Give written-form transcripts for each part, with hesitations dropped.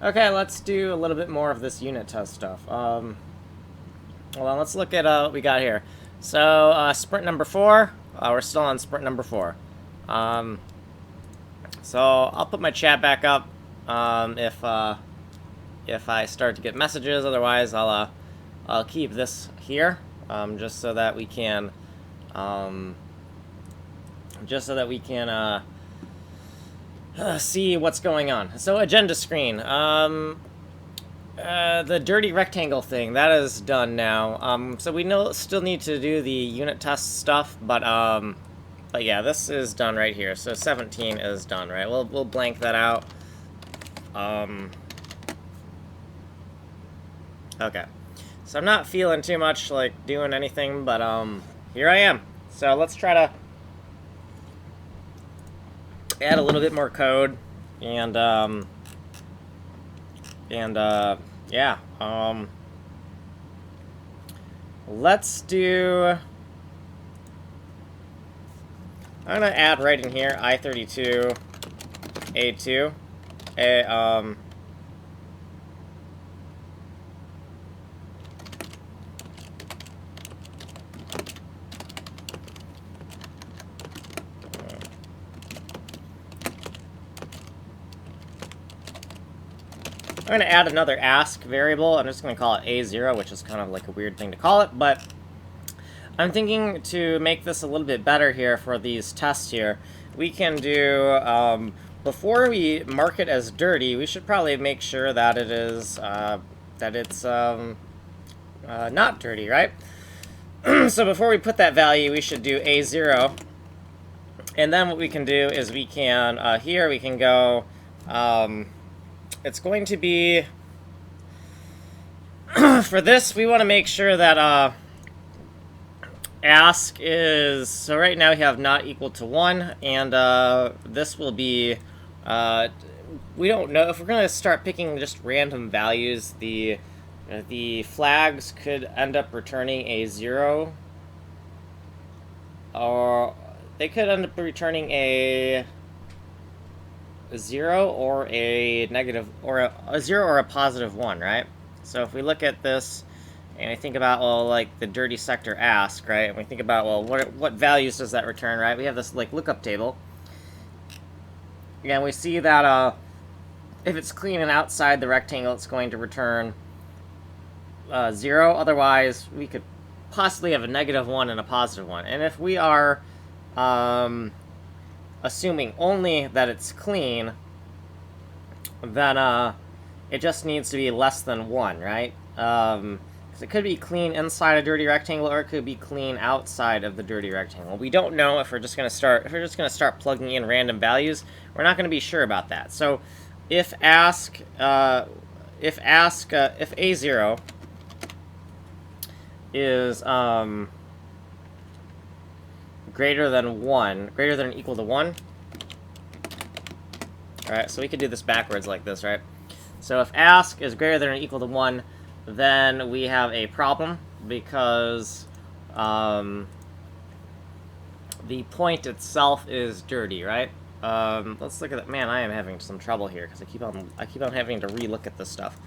Okay, let's do a little bit more of this unit test stuff. Hold on, let's look at what we got here. So, sprint number 4. We're still on sprint number 4. So I'll put my chat back up if I start to get messages. Otherwise, I'll keep this here just so that we can see what's going on. So agenda screen. The dirty rectangle thing, that is done now. So we still need to do the unit test stuff, but yeah, this is done right here. So 17 is done, right? We'll blank that out. Okay. So I'm not feeling too much like doing anything, but here I am. So let's try to add a little bit more code, and yeah, let's do. I'm gonna add right in here I32 A2 I'm going to add another ask variable. I'm just going to call it A0, which is kind of like a weird thing to call it, but I'm thinking to make this a little bit better here for these tests here. We can do, before we mark it as dirty, we should probably make sure that it is, that it's not dirty, right? So before we put that value, we should do A0. And then what we can do is we can, here we can go, it's going to be, for this, we want to make sure that ask is, so right now we have not equal to 1, and this will be, we don't know, if we're going to start picking just random values, the flags could end up returning a 0, or they could end up returning a 0 or a negative, or a 0 or a positive 1, right? So if we look at this and I think about, well, like the dirty sector ask, right? And we think about, well, what values does that return, right? We have this like lookup table. And we see that if it's clean and outside the rectangle, it's going to return 0. Otherwise, we could possibly have a negative 1 and a positive 1. And if we are assuming only that it's clean, then it just needs to be less than 1, right? Because it could be clean inside a dirty rectangle, or it could be clean outside of the dirty rectangle. We don't know if we're just going to start plugging in random values. We're not going to be sure about that. So if A0 is greater than 1, greater than or equal to 1. Alright, so we could do this backwards like this, right? So if ask is greater than or equal to 1, then we have a problem, because the point itself is dirty, right? Let's look at that. Man, I am having some trouble here, because I keep on having to re-look at this stuff.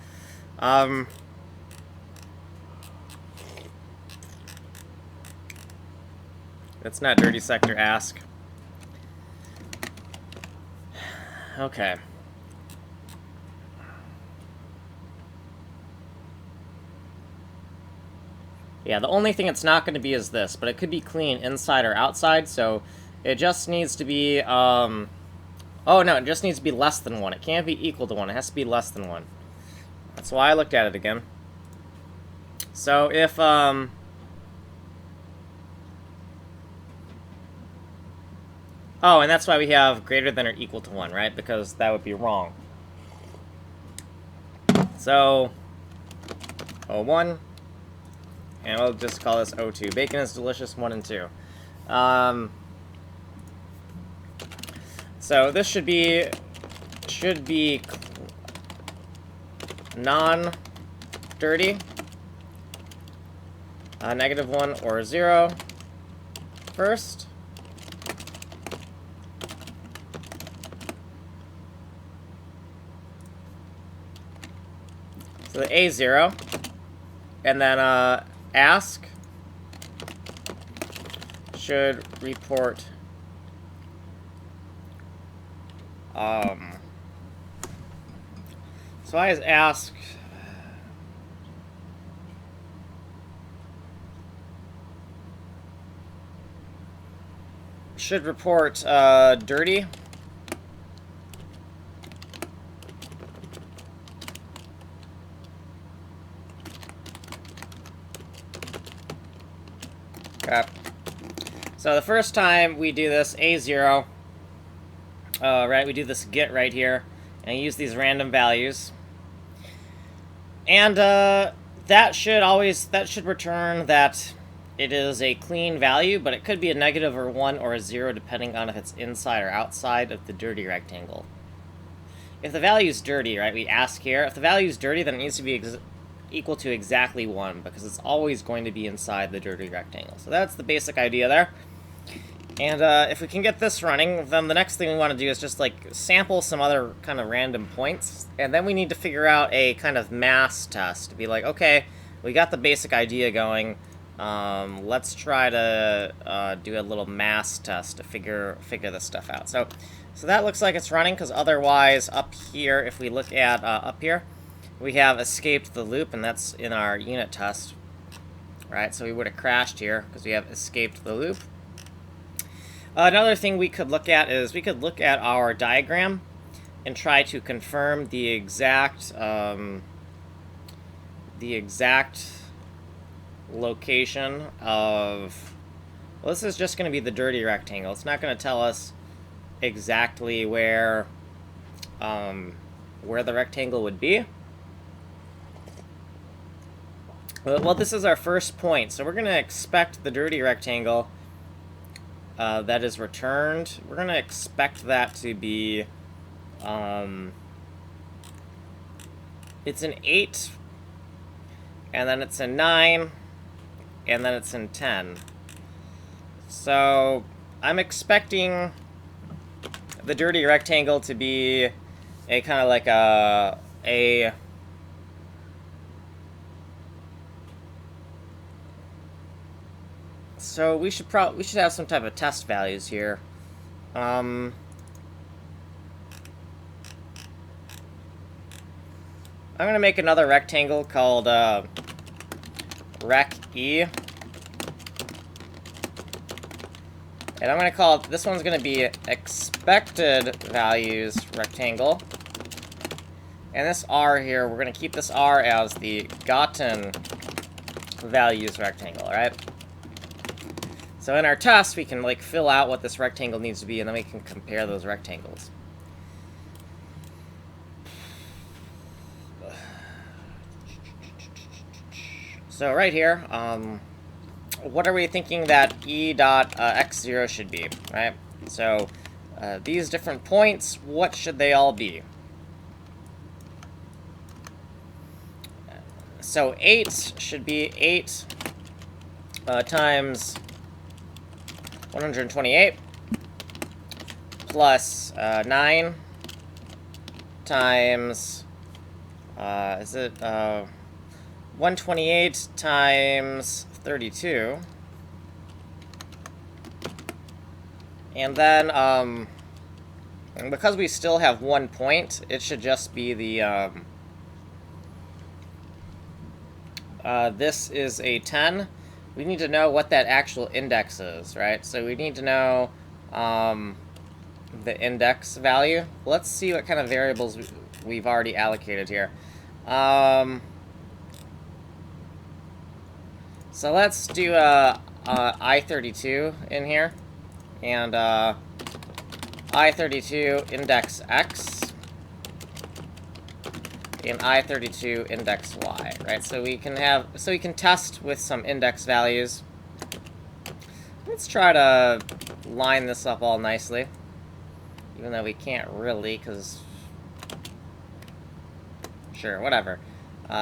It's not dirty sector ask. Okay. Yeah, the only thing it's not going to be is this, but it could be clean inside or outside, so it just needs to be, oh no, it just needs to be less than 1. It can't be equal to 1, it has to be less than 1. That's why I looked at it again. So if, oh, and that's why we have greater than or equal to 1, right? Because that would be wrong. So, O1, and we'll just call this O2. Bacon is delicious, 1 and 2. So this should be non-dirty, negative 1 or 0 first. So the A0, and then ask should report so why is ask should report dirty. Okay. So the first time we do this A0, right, we do this get right here, and use these random values. And that should return that it is a clean value, but it could be a negative or 1 or a 0 depending on if it's inside or outside of the dirty rectangle. If the value is dirty, right, we ask here, if the value is dirty, then it needs to be equal to exactly 1, because it's always going to be inside the dirty rectangle. So that's the basic idea there. And if we can get this running, then the next thing we want to do is just like sample some other kind of random points, and then we need to figure out a kind of mass test to be like, okay, we got the basic idea going. Let's try to do a little mass test to figure this stuff out. So that looks like it's running, because otherwise up here, if we look at up here, we have escaped the loop, and that's in our unit test, right? So we would have crashed here because we have escaped the loop. Another thing we could look at is we could look at our diagram and try to confirm the exact location of, well, this is just going to be the dirty rectangle. It's not going to tell us exactly where the rectangle would be. Well, this is our first point, so we're going to expect the dirty rectangle that is returned. We're going to expect that to be, it's an 8, and then it's a 9, and then it's in 10. So I'm expecting the dirty rectangle to be a kind of like a so we should have some type of test values here. I'm gonna make another rectangle called rec E, and I'm gonna call it, this one's gonna be expected values rectangle, and this R here, we're gonna keep this R as the gotten values rectangle, right? So in our test, we can like fill out what this rectangle needs to be, and then we can compare those rectangles. So right here, what are we thinking that E.x0 should be, right? So these different points, what should they all be? So 8 should be 8 times 128 plus 9 times, is it 128 times 32, and then and because we still have 1 point, it should just be the this is a 10. We need to know what that actual index is, right? So we need to know the index value. Let's see what kind of variables we've already allocated here. So let's do I32 in here, and I32 index X, and I32 index Y, right? So we can test with some index values. Let's try to line this up all nicely, even though we can't really, because sure, whatever.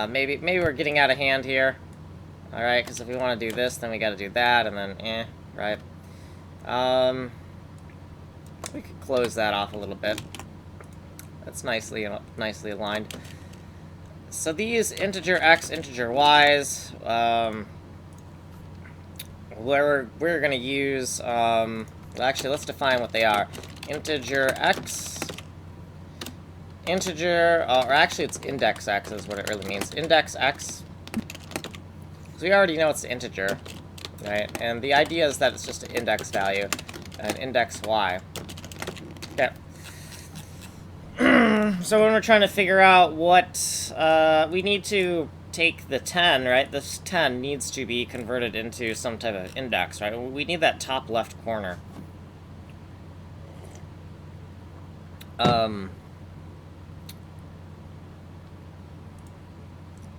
Maybe we're getting out of hand here. All right, because if we want to do this, then we got to do that, and then right. We could close that off a little bit. That's nicely aligned. So these integer x, integer y's, we're going to use, well, actually, let's define what they are. Integer x, integer, or actually it's index x is what it really means. Index x, so we already know it's an integer, right? And the idea is that it's just an index value, and index y. Okay. So when we're trying to figure out what, we need to take the 10, right? This 10 needs to be converted into some type of index, right? We need that top left corner.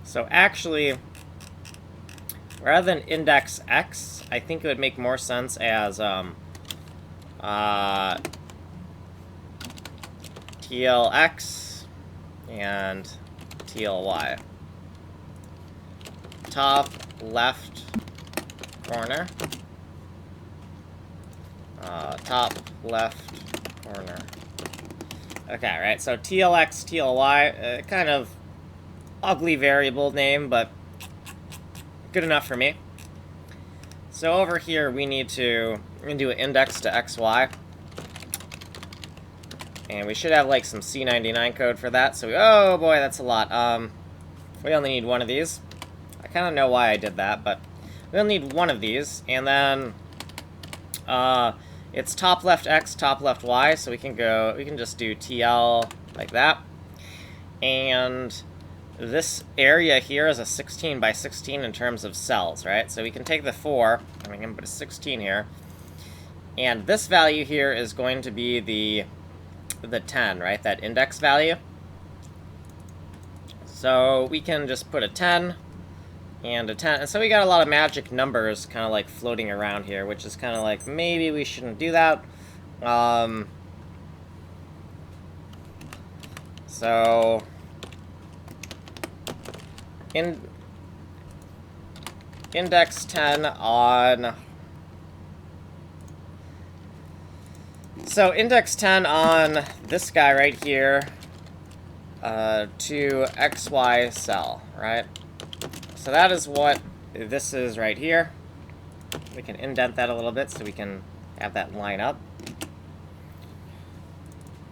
So actually, rather than index x, I think it would make more sense as TLX and TLY. Top left corner. Top left corner. Okay, right, so TLX, TLY, kind of ugly variable name, but good enough for me. So over here, we're going to do an index to XY. And we should have, like, some C99 code for that. So, oh boy, that's a lot. We only need one of these. I kind of know why I did that, but we only need one of these. And then, it's top left X, top left Y. So we can just do TL like that. And this area here is a 16 by 16 in terms of cells, right? So we can take the 4, and we can put a 16 here. And this value here is going to be the 10, right? That index value. So we can just put a 10 and a 10. And so we got a lot of magic numbers kind of like floating around here, which is kind of like, maybe we shouldn't do that. So index 10 on... So index 10 on this guy right here to XY cell, right? So that is what this is right here. We can indent that a little bit so we can have that line up.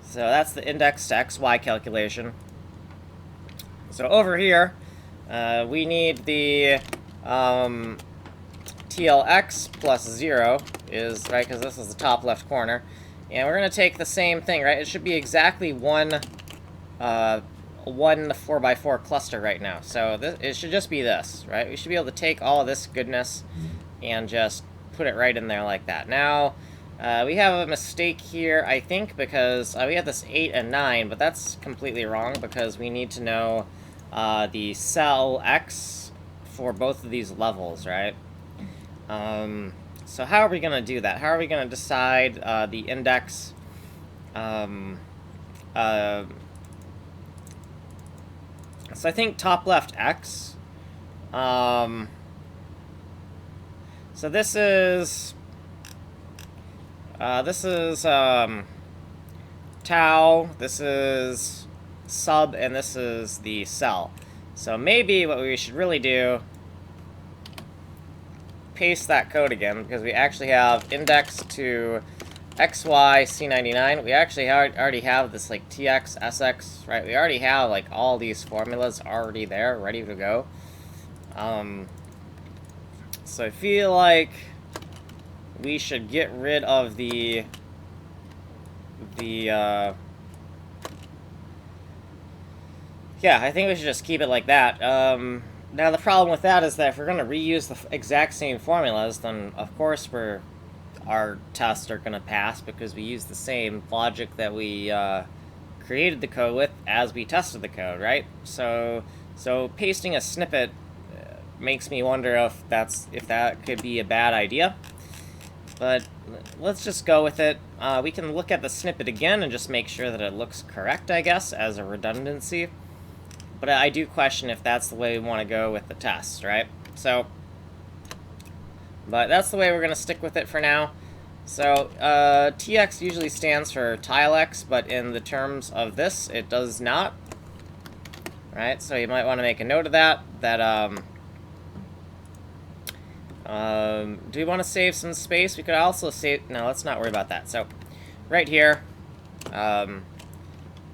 So that's the index to XY calculation. So over here, we need the TLX plus 0 is, right, because this is the top left corner. And we're going to take the same thing, right? It should be exactly one 4x4 cluster right now. So it should just be this, right? We should be able to take all of this goodness and just put it right in there like that. Now, we have a mistake here, I think, because we have this 8 and 9, but that's completely wrong because we need to know the cell X for both of these levels, right? So how are we going to do that? How are we going to decide the index? So I think top left X. So this is tau, this is sub, and this is the cell. So maybe what we should really do, paste that code again, because we actually have index to XY C99. We actually already have this like TX, SX, right? We already have like all these formulas already there, ready to go. So I feel like we should get rid of the yeah, I think we should just keep it like that. Now the problem with that is that if we're going to reuse the exact same formulas, then of course our tests are going to pass because we use the same logic that we created the code with as we tested the code, right? So pasting a snippet makes me wonder if that could be a bad idea. But let's just go with it. We can look at the snippet again and just make sure that it looks correct, I guess, as a redundancy. But I do question if that's the way we want to go with the test, right? So, but that's the way we're going to stick with it for now. So, TX usually stands for TileX, but in the terms of this, it does not. right? So you might want to make a note of that, do we want to save some space? We could also save, no, let's not worry about that. So, right here,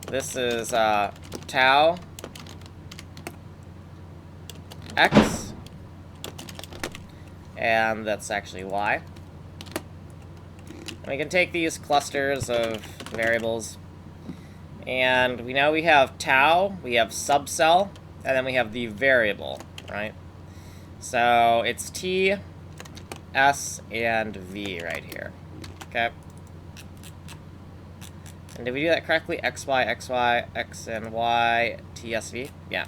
this is, tau x, and that's actually y. And we can take these clusters of variables, and we know we have tau, we have subcell, and then we have the variable, right? So it's t, s, and v right here, okay? And did we do that correctly? X, Y, X, Y, X, and Y, T, S, V? Yeah.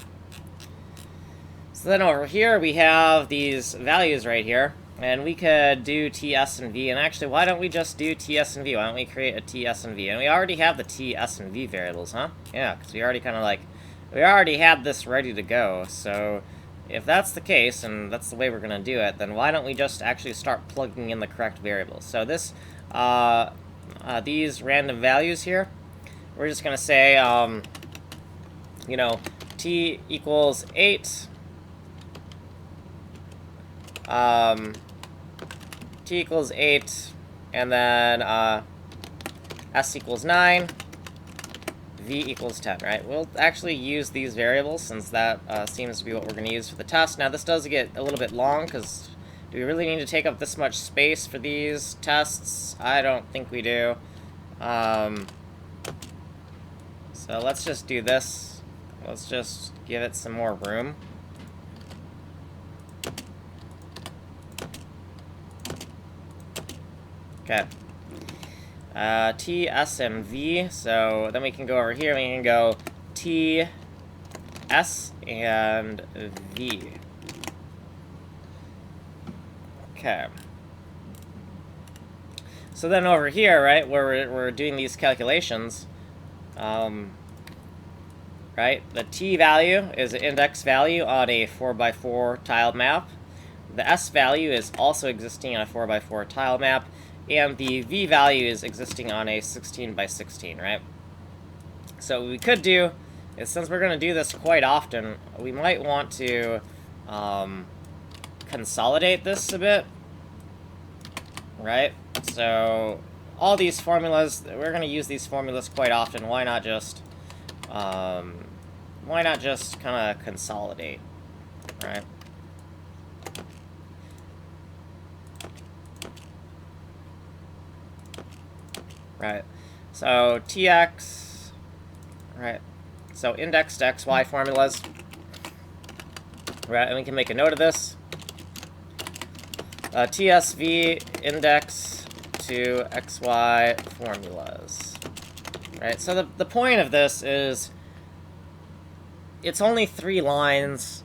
So then over here, we have these values right here, and we could do T, S, and V, and actually, why don't we just do T, S, and V? Why don't we create a T, S, and V? And we already have the T, S, and V variables, huh? Yeah, because we already kind of like, we already had this ready to go, so if that's the case, and that's the way we're going to do it, then why don't we just actually start plugging in the correct variables? So this, these random values here, we're just going to say, you know, t equals 8, t equals 8, and then s equals 9, v equals 10, right? We'll actually use these variables since that seems to be what we're going to use for the test. Now, this does get a little bit long because do we really need to take up this much space for these tests? I don't think we do. So let's just do this. Let's just give it some more room. Okay. T, S, and V. So then we can go over here. We can go T, S, and V. Okay. So then over here, right, where we're doing these calculations, right, the T value is an index value on a 4x4 tile map. The S value is also existing on a 4x4 tile map. And the V value is existing on a 16x16, right? So what we could do is, since we're going to do this quite often, we might want to consolidate this a bit, right? So all these formulas, we're going to use these formulas quite often. Why not just kind of consolidate, right? Right, so tx, right, so indexed xy formulas, right, and we can make a note of this. TSV index to xy formulas, right, so the point of this is it's only 3 lines,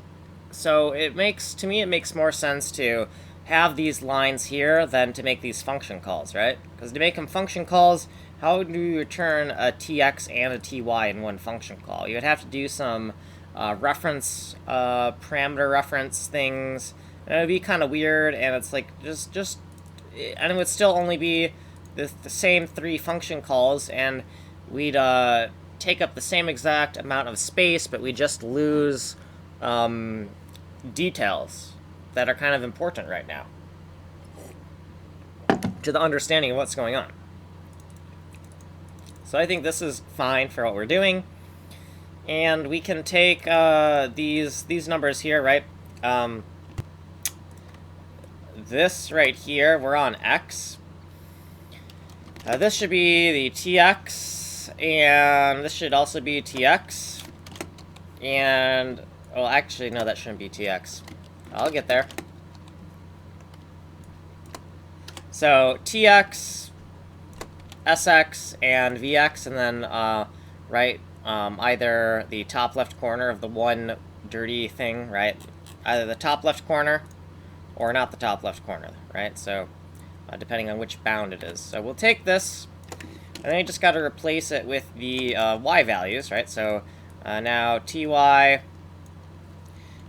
so it makes more sense to have these lines here than to make these function calls, right? Because to make them function calls, how do you return a tx and a ty in one function call? You would have to do some reference, parameter reference things, and it would be kind of weird, and it's like, and it would still only be the same 3 function calls, and we'd take up the same exact amount of space, but we just lose details that are kind of important right now to the understanding of what's going on. So I think this is fine for what we're doing. And we can take these numbers here, right? This right here, we're on x. This should be the tx, and this should also be tx. And, well, actually, no, that shouldn't be tx. I'll get there. So tx, sx, and vx, and then right, either the top left corner of the one dirty thing, right? Either the top left corner or not the top left corner, right? So depending on which bound it is. So we'll take this, and then you just got to replace it with the y values, right? So now ty,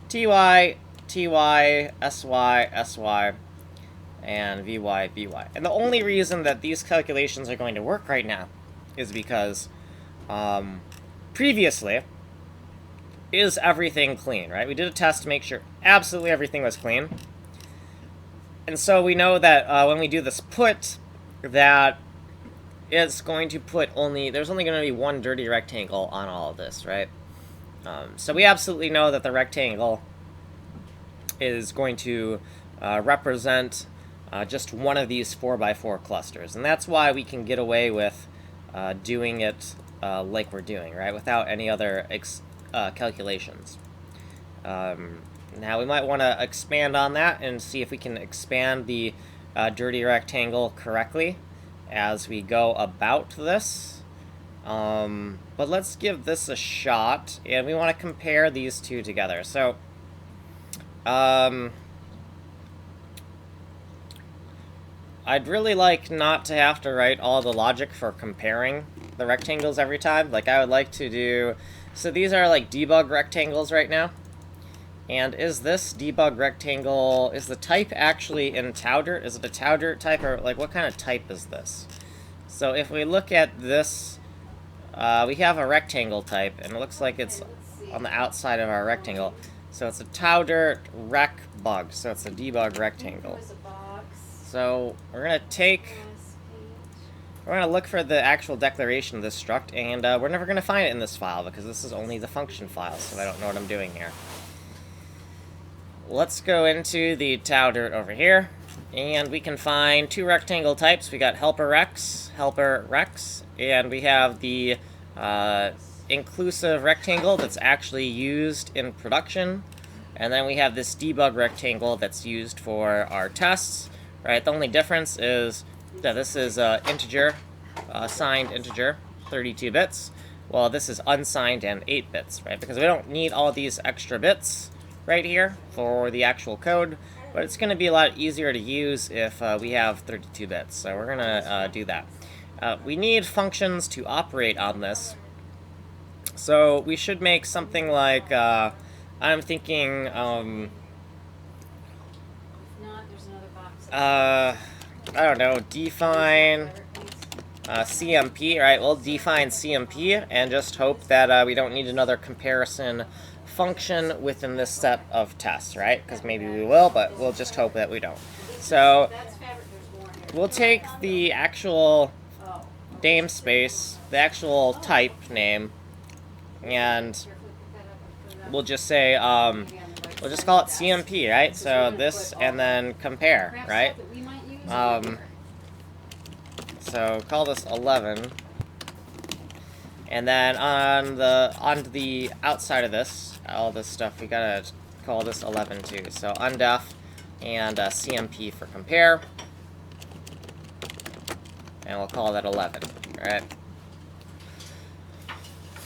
ty, sy, sy, and vy, vy. And the only reason that these calculations are going to work right now is because previously, is everything clean, right? We did a test to make sure absolutely everything was clean. And so we know that when we do this put, that it's going to put there's only going to be one dirty rectangle on all of this, right? So we absolutely know that the rectangle is going to represent just one of these 4x4 clusters. And that's why we can get away with doing it like we're doing, right? Without any other calculations. Now we might want to expand on that and see if we can expand the dirty rectangle correctly as we go about this. But let's give this a shot, and we want to compare these two together. So, I'd really like not to have to write all the logic for comparing the rectangles every time. Like, I would like to do... So these are like debug rectangles right now. And is this debug rectangle, is the type actually in Taudirt? Is it a Taudirt type, or like what kind of type is this? So if we look at this, we have a rectangle type, and it looks like it's on the outside of our rectangle. So it's a Taudirt rec bug, so it's a debug rectangle. So we're going to we're going to look for the actual declaration of this struct, and we're never going to find it in this file because this is only the function file, so I don't know what I'm doing here. Let's go into the Taudirt over here, and we can find two rectangle types. We got helper rex, and we have the inclusive rectangle that's actually used in production, and then we have this debug rectangle that's used for our tests, right? The only difference is that this is integer, signed integer, 32 bits, while this is unsigned and 8 bits, right? Because we don't need all these extra bits right here for the actual code, but it's going to be a lot easier to use if we have 32 bits, so we're going to do that. We need functions to operate on this, so we should make something like, I'm thinking, I don't know, define CMP, right? We'll define CMP and just hope that we don't need another comparison function within this set of tests, right? Because maybe we will, but we'll just hope that we don't. So we'll take the actual namespace, the actual type name, and we'll just say, we'll just call it CMP, right? So this and then compare, right? So call this 11. And then on the outside of this, all this stuff, we gotta call this 11 too. So undef and CMP for compare, and we'll call that 11. All right.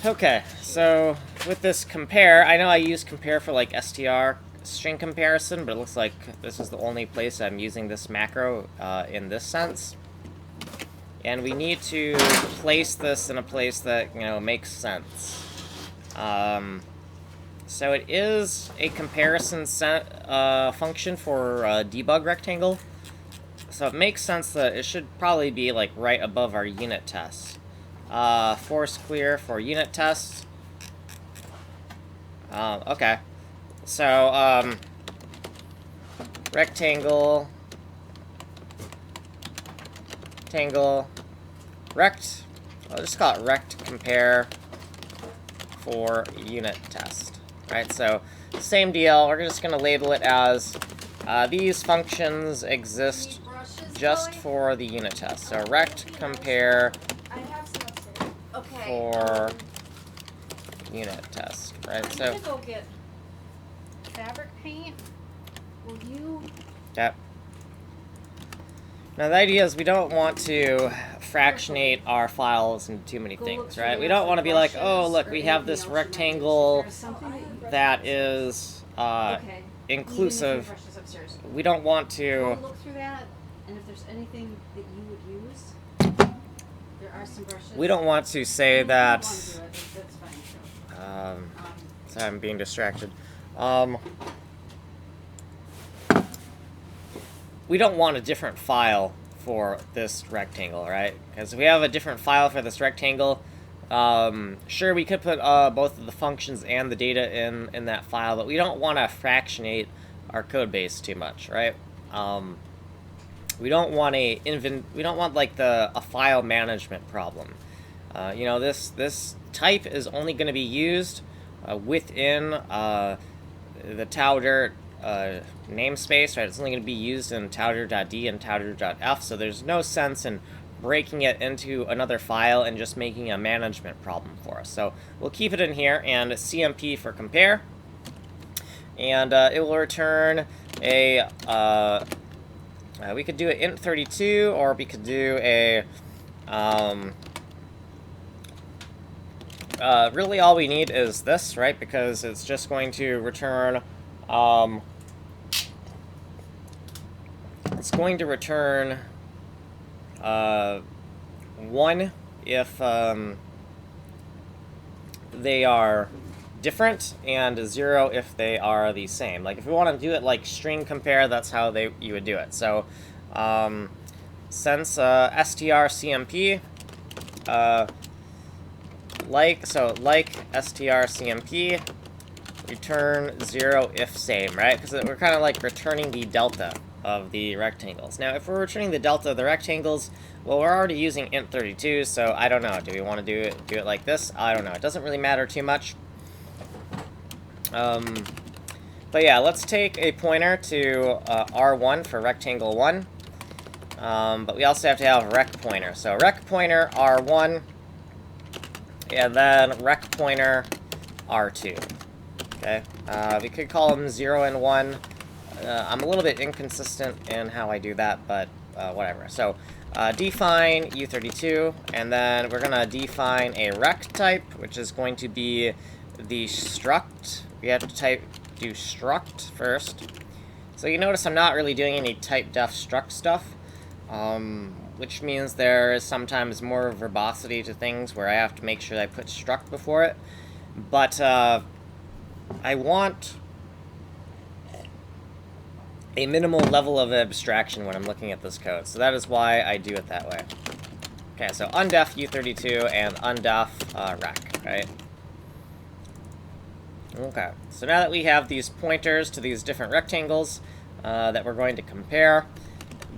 Okay. So with this compare, I know I use compare for like str string comparison, but it looks like this is the only place I'm using this macro in this sense. And we need to place this in a place that, you know, makes sense. So it is a comparison function for debug rectangle. So it makes sense that it should probably be like right above our unit test. Force clear for unit test. Okay. So rectangle rect. I'll just call it rect compare for unit test. Right, so same deal. We're just going to label it as these functions exist just for the unit test. So rect compare for unit test. Right, I'm gonna go get fabric paint. Will you? Yep. Now the idea is we don't want to fractionate our files into too many things, right? We don't want to be like, oh, look, we have this rectangle that is inclusive. We don't want to... Look through that, and if there's anything that you would use, there are some brushes. We don't want to say that... That's fine. Sorry, I'm being distracted. We don't want a different file for this rectangle, right? Because if we have a different file for this rectangle, Sure, we could put both of the functions and the data in that file, but we don't want to fractionate our code base too much, right? We don't want like a file management problem. You know, this type is only going to be used within the Taudirt namespace, right? It's only going to be used in Taudirt.d and Taudirt.f, so there's no sense in breaking it into another file and just making a management problem for us. So we'll keep it in here, and CMP for compare, and it will return a we could do an int32, or we could do a really all we need is this, right? Because it's just going to return it's going to return 1 if they are different, and 0 if they are the same. Like, if we want to do it like string compare, that's how you would do it. So, since strcmp, like strcmp, return 0 if same, right? Because we're kind of like returning the delta of the rectangles. Now, if we're returning the delta of the rectangles, well, we're already using int32, so I don't know. Do we want to do it like this? I don't know. It doesn't really matter too much. But yeah, let's take a pointer to R1 for rectangle 1. But we also have to have rec pointer. So rec pointer R1, and then rec pointer R2. Okay, we could call them 0 and 1. I'm a little bit inconsistent in how I do that, but whatever. So define u32, and then we're going to define a rec type, which is going to be the struct. We have to do struct first. So you notice I'm not really doing any type def struct stuff, which means there is sometimes more verbosity to things where I have to make sure I put struct before it. But I want a minimal level of abstraction when I'm looking at this code, so that is why I do it that way. Okay, so undef u32 and undef rec, right? Okay, so now that we have these pointers to these different rectangles that we're going to compare,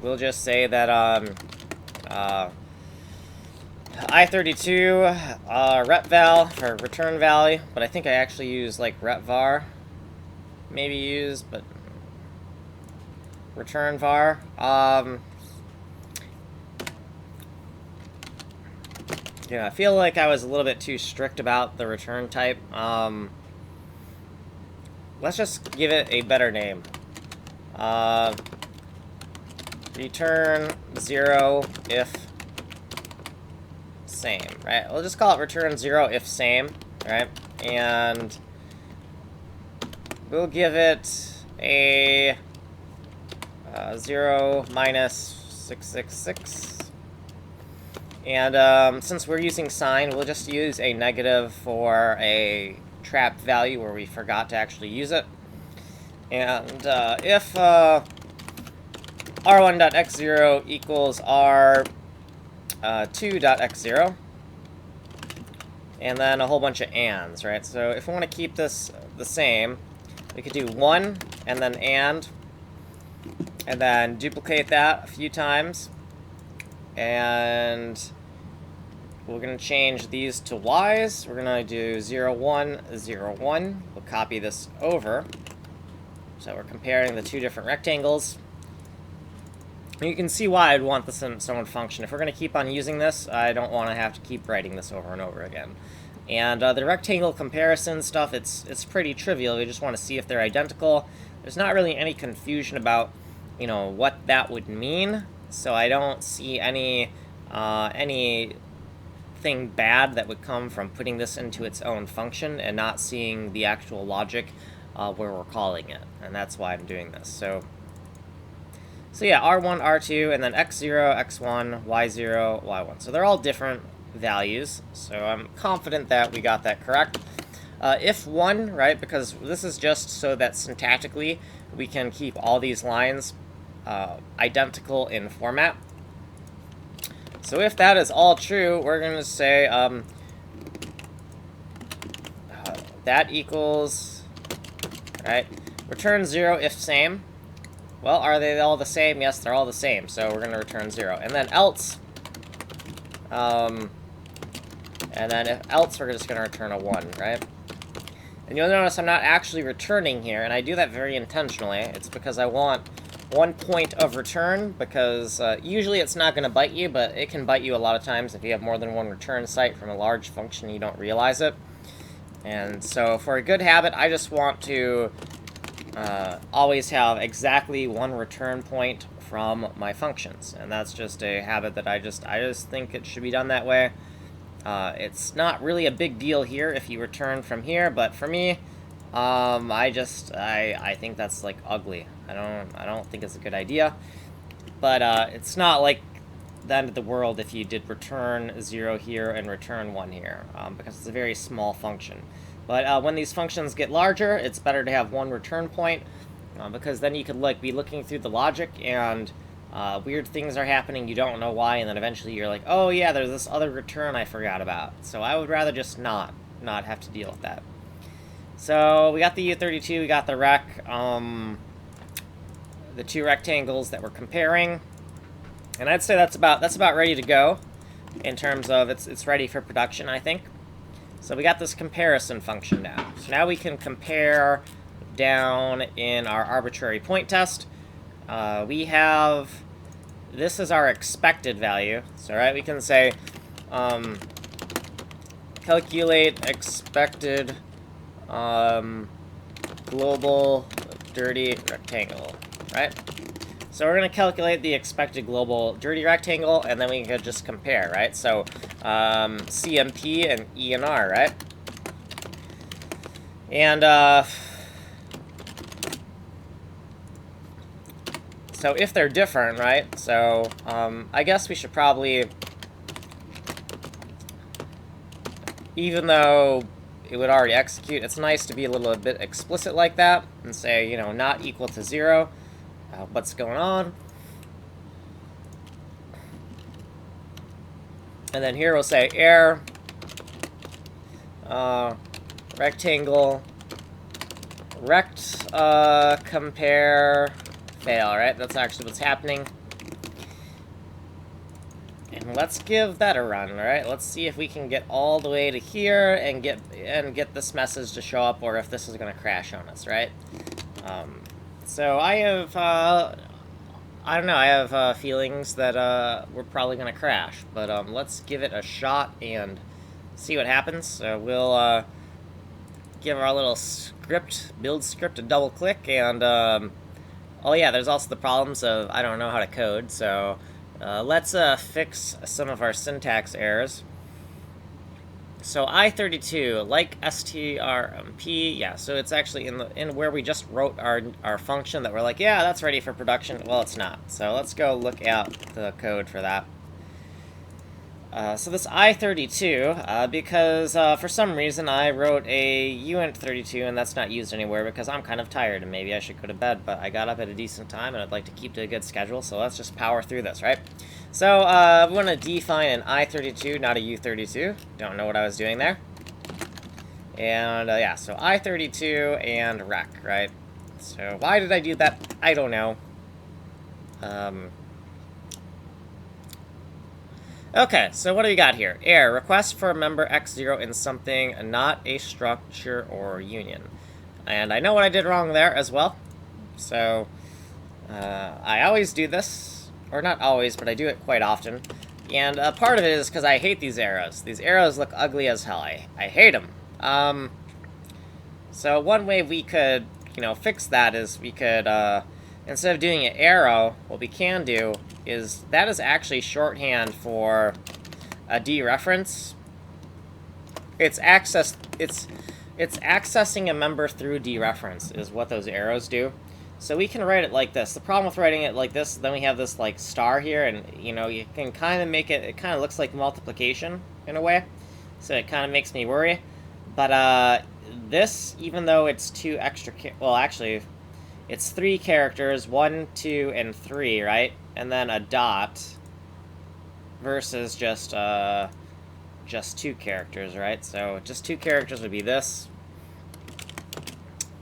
we'll just say that I32 retval for return value, but I think I actually use like retvar, maybe use, but return var. Yeah, I feel like I was a little bit too strict about the return type. Let's just give it a better name. Return 0 if same, right? We'll just call it return 0 if same, right? And we'll give it a 0 minus 666. And since we're using sign, we'll just use a negative for a trapped value where we forgot to actually use it. And if r1.x0 equals r2.x0, and then a whole bunch of ands, right? So if we want to keep this the same, we could do 1 and then duplicate that a few times, and we're going to change these to y's. We're going to do 0, 1, 0, 1. We'll copy this over. So we're comparing the two different rectangles. And you can see why I'd want this in its own function. If we're going to keep on using this, I don't want to have to keep writing this over and over again. And the rectangle comparison stuff, it's pretty trivial. We just want to see if they're identical. There's not really any confusion about, you know, what that would mean. So I don't see anything bad that would come from putting this into its own function and not seeing the actual logic where we're calling it. And that's why I'm doing this. So yeah, R1, R2, and then X0, X1, Y0, Y1. So they're all different values. So I'm confident that we got that correct. If 1, right, because this is just so that syntactically we can keep all these lines identical in format. So if that is all true, we're going to say that equals, right, return 0 if same. Well, are they all the same? Yes, they're all the same, so we're going to return 0. And then else, and then if else, we're just going to return a 1, right? And you'll notice I'm not actually returning here, and I do that very intentionally. It's because I want 1 point of return, because usually it's not going to bite you, but it can bite you a lot of times if you have more than one return site from a large function and you don't realize it. And so for a good habit, I just want to always have exactly 1 return point from my functions. And that's just a habit that I just think it should be done that way. It's not really a big deal here if you return from here, but for me, I think that's like ugly. I don't think it's a good idea. But it's not like the end of the world if you did return 0 here and return 1 here, because it's a very small function. But when these functions get larger, it's better to have 1 return point, because then you could be looking through the logic and weird things are happening, you don't know why, and then eventually you're like, oh yeah, there's this other return I forgot about. So I would rather just not have to deal with that. So we got the U32, we got the rec, the 2 rectangles that we're comparing, and I'd say that's about ready to go in terms of it's ready for production, I think. So we got this comparison function now. So now we can compare down in our arbitrary point test. We have, this is our expected value. So, right, we can say calculate expected global dirty rectangle, right? So we're going to calculate the expected global dirty rectangle, and then we could just compare, right? So CMP and ENR, right? And so if they're different, right? So I guess we should probably, even though it would already execute, it's nice to be a little bit explicit like that and say, you know, not equal to 0. What's going on? And then here we'll say error rectangle rect compare fail, right? That's actually what's happening. And let's give that a run, all right? Let's see if we can get all the way to here and get this message to show up, or if this is going to crash on us, right? So I have, I don't know, I have feelings that we're probably going to crash. But let's give it a shot and see what happens. So we'll give our little build script a double click. And, oh yeah, there's also the problems of I don't know how to code. So let's fix some of our syntax errors. So I32, like strmp, yeah, so it's actually in where we just wrote our function that we're like, yeah, that's ready for production. Well, it's not. So let's go look at the code for that. So this I32, because for some reason I wrote a uint32 and that's not used anywhere because I'm kind of tired and maybe I should go to bed, but I got up at a decent time and I'd like to keep to a good schedule, so let's just power through this, right? So we want to define an I32, not a U32. Don't know what I was doing there. And yeah, so I32 and rec, right? So why did I do that? I don't know. Okay, so what do we got here? Error, request for a member x0 in something, not a structure or union. And I know what I did wrong there as well. So I always do this, or not always, but I do it quite often. And part of it is because I hate these arrows. These arrows look ugly as hell. I hate them. So one way we could, fix that is we could, instead of doing an arrow, what we can do is that is actually shorthand for a dereference. It's accessing a member through dereference is what those arrows do. So we can write it like this. The problem with writing it like this, then we have this like star here, and you can kind of make it kind of looks like multiplication in a way. So it kind of makes me worry. But this, even though it's two extra, well actually, it's 3 characters, 1, 2, and 3, right? And then a dot versus just 2 characters, right? So just 2 characters would be this.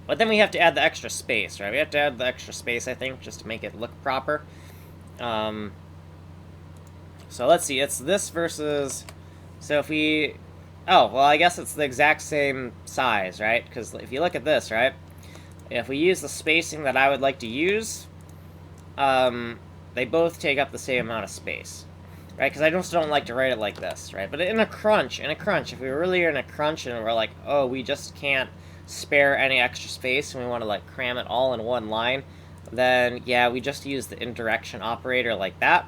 But then we have to add the extra space, right? We have to add the extra space, I think, just to make it look proper. So let's see, it's this versus... So if we... Oh, well, I guess it's the exact same size, right? Because if you look at this, right? If we use the spacing that I would like to use, they both take up the same amount of space, right? Because I just don't like to write it like this, right? But in a crunch, if we really are in a crunch and we're like, oh, we just can't spare any extra space and we want to, like, cram it all in one line, then, yeah, we just use the indirection operator like that.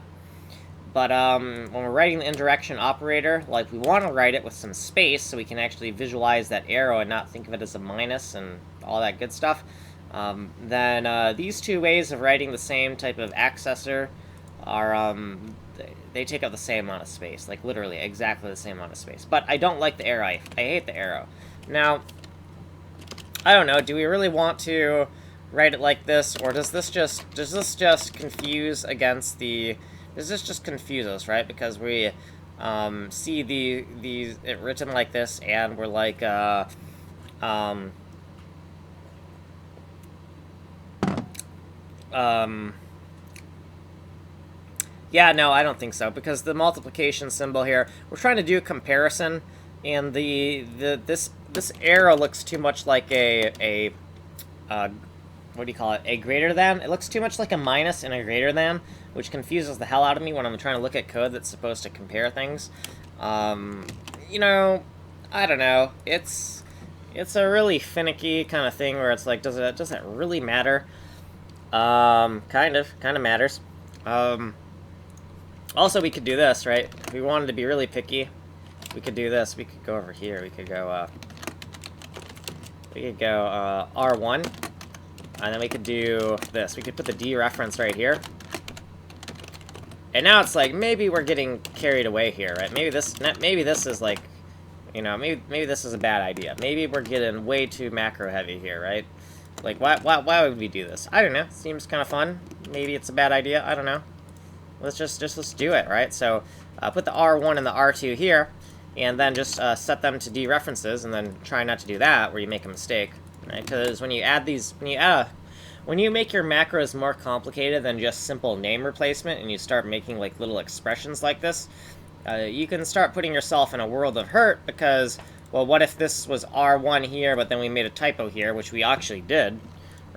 But when we're writing the indirection operator, like, we want to write it with some space so we can actually visualize that arrow and not think of it as a minus and all that good stuff. Then these two ways of writing the same type of accessor are, they take up the same amount of space. Like, literally, exactly the same amount of space. But I don't like the arrow. I hate the arrow. Now, I don't know, do we really want to write it like this, or does this just confuse against the... Does this just confuse us, right? Because we see it written like this, and we're like, yeah, no, I don't think so, because the multiplication symbol here, we're trying to do a comparison, and this arrow looks too much like a what do you call it? A greater than? It looks too much like a minus and a greater than, which confuses the hell out of me when I'm trying to look at code that's supposed to compare things. You know, I don't know. It's a really finicky kind of thing where it's like, does it really matter? Kind of matters. Also, we could do this, right? If we wanted to be really picky, we could do this. We could go over here. We could go R1. And then we could do this. We could put the dereference right here. And now it's like, maybe we're getting carried away here, right? Maybe this is like, you know, maybe this is a bad idea. Maybe we're getting way too macro heavy here, right? Like, why would we do this? I don't know. Seems kind of fun. Maybe it's a bad idea. I don't know. Let's do it, right? So, put the R1 and the R2 here, and then just set them to dereferences, and then try not to do that where you make a mistake. Right? Because when you add these, when you make your macros more complicated than just simple name replacement, and you start making like little expressions like this, you can start putting yourself in a world of hurt. Because, well, what if this was R1 here, but then we made a typo here, which we actually did,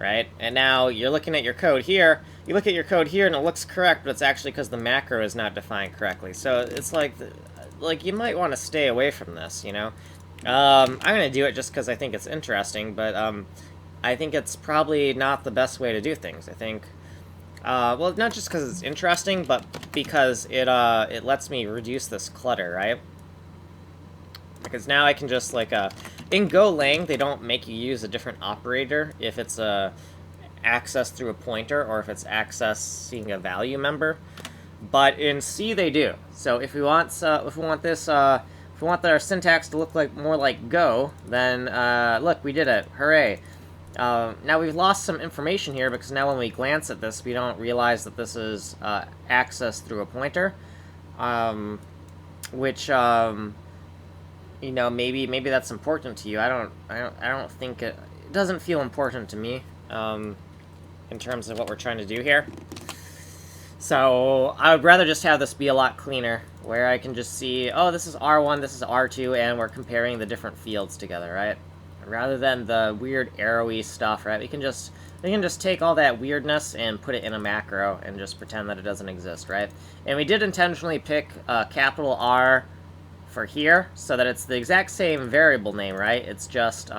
right? And now you're looking at your code here. You look at your code here, and it looks correct, but it's actually because the macro is not defined correctly. So it's like you might want to stay away from this, you know. I'm going to do it just because I think it's interesting, but I think it's probably not the best way to do things. I think, well, not just because it's interesting, but because it lets me reduce this clutter, right? Because now I can just, like, in Golang, they don't make you use a different operator if it's access through a pointer or if it's accessing a value member. But in C, they do. So if we want our syntax to look like more like Go, then look, we did it. Hooray! Now we've lost some information here because now when we glance at this, we don't realize that this is access through a pointer, which you know, maybe that's important to you. I don't think it doesn't feel important to me in terms of what we're trying to do here. So I would rather just have this be a lot cleaner, where I can just see, oh, this is R1, this is R2, and we're comparing the different fields together, right? Rather than the weird arrowy stuff, right? We can just take all that weirdness and put it in a macro and just pretend that it doesn't exist, right? And we did intentionally pick capital R for here, so that it's the exact same variable name, right? It's just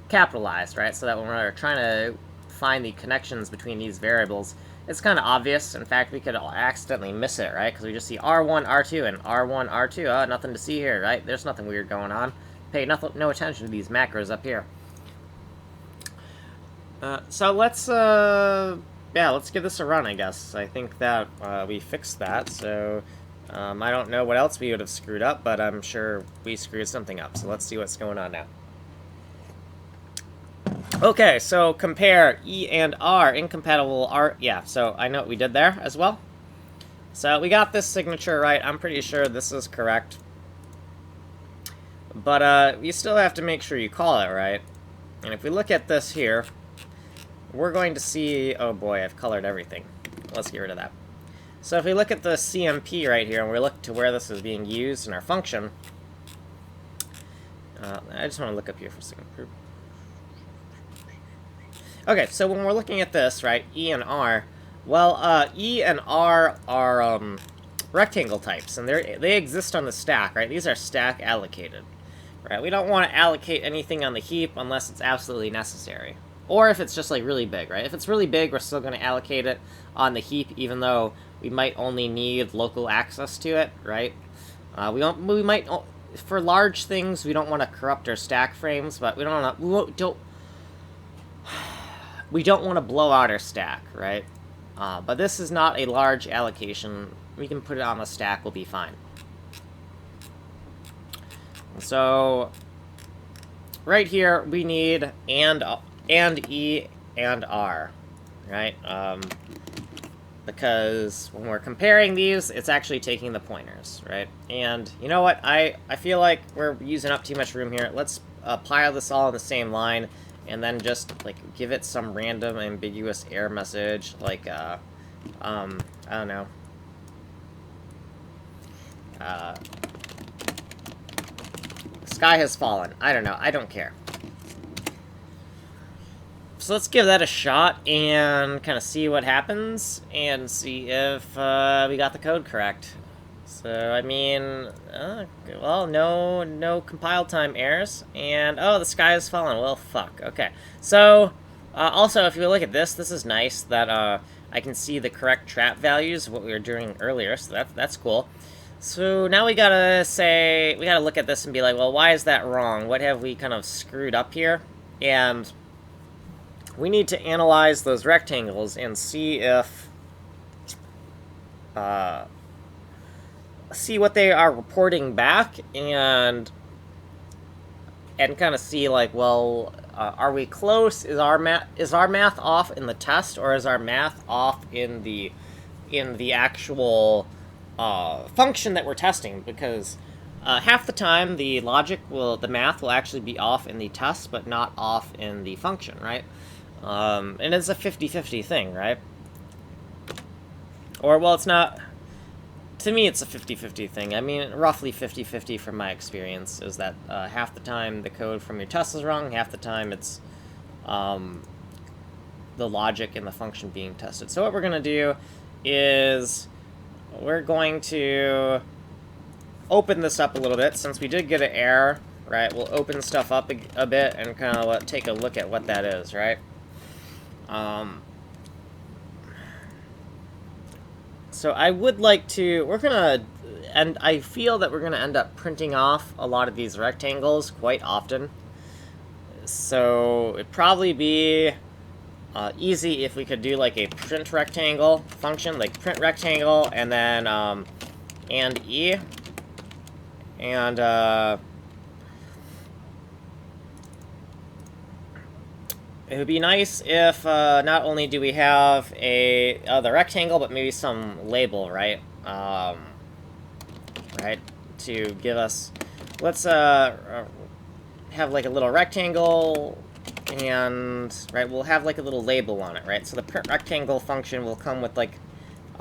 capitalized, right? So that when we're trying to find the connections between these variables, it's kind of obvious. In fact, we could accidentally miss it, right? Because we just see R1, R2, and R1, R2. Nothing to see here, right? There's nothing weird going on. Pay no attention to these macros up here. So let's give this a run, I guess. I think that we fixed that, so I don't know what else we would have screwed up, but I'm sure we screwed something up. So let's see what's going on now. Okay, so compare E and R, incompatible R. Yeah, so I know what we did there as well. So we got this signature right. I'm pretty sure this is correct. But you still have to make sure you call it right. And if we look at this here, we're going to see, oh boy, I've colored everything. Let's get rid of that. So if we look at the CMP right here, and we look to where this is being used in our function, I just want to look up here for a second. Okay, so when we're looking at this, right, E and R, well, E and R are rectangle types, and they exist on the stack, right? These are stack allocated, right? We don't want to allocate anything on the heap unless it's absolutely necessary. Or if it's just, like, really big, right? If it's really big, we're still going to allocate it on the heap, even though we might only need local access to it, right? We might, for large things, we don't want to corrupt our stack frames, but we don't want to blow out our stack, right? But this is not a large allocation. We can put it on the stack, we'll be fine. So, right here, we need and E and R, right? Because when we're comparing these, it's actually taking the pointers, right? And you know what? I feel like we're using up too much room here. Let's pile this all on the same line, and then just, like, give it some random ambiguous error message, like, I don't know. Sky has fallen. I don't know. I don't care. So let's give that a shot and kind of see what happens and see if we got the code correct. So, I mean, well, no compile time errors. And, oh, the sky has fallen. Well, fuck. Okay. So, also, if you look at this, this is nice that I can see the correct trap values of what we were doing earlier. So that's cool. So now we gotta look at this and be like, well, why is that wrong? What have we kind of screwed up here? And we need to analyze those rectangles and see if, see what they are reporting back, and kind of see, like, well, are we close? Is our math off in the test, or is our math off in the actual function that we're testing? Because half the time the math will actually be off in the test, but not off in the function, right? And it's a 50-50 thing, right? Or, well, it's not. To me, it's a 50-50 thing. I mean, roughly 50-50 from my experience, is that half the time the code from your test is wrong, half the time it's the logic in the function being tested. So what we're going to do is we're going to open this up a little bit. Since we did get an error, right, we'll open stuff up a bit and kind of take a look at what that is, right? So I would like to, and I feel that we're gonna end up printing off a lot of these rectangles quite often. So it'd probably be easy if we could do, like, a print rectangle function, like print rectangle, and then and E, and it would be nice if not only do we have the rectangle, but maybe some label, right? Right, to give us. Let's have, like, a little rectangle, and right, we'll have, like, a little label on it, right? So the print rectangle function will come with, like,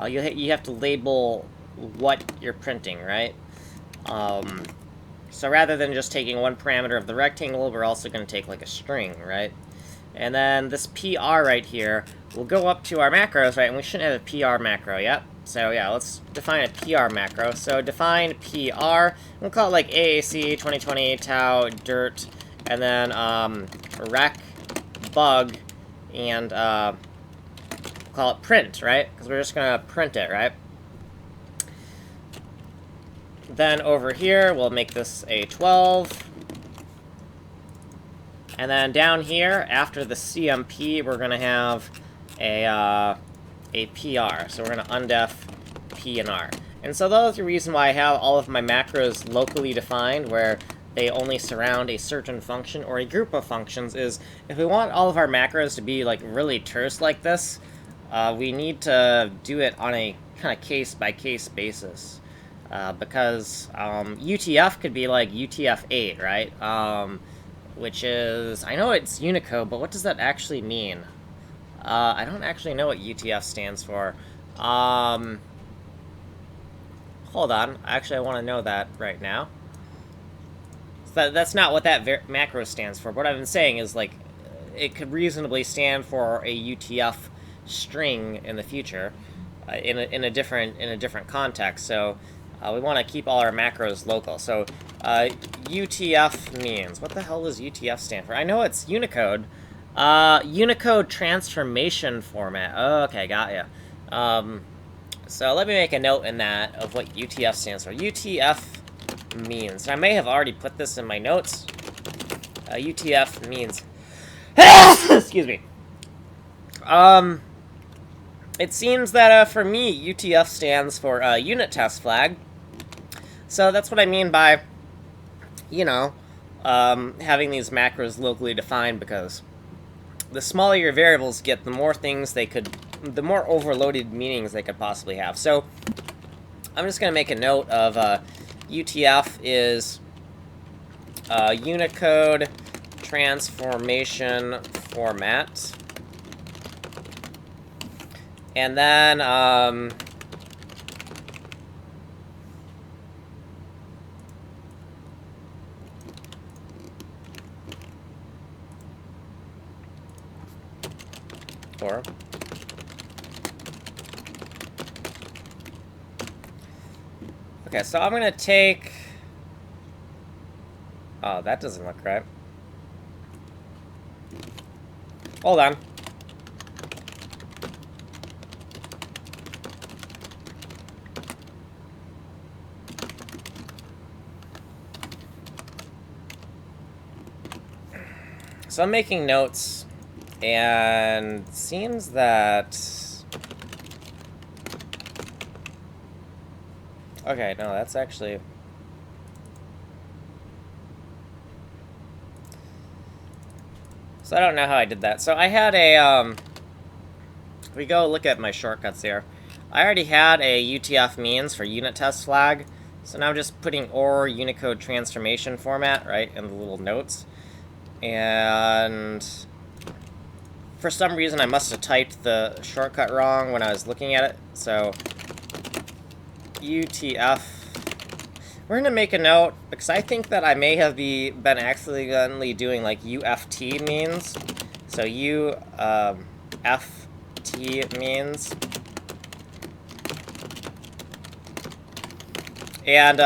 you have to label what you're printing, right? So rather than just taking one parameter of the rectangle, we're also going to take, like, a string, right? And then this PR right here will go up to our macros, right? And we shouldn't have a PR macro yet. So yeah, let's define a PR macro. So define PR. We'll call it, like, AAC 2020 Taudirt, and then rec bug, and we'll call it print, right? Because we're just gonna print it, right? Then over here, we'll make this a 12. And then down here, after the CMP, we're going to have a PR. So we're going to undef P and R. And so that's the reason why I have all of my macros locally defined, where they only surround a certain function or a group of functions, is if we want all of our macros to be, like, really terse like this, we need to do it on a kind of case-by-case basis. Because UTF could be like UTF-8, right? which is, I know it's Unicode, but what does that actually mean? I don't actually know what UTF stands for. Hold on. Actually, I want to know that right now. So that's not what that macro stands for. What I've been saying is, like, it could reasonably stand for a UTF string in the future, in a different context. So we want to keep all our macros local. So UTF means, what the hell does UTF stand for? I know it's Unicode. Unicode transformation format. Oh, okay, got ya. So let me make a note in that of what UTF stands for. UTF means, and I may have already put this in my notes. UTF means, excuse me. It seems that for me, UTF stands for unit test flag. So that's what I mean by, you know, having these macros locally defined, because the smaller your variables get, the more things they could, the more overloaded meanings they could possibly have. So I'm just going to make a note of UTF is Unicode transformation format. And then okay, so I'm gonna take, oh, that doesn't look right. Hold on. So I'm making notes, and it seems that, okay, no, that's actually, so I don't know how I did that. So I had a, we go look at my shortcuts here. I already had a UTF means for unit test flag, so now I'm just putting or Unicode transformation format, right, in the little notes. And for some reason, I must have typed the shortcut wrong when I was looking at it. So UTF. We're going to make a note, because I think that I may have been accidentally doing, like, UFT means. So UFT means. And,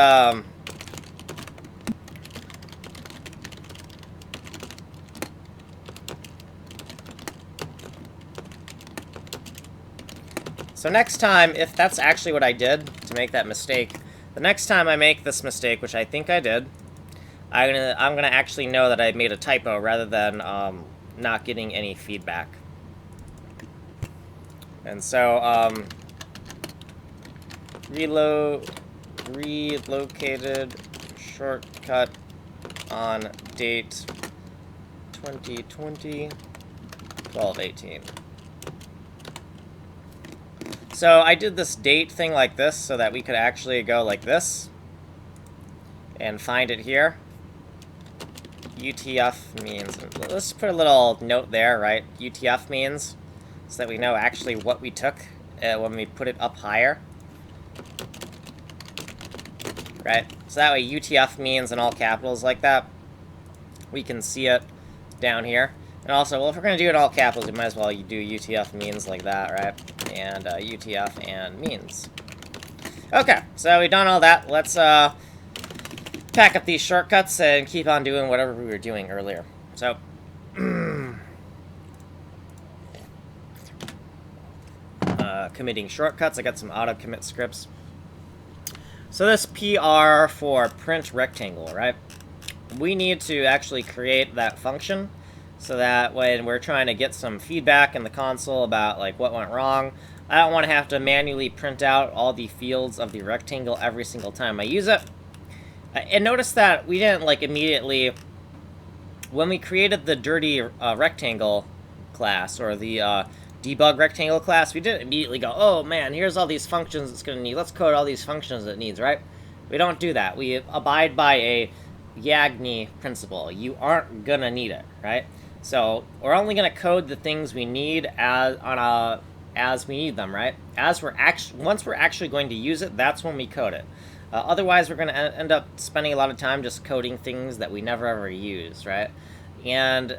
so next time, if that's actually what I did to make that mistake, the next time I make this mistake, which I think I did, I'm gonna actually know that I made a typo rather than not getting any feedback. And so relocated shortcut on date 2020 12/18. So I did this date thing like this so that we could actually go like this and find it here. UTF means, let's put a little note there, right? UTF means, so that we know actually what we took when we put it up higher. Right? So that way UTF means in all capitals like that, we can see it down here. And also, well, if we're going to do it in all capitals, we might as well do UTF means like that, right? And UTF and means. Okay, so we've done all that. Let's pack up these shortcuts and keep on doing whatever we were doing earlier. So, committing shortcuts. I got some auto-commit scripts. So this PR for print rectangle, right? We need to actually create that function, so that when we're trying to get some feedback in the console about, like, what went wrong, I don't want to have to manually print out all the fields of the rectangle every single time I use it. And notice that we didn't, like, immediately, when we created the dirty rectangle class, or the debug rectangle class, we didn't immediately go, oh man, here's all these functions it's going to need, let's code all these functions it needs, right? We don't do that. We abide by a Yagni principle. You aren't gonna need it, right? So we're only gonna code the things we need as we need them, right? Once we're actually going to use it, that's when we code it. Otherwise, we're going to end up spending a lot of time just coding things that we never ever use, right? And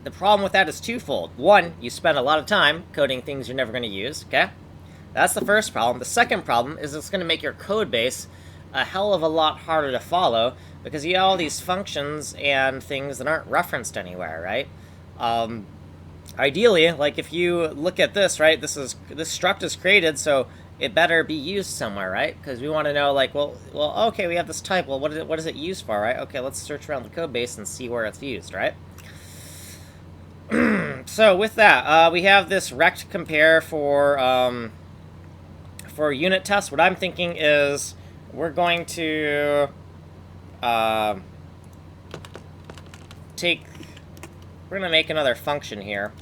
the problem with that is twofold. One, you spend a lot of time coding things you're never going to use, okay? That's the first problem. The second problem is it's going to make your code base a hell of a lot harder to follow because you have all these functions and things that aren't referenced anywhere, right? Ideally, like if you look at this, right, this struct is created, so it better be used somewhere, right? Because we want to know, like, well, okay, we have this type. Well, what is it used for, right? Okay, let's search around the code base and see where it's used, right? So with that, we have this rect compare for unit tests. What I'm thinking is we're going to we're going to make another function here.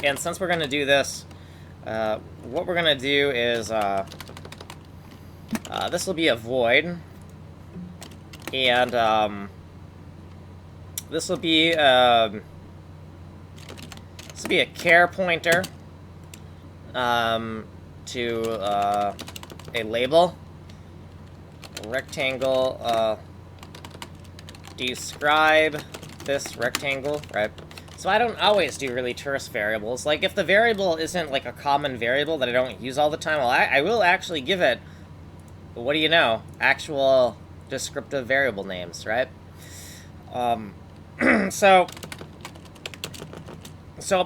And since we're going to do this, what we're going to do is, this will be a void, and this will be a char pointer to a label, rectangle, describe this rectangle, right? So I don't always do really terse variables. Like, if the variable isn't, like, a common variable that I don't use all the time, well, I will actually give it, what do you know, actual descriptive variable names, right? So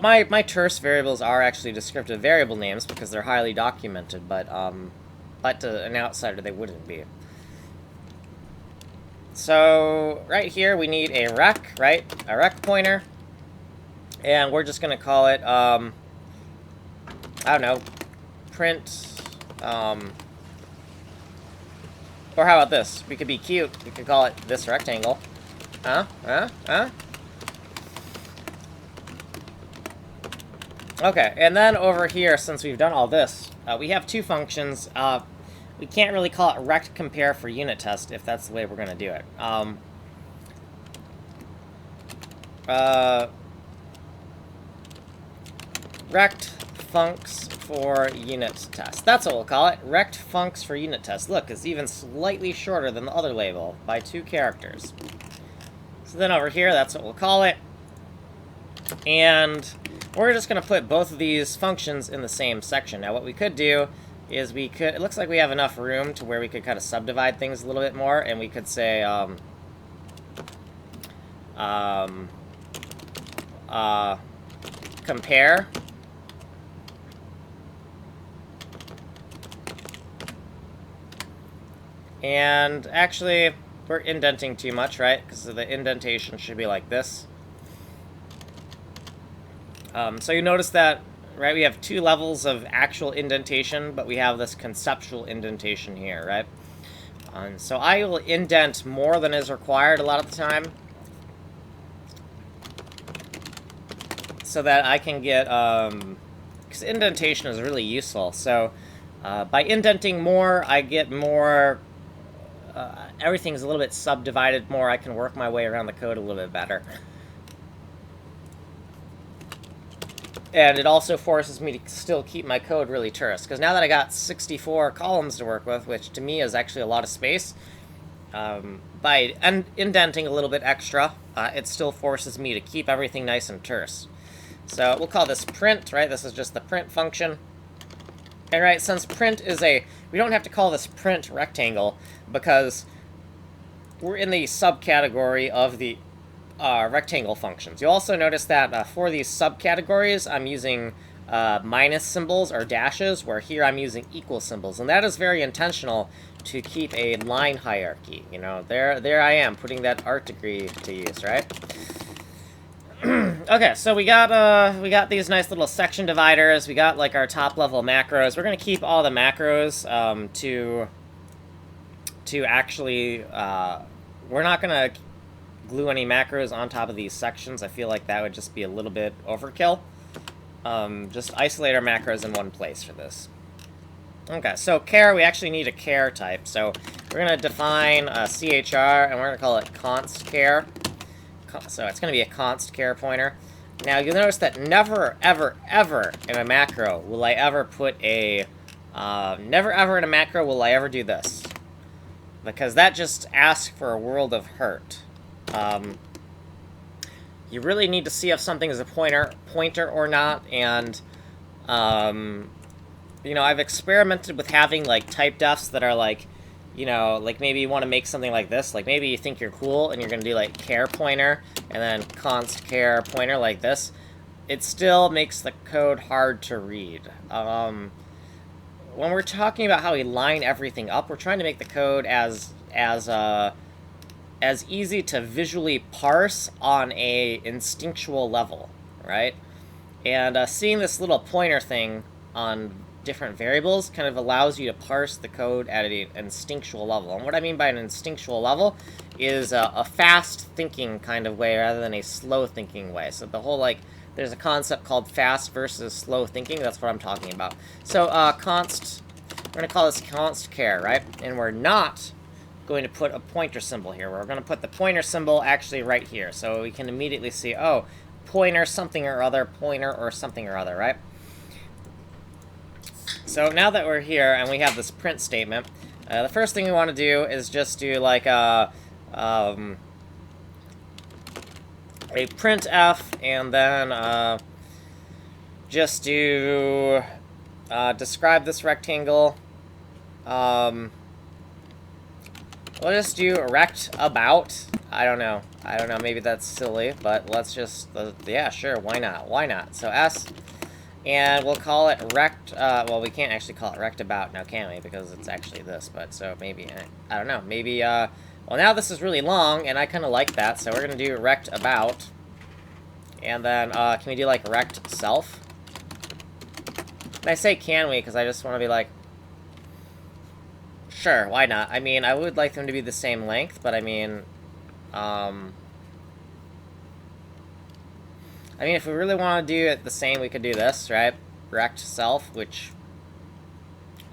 my terse variables are actually descriptive variable names because they're highly documented, but to an outsider, they wouldn't be. So right here, we need a rec, right? A rec pointer. And we're just going to call it, I don't know, print, or how about this? We could be cute. We could call it this rectangle. Okay, and then over here, since we've done all this, we have two functions. We can't really call it rect compare for unit test if that's the way we're going to do it. Rect funcs for unit test. That's what we'll call it. Rect funcs for unit test. Look, it's even slightly shorter than the other label by 2 characters. So then over here, that's what we'll call it. And we're just going to put both of these functions in the same section. Now, what we could do is it looks like we have enough room to where we could kind of subdivide things a little bit more, and we could say, compare. And actually, we're indenting too much, right? Because the indentation should be like this. So you notice that, right, we have 2 levels of actual indentation, but we have this conceptual indentation here, right? So I will indent more than is required a lot of the time, so that I can get, because indentation is really useful. So by indenting more, I get more, everything's a little bit subdivided more. I can work my way around the code a little bit better. And it also forces me to still keep my code really terse, because now that I got 64 columns to work with, which to me is actually a lot of space, by indenting a little bit extra, it still forces me to keep everything nice and terse. So we'll call this print, right? This is just the print function. And right, since print is we don't have to call this print rectangle, because we're in the subcategory of the rectangle functions. You'll also notice that for these subcategories, I'm using minus symbols or dashes, where here I'm using equal symbols. And that is very intentional to keep a line hierarchy. You know, there I am, putting that art degree to use, right? Okay, so we got these nice little section dividers. We got, like, our top-level macros. We're going to keep all the macros to actually... we're not going to glue any macros on top of these sections. I feel like that would just be a little bit overkill. Just isolate our macros in one place for this. Okay, so char, we actually need a char type. So we're going to define CHR, and we're going to call it const char. So it's going to be a const char pointer. Now, you'll notice that never, ever, ever in a macro will I ever put a... never, ever in a macro will I ever do this. Because that just asks for a world of hurt. You really need to see if something is a pointer or not, and... you know, I've experimented with having, like, type defs that are, like, you know, like, maybe you want to make something like this. Like, maybe you think you're cool, and you're going to do, like, char pointer, and then const char pointer like this. It still makes the code hard to read. When we're talking about how we line everything up, we're trying to make the code as easy to visually parse on a instinctual level, right? And seeing this little pointer thing on different variables kind of allows you to parse the code at an instinctual level. And what I mean by an instinctual level is a fast thinking kind of way rather than a slow thinking way. So the whole, like, there's a concept called fast versus slow thinking. That's what I'm talking about. So we're going to call this const char, right? And we're not going to put a pointer symbol here. We're going to put the pointer symbol actually right here. So we can immediately see, oh, pointer something or other, pointer or something or other, right? So now that we're here and we have this print statement, the first thing we want to do is just do like a printf, and then just do describe this rectangle. We'll just do rect about. I don't know. Maybe that's silly, but let's just yeah, sure. Why not? So s. And we'll call it rect, well, we can't actually call it rect about now, can we? Because it's actually this, but so maybe, I don't know, maybe, well, now this is really long, and I kind of like that, so we're going to do rect about. And then, can we do, like, rect self? And I say can we, because I just want to be like, sure, why not? I mean, I would like them to be the same length, but I mean, if we really want to do it the same, we could do this, right? Rect self, which,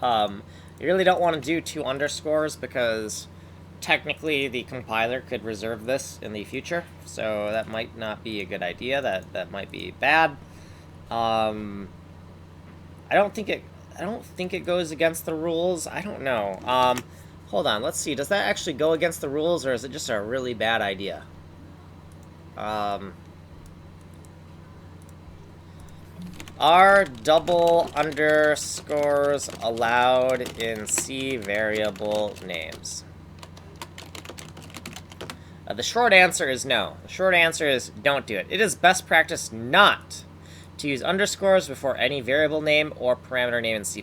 you really don't want to do 2 underscores because technically the compiler could reserve this in the future, so that might not be a good idea. That might be bad. I don't think it goes against the rules. I don't know. Hold on, let's see. Does that actually go against the rules, or is it just a really bad idea? Are double underscores allowed in C variable names? The short answer is no. The short answer is don't do it. It is best practice not to use underscores before any variable name or parameter name in C++.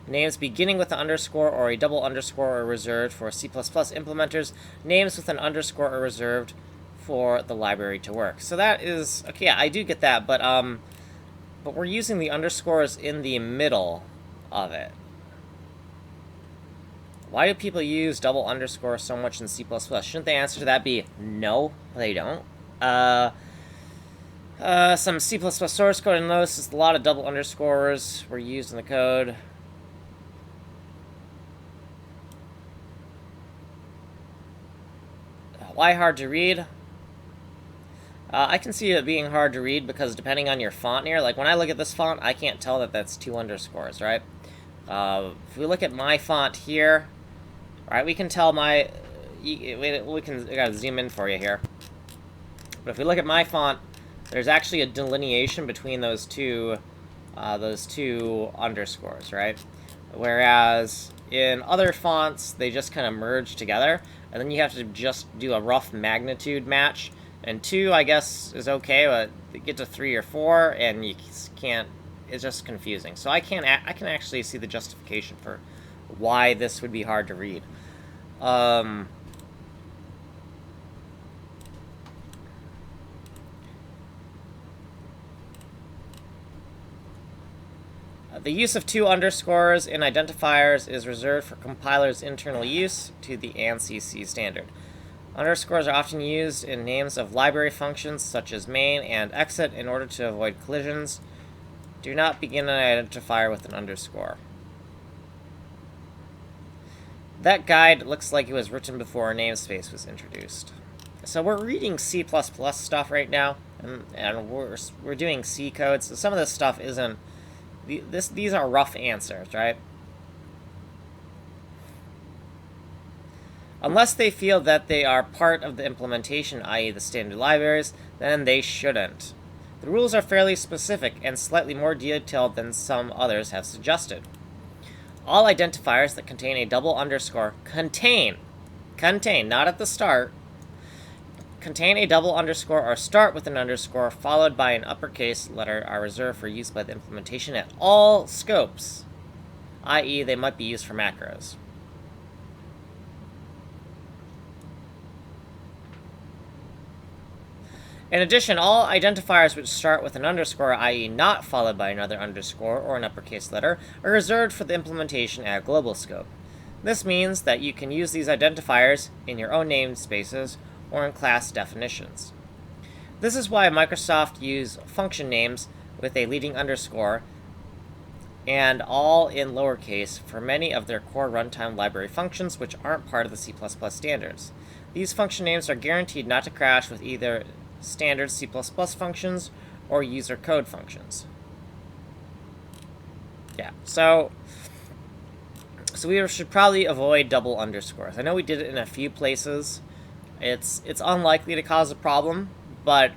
Names beginning with an underscore or a double underscore are reserved for C++ implementers. Names with an underscore are reserved for the library to work. So that is, okay, yeah, I do get that, but we're using the underscores in the middle of it. Why do people use double underscore so much in C++? Shouldn't the answer to that be no, they don't? Some C++ source code, and notice a lot of double underscores were used in the code. Why hard to read? I can see it being hard to read because depending on your font here, like when I look at this font, I can't tell that that's 2 underscores, right? If we look at my font here, right, we can tell my, I gotta zoom in for you here. But if we look at my font, there's actually a delineation between those two underscores, right? Whereas in other fonts, they just kind of merge together, and then you have to just do a rough magnitude match. And 2, I guess, is okay, but you get to 3 or 4, and you can't. It's just confusing. So I can actually see the justification for why this would be hard to read. The use of 2 underscores in identifiers is reserved for compilers' internal use to the ANSI standard. Underscores are often used in names of library functions such as main and exit in order to avoid collisions. Do not begin an identifier with an underscore. That guide looks like it was written before a namespace was introduced. So we're reading C++ stuff right now, and we're doing C code, so some of this stuff isn't... These are rough answers, right? Unless they feel that they are part of the implementation, i.e. the standard libraries, then they shouldn't. The rules are fairly specific and slightly more detailed than some others have suggested. All identifiers that contain a double underscore contain, not at the start, contain a double underscore or start with an underscore followed by an uppercase letter are reserved for use by the implementation at all scopes, i.e. they might be used for macros. In addition, all identifiers which start with an underscore, i.e. not followed by another underscore or an uppercase letter, are reserved for the implementation at a global scope. This means that you can use these identifiers in your own namespaces or in class definitions. This is why Microsoft use function names with a leading underscore and all in lowercase for many of their core runtime library functions which aren't part of the C++ standards. These function names are guaranteed not to crash with either standard C++ functions or user code functions. Yeah, so we should probably avoid double underscores. I know we did it in a few places. It's unlikely to cause a problem, but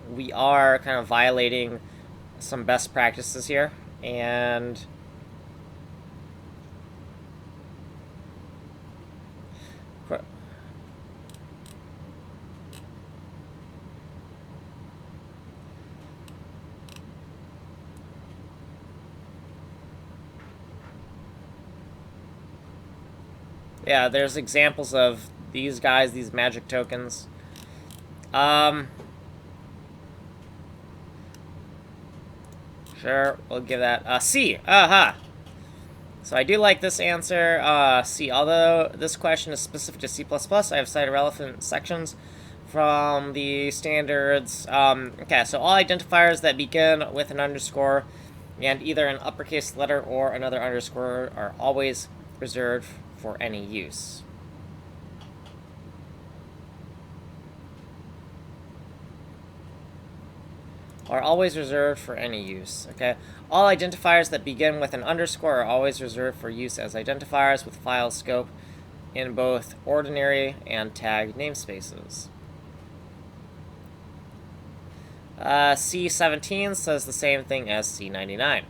we are kind of violating some best practices here, and yeah, there's examples of these guys, these magic tokens. Sure, we'll give that C. Aha. So I do like this answer, C. Although this question is specific to C++, I have cited relevant sections from the standards. Okay, so all identifiers that begin with an underscore and either an uppercase letter or another underscore are always reserved for any use. Are always reserved for any use. Okay. All identifiers that begin with an underscore are always reserved for use as identifiers with file scope in both ordinary and tag namespaces. C17 says the same thing as C99.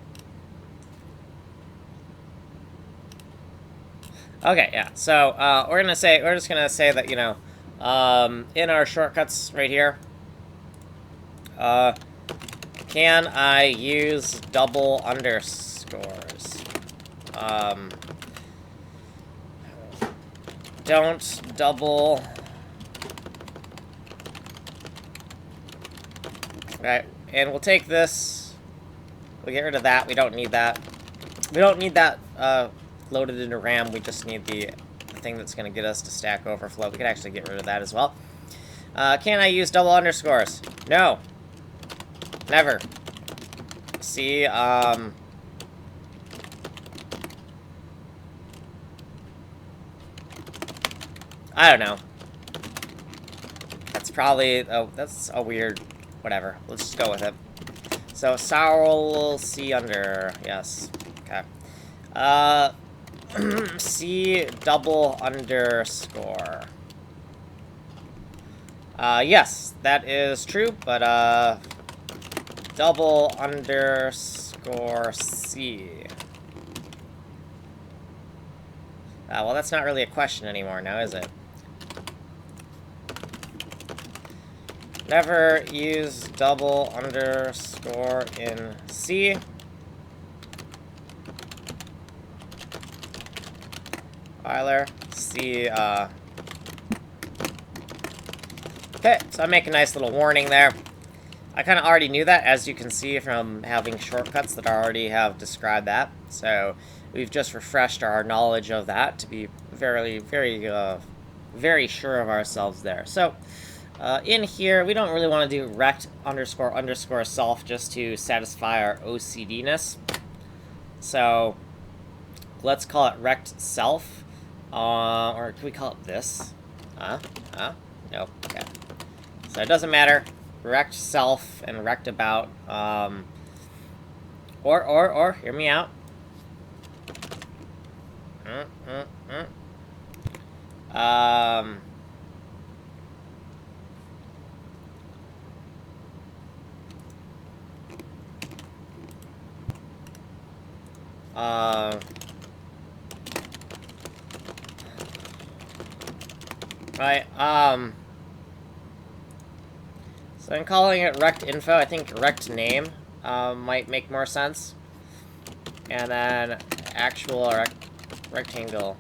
Okay, yeah. So we're just gonna say that, you know, in our shortcuts right here, can I use double underscores? Don't double. Right, and we'll take this. We'll get rid of that. We don't need that. We don't need that loaded into RAM. We just need the thing that's going to get us to Stack Overflow. We could actually get rid of that as well. Can I use double underscores? No. Never. See, I don't know. That's probably, that's a weird, whatever. Let's just go with it. So, Saul C under, yes. Okay. C double underscore. Yes, that is true, but, double underscore C. Well, that's not really a question anymore now, is it? Never use double underscore in C. Euler, C, Okay, so I make a nice little warning there. I kind of already knew that, as you can see from having shortcuts that already have described that. So we've just refreshed our knowledge of that to be very, very sure of ourselves there. So in here, we don't really want to do rect underscore underscore self just to satisfy our OCD-ness. So let's call it rect self. Or can we call it this? Nope. Okay. So it doesn't matter. Rect self and rect about. Or, hear me out. Right, so I'm calling it rect info. I think rect name, might make more sense. And then actual rectangle.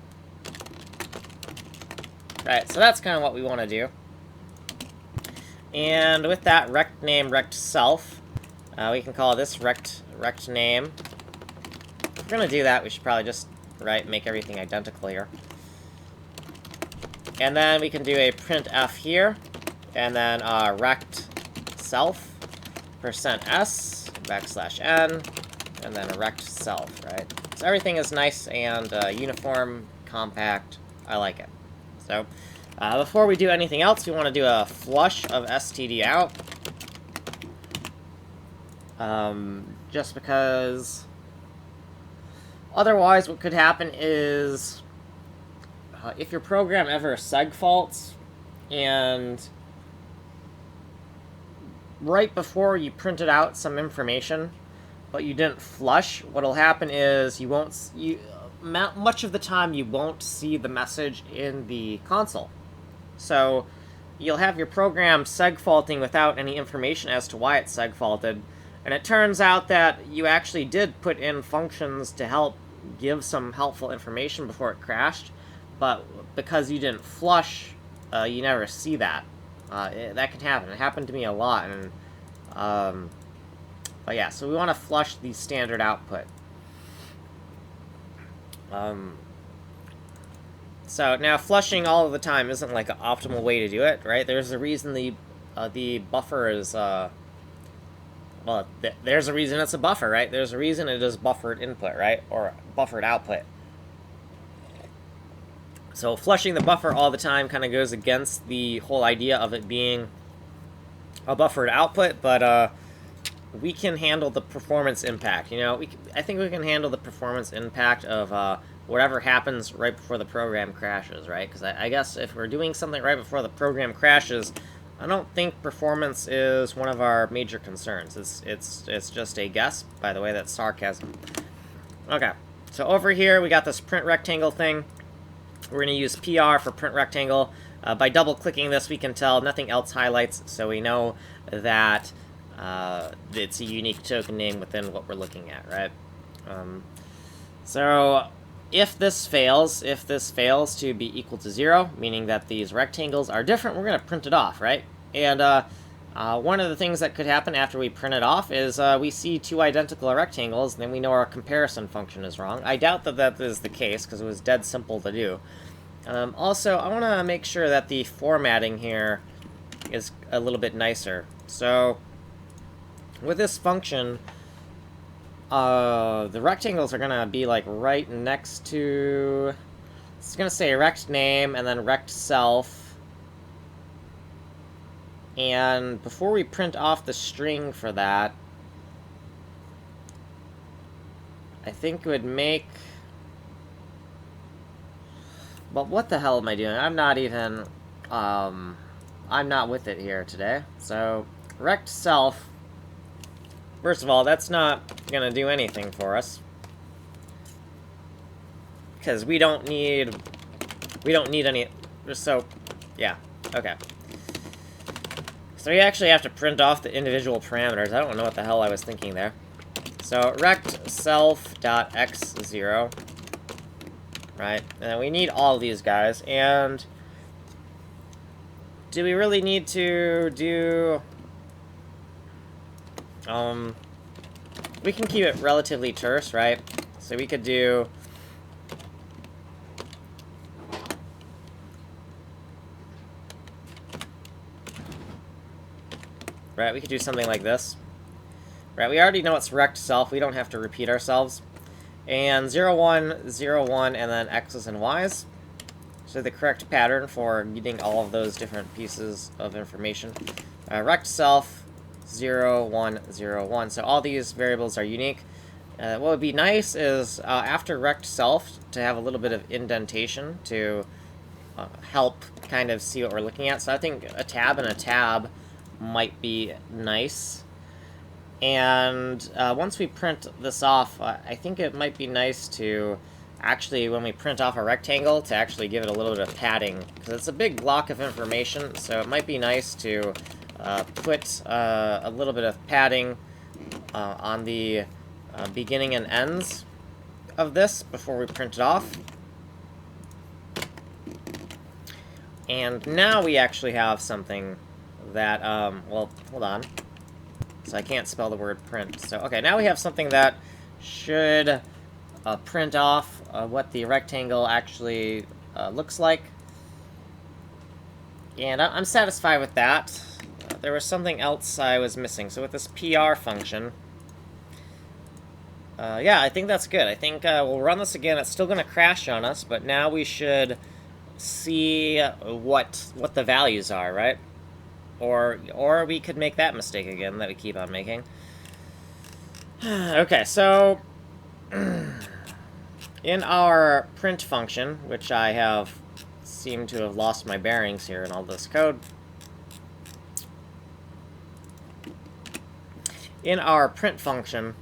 Right, so that's kind of what we want to do. And with that, rect name, rect self, we can call this rect name. If we're going to do that, we should probably just, make everything identical here. And then we can do a printf here, and then rect self, %s, \n, and then a rect self, right? So everything is nice and uniform, compact. I like it. So before we do anything else, we want to do a flush of Std out. Just because otherwise what could happen is if your program ever seg faults and right before you printed out some information but you didn't flush, what'll happen is much of the time you won't see the message in the console. So you'll have your program seg faulting without any information as to why it seg faulted, and it turns out that you actually did put in functions to help give some helpful information before it crashed, but because you didn't flush, you never see that. That can happen. It happened to me a lot, and but yeah, so we want to flush the standard output. So now flushing all of the time isn't like an optimal way to do it, right? There's a reason the buffer is well, there's a reason it's a buffer, right? There's a reason it is buffered input, right? Or buffered output. So flushing the buffer all the time kind of goes against the whole idea of it being a buffered output, but we can handle the performance impact. You know, I think we can handle the performance impact of whatever happens right before the program crashes, right? Because I guess if we're doing something right before the program crashes, I don't think performance is one of our major concerns. It's just a guess. By the way, that's sarcasm. Okay, so over here we got this print rectangle thing. We're going to use PR for print rectangle. By double-clicking this, we can tell nothing else highlights, so we know that it's a unique token name within what we're looking at, right? So if this fails to be equal to 0, meaning that these rectangles are different, we're going to print it off, right? And one of the things that could happen after we print it off is we see two identical rectangles, and then we know our comparison function is wrong. I doubt that that is the case, because it was dead simple to do. Also, I want to make sure that the formatting here is a little bit nicer. So with this function, the rectangles are going to be like right next to... It's going to say rect name and then rect self. And before we print off the string for that, I think it would make... But what the hell am I doing? I'm not even... I'm not with it here today. So, rect self... First of all, that's not going to do anything for us. Because we don't need any... So, yeah. Okay. So we actually have to print off the individual parameters. I don't know what the hell I was thinking there. So, rect self.x0. Right? And we need all of these guys. And do we really need to do... we can keep it relatively terse, right? So we could do... Right, we could do something like this. Right, we already know it's rect self. We don't have to repeat ourselves. And 0, 1, 0, 1, and then x's and y's. So the correct pattern for getting all of those different pieces of information. Rect self 0, 1, 0, 1. So all these variables are unique. What would be nice is after rect self to have a little bit of indentation to help kind of see what we're looking at. So I think a tab and a tab might be nice. And once we print this off, I think it might be nice to actually, when we print off a rectangle, to actually give it a little bit of padding, because it's a big block of information, so it might be nice to put a little bit of padding on the beginning and ends of this before we print it off. And now we actually have something that, well, hold on. So I can't spell the word print. So, okay, now we have something that should print off what the rectangle actually looks like. And I'm satisfied with that. There was something else I was missing. So with this PR function, yeah, I think that's good. I think we'll run this again. It's still going to crash on us, but now we should see what the values are, right? Or we could make that mistake again that we keep on making. Okay, so in our print function, which I have seemed to have lost my bearings here in all this code, in our print function,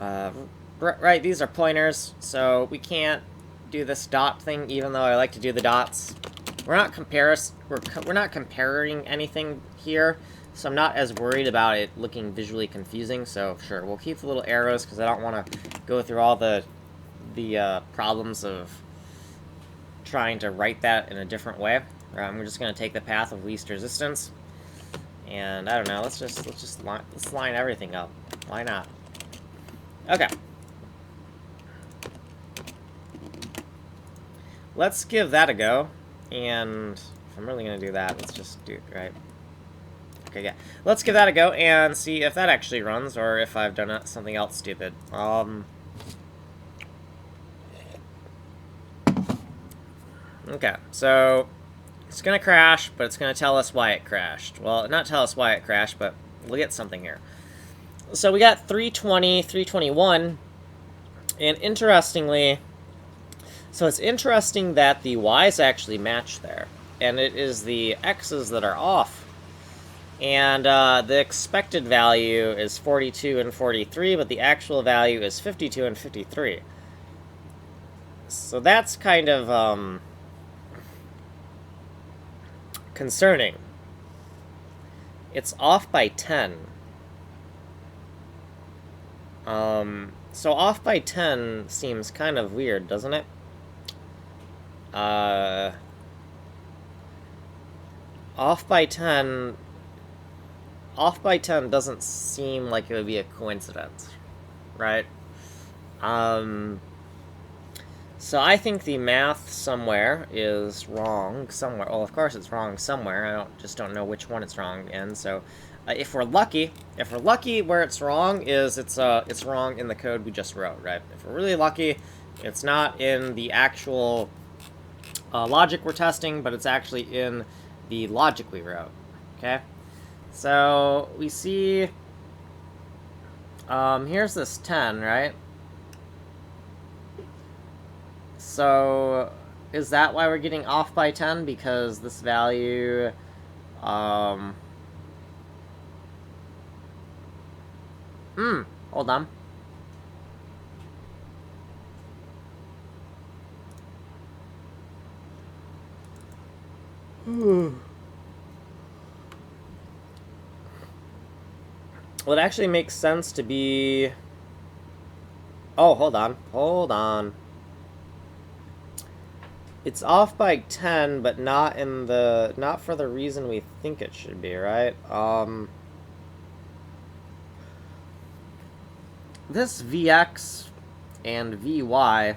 right, these are pointers, so we can't do this dot thing, even though I like to do the dots. We're not comparing anything here, so I'm not as worried about it looking visually confusing. So sure, we'll keep the little arrows because I don't want to go through all the problems of trying to write that in a different way. We're just going to take the path of least resistance, and I don't know. Let's line everything up. Why not? Okay. Let's give that a go. And if I'm really going to do that, let's just do it, right? Okay, yeah. Let's give that a go and see if that actually runs, or if I've done something else stupid. Okay, so it's going to crash, but it's going to tell us why it crashed. Well, not tell us why it crashed, but we'll get something here. So we got 320, 321, and interestingly, so it's interesting that the y's actually match there, and it is the x's that are off. And the expected value is 42 and 43, but the actual value is 52 and 53. So that's kind of concerning. It's off by 10. So off by 10 seems kind of weird, doesn't it? Off by 10 doesn't seem like it would be a coincidence, right? So I think the math somewhere is wrong somewhere. Well, of course it's wrong somewhere. I just don't know which one it's wrong in. So if we're lucky, where it's wrong is it's wrong in the code we just wrote, right? If we're really lucky, it's not in the actual logic we're testing, but it's actually in the logic we wrote, okay? So we see, here's this 10, right? So is that why we're getting off by 10? Because this value, hold on. Well, it actually makes sense to be... Oh, hold on. It's off by 10, but not for the reason we think it should be, right? This Vx and Vy,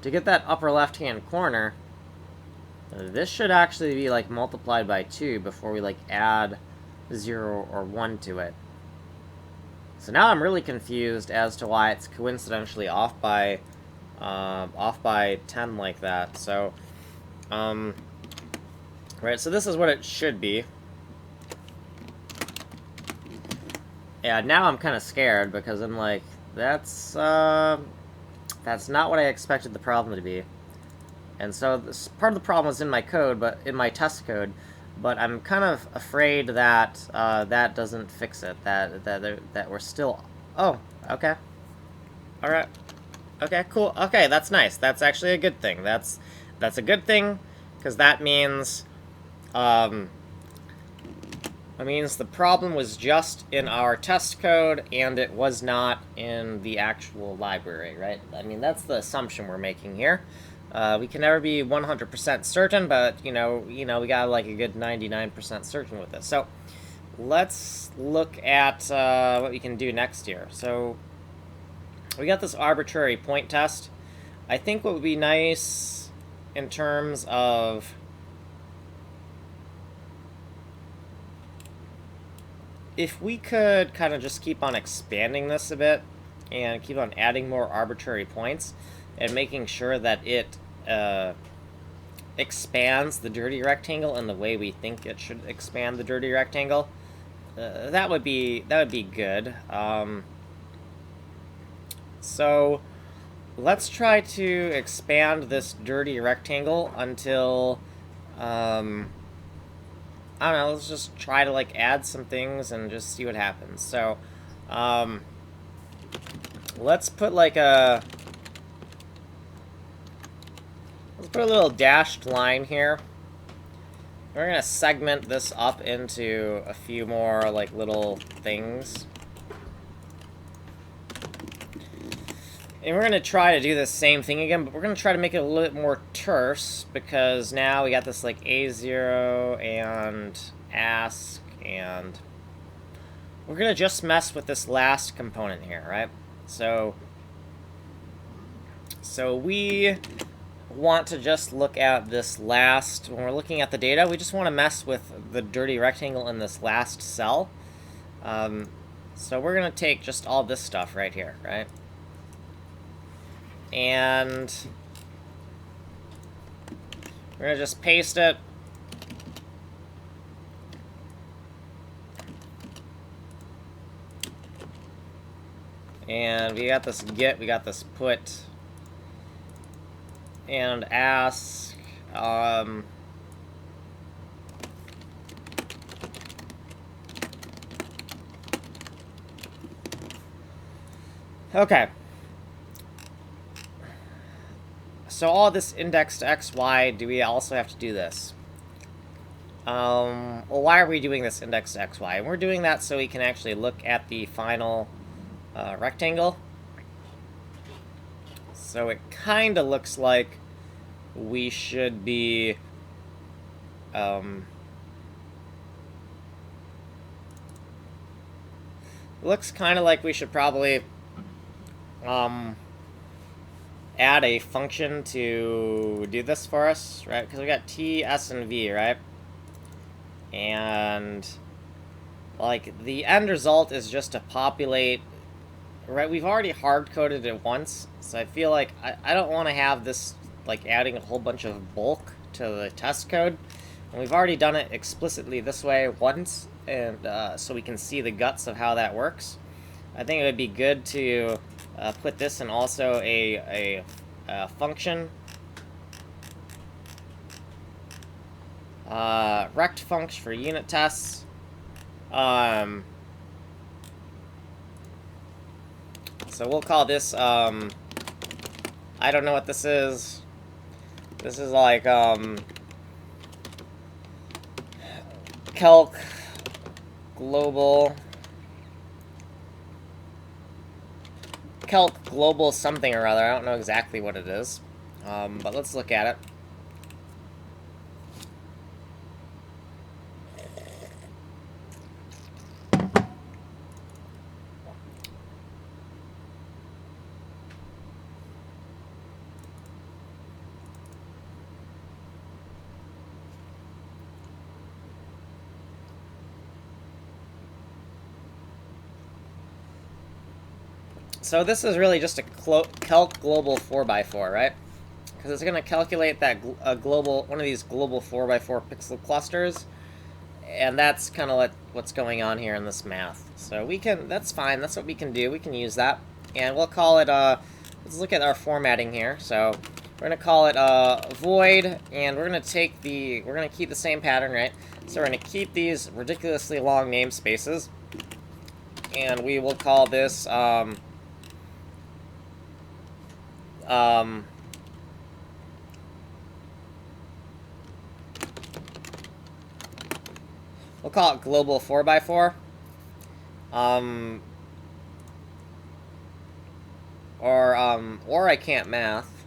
to get that upper left-hand corner, this should actually be, like, multiplied by 2 before we, like, add 0 or 1 to it. So now I'm really confused as to why it's coincidentally off by off by 10 like that. So, right, so this is what it should be. Yeah, now I'm kind of scared because I'm like, that's not what I expected the problem to be. And so this, part of the problem is in my code, but in my test code, but I'm kind of afraid that that doesn't fix it. That we're still. Oh, okay. All right. Okay, cool. Okay, that's nice. That's actually a good thing. That's a good thing because that means the problem was just in our test code and it was not in the actual library, right? I mean, that's the assumption we're making here. We can never be 100% certain, but, we got like a good 99% certain with this. So, let's look at what we can do next here. So, we got this arbitrary point test. I think what would be nice in terms of if we could kind of just keep on expanding this a bit and keep on adding more arbitrary points and making sure that it expands the dirty rectangle in the way we think it should expand the dirty rectangle, that would be good. So let's try to expand this dirty rectangle until I don't know, let's just try to, like, add some things and just see what happens. So, let's put, like, let's put a little dashed line here. We're gonna segment this up into a few more, like, little things. And we're gonna try to do the same thing again, but we're gonna try to make it a little bit more terse, because now we got this, like, A0 and ask, and we're gonna just mess with this last component here, right? So we want to just look at this last, when we're looking at the data, we just want to mess with the dirty rectangle in this last cell. So we're gonna take just all this stuff right here, right? And we're gonna just paste it. And we got this get, we got this put, and ask. Okay. So all this indexed x, y, do we also have to do this? Well, why are we doing this indexed x, y? And we're doing that so we can actually look at the final rectangle. So it kind of looks like we should be looks kind of like we should probably add a function to do this for us, right? Because we got t, s, and v, right? And like the end result is just to populate, right? We've already hard-coded it once, so I feel like I don't want to have this like adding a whole bunch of bulk to the test code. And we've already done it explicitly this way once, and so we can see the guts of how that works. I think it would be good to put this in also a function. Rect function for unit tests. So we'll call this, I don't know what this is. This is like, calc global something or other. I don't know exactly what it is, but let's look at it. So this is really just a calc global 4x4, right? Because it's going to calculate that global, one of these global 4x4 pixel clusters, and that's kind of what's going on here in this math. So we can, that's fine, that's what we can do, we can use that, and we'll call it, let's look at our formatting here. So we're going to call it void, and we're going to take the, we're going to keep the same pattern, right? So we're going to keep these ridiculously long namespaces, and we will call this, we'll call it global 4x4. Or I can't math.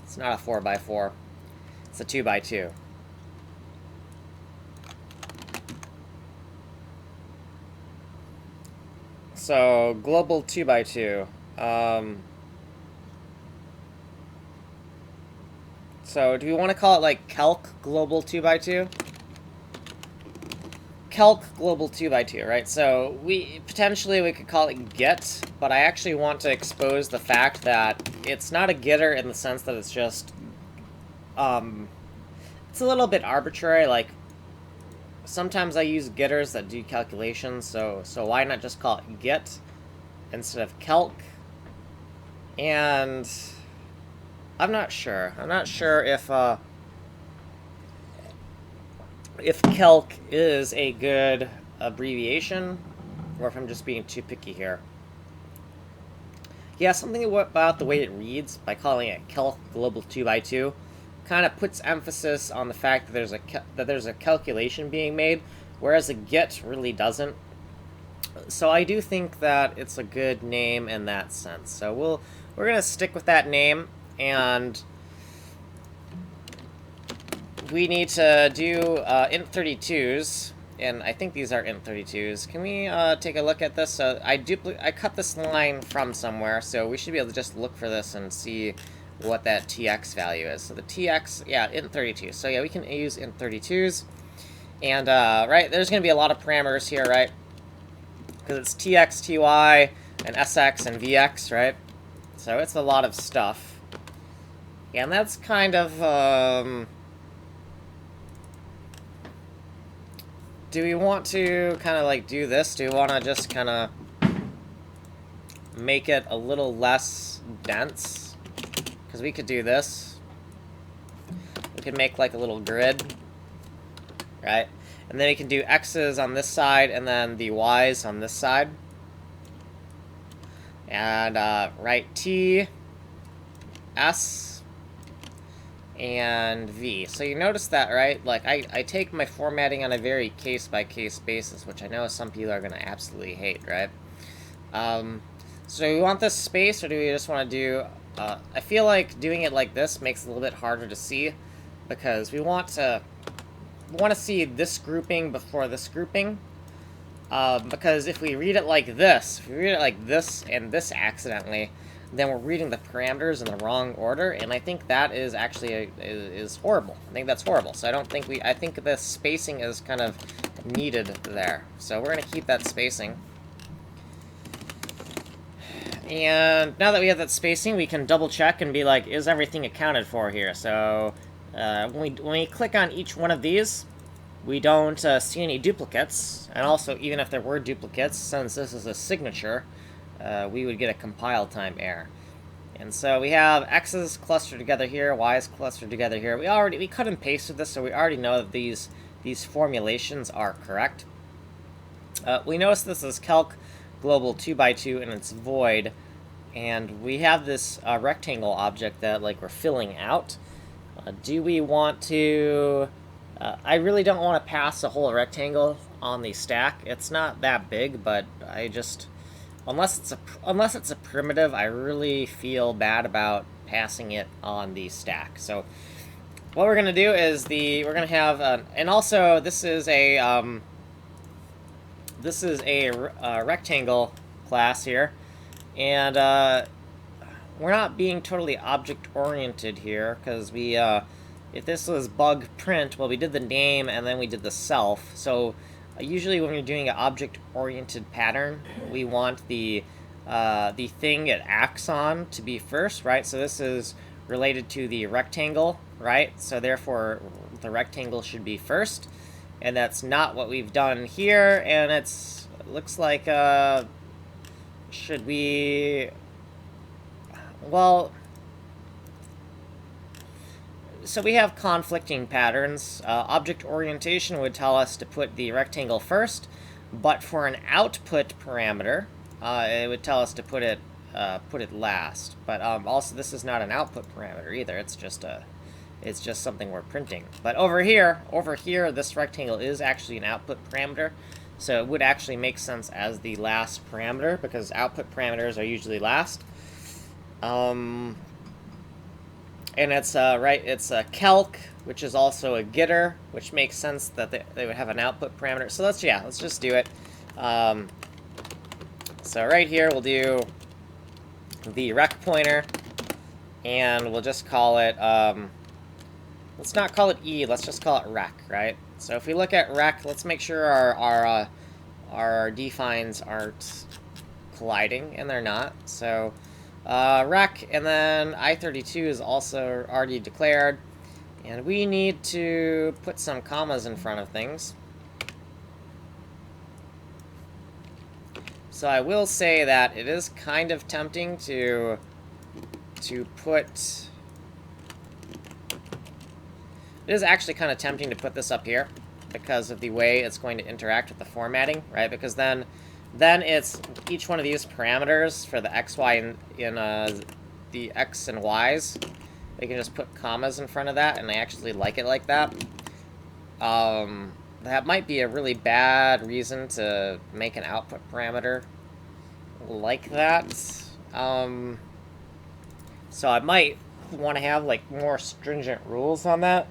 It's not a 4x4. It's a 2x2. So global 2x2. So do we want to call it like calc global 2x2? Calc global 2x2, right? So we could call it get, but I actually want to expose the fact that it's not a getter in the sense that it's just it's a little bit arbitrary. Like sometimes I use getters that do calculations, so why not just call it get instead of calc? And I'm not sure if calc is a good abbreviation, or if I'm just being too picky here. Yeah, something about the way it reads, by calling it calc global 2x2, kind of puts emphasis on the fact that there's a calculation being made, whereas a get really doesn't. So I do think that it's a good name in that sense. So we're gonna stick with that name, and we need to do int32s, and I think these are int32s. Can we take a look at this? So I cut this line from somewhere, so we should be able to just look for this and see what that tx value is. So the tx, yeah, int32. So yeah, we can use int32s, and right, there's going to be a lot of parameters here, right? Because it's tx, ty, and sx, and vx, right? So it's a lot of stuff, and that's kind of do we want to kind of like do this? Do we want to just kind of make it a little less dense? Because we could do this. We could make like a little grid, right? And then we can do x's on this side and then the y's on this side. And write t, s, and v. So you notice that, right? Like, I take my formatting on a very case-by-case basis, which I know some people are going to absolutely hate, right? So do we want this space, or do we just want to do... I feel like doing it like this makes it a little bit harder to see, because we want to see this grouping before this grouping. Because if we read it like this, and this accidentally, then we're reading the parameters in the wrong order, and I think that is actually is horrible. I think that's horrible. So I think the spacing is kind of needed there. So we're going to keep that spacing. And now that we have that spacing, we can double check and be like, is everything accounted for here? So when we click on each one of these, we don't see any duplicates. And also, even if there were duplicates, since this is a signature, we would get a compile time error. And so we have x's clustered together here, y's clustered together here. We cut and pasted this, so we already know that these formulations are correct. We notice this is calc global 2x2 and it's void, and we have this rectangle object that like we're filling out. Do we want to... I really don't want to pass a whole rectangle on the stack. It's not that big, but I just... Unless it's a primitive, I really feel bad about passing it on the stack. So what we're gonna do is we're gonna have and also this is a rectangle class here, and we're not being totally object oriented here, because we if this was bug print, well, we did the name and then we did the self. So usually when you're doing an object-oriented pattern, we want the the thing it acts on to be first, right? So this is related to the rectangle, right? So therefore, the rectangle should be first, and that's not what we've done here, and it looks like, should we... Well... So we have conflicting patterns. Object orientation would tell us to put the rectangle first, but for an output parameter, it would tell us to put it last. But also, this is not an output parameter either. It's just something we're printing. But over here, this rectangle is actually an output parameter, so it would actually make sense as the last parameter because output parameters are usually last. And it's it's a calc, which is also a getter, which makes sense that they would have an output parameter. So let's just do it. So right here we'll do the rec pointer, and we'll just call it. Let's not call it E. Let's just call it rec, right? So if we look at rec, let's make sure our defines aren't colliding, and they're not. So. Rec, and then I32 is also already declared, and we need to put some commas in front of things. So I will say that it is kind of tempting to put... It is actually kind of tempting to put this up here because of the way it's going to interact with the formatting, right? Because then it's each one of these parameters for the x, y, in the x and y's. They can just put commas in front of that, and I actually like it like that. That might be a really bad reason to make an output parameter like that. So I might want to have like more stringent rules on that.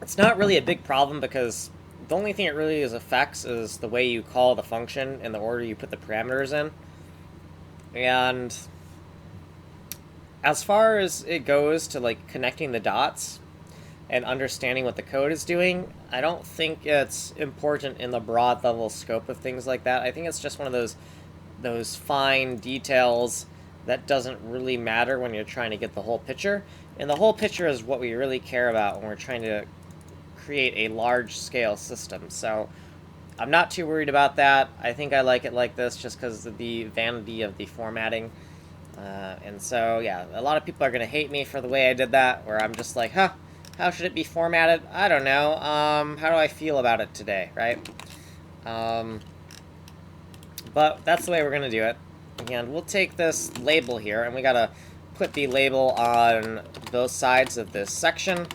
It's not really a big problem because the only thing it really affects is the way you call the function and the order you put the parameters in. And as far as it goes to like connecting the dots and understanding what the code is doing, I don't think it's important in the broad level scope of things like that. I think it's just one of those fine details that doesn't really matter when you're trying to get the whole picture. And the whole picture is what we really care about when we're trying to create a large-scale system. So I'm not too worried about that. I think I like it like this just because of the vanity of the formatting. And so, yeah, a lot of people are going to hate me for the way I did that, where I'm just like, how should it be formatted? I don't know. How do I feel about it today, right? But that's the way we're going to do it. And we'll take this label here, and we got to put the label on both sides of this section.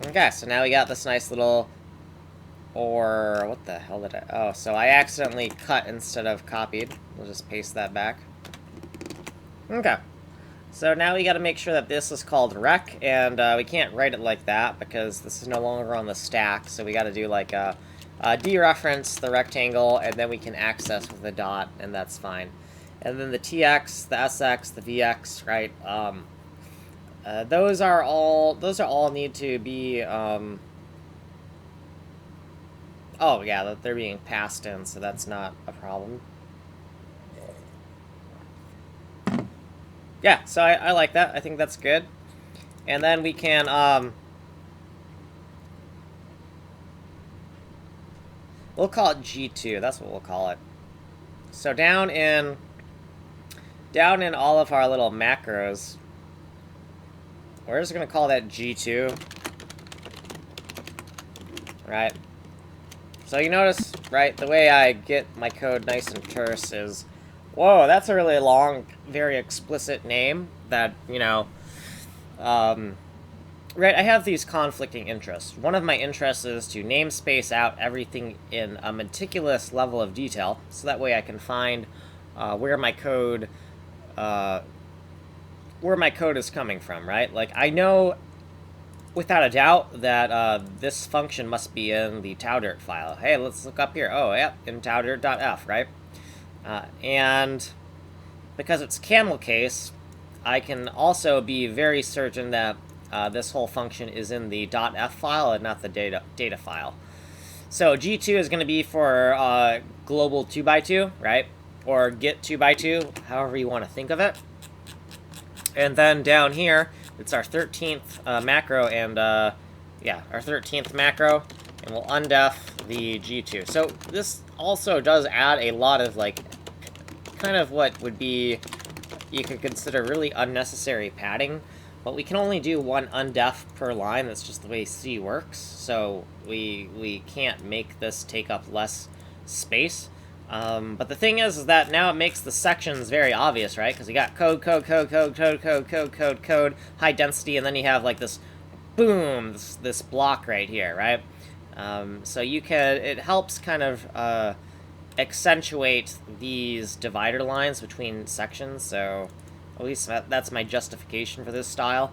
Okay, so now we got this nice little, or what the hell did I, oh, so I accidentally cut instead of copied. We'll just paste that back. Okay, so now we got to make sure that this is called rec, and we can't write it like that because this is no longer on the stack, so we got to do like a dereference the rectangle, and then we can access with a dot, and that's fine. And then the TX, the SX, the VX, right? Those are all need to be, oh yeah, they're being passed in, so that's not a problem. Yeah, so I like that. I think that's good. And then we can, we'll call it G2. That's what we'll call it. So down in all of our little macros, we're just going to call that G2, right? So you notice, right, the way I get my code nice and terse is, whoa, that's a really long, very explicit name that, you know, right, I have these conflicting interests. One of my interests is to namespace out everything in a meticulous level of detail, so that way I can find where my code is coming from, right? Like, I know without a doubt that this function must be in the Taudirt file. Hey, let's look up here. Oh, yep, in Taudirt.f, right? And because it's camel case, I can also be very certain that this whole function is in the .f file and not the data file. So G2 is going to be for global 2x2, right? Or get 2x2, however you want to think of it. And then down here, it's our 13th macro, and yeah, our 13th macro, and we'll undef the G2. So this also does add a lot of, like, kind of what would be, you could consider really unnecessary padding, but we can only do one undef per line. That's just the way C works, so we can't make this take up less space. But the thing is that now it makes the sections very obvious, right? Because you got code, high density, and then you have, like, this boom, this block right here, right? So you can, it helps kind of accentuate these divider lines between sections, so at least that's my justification for this style.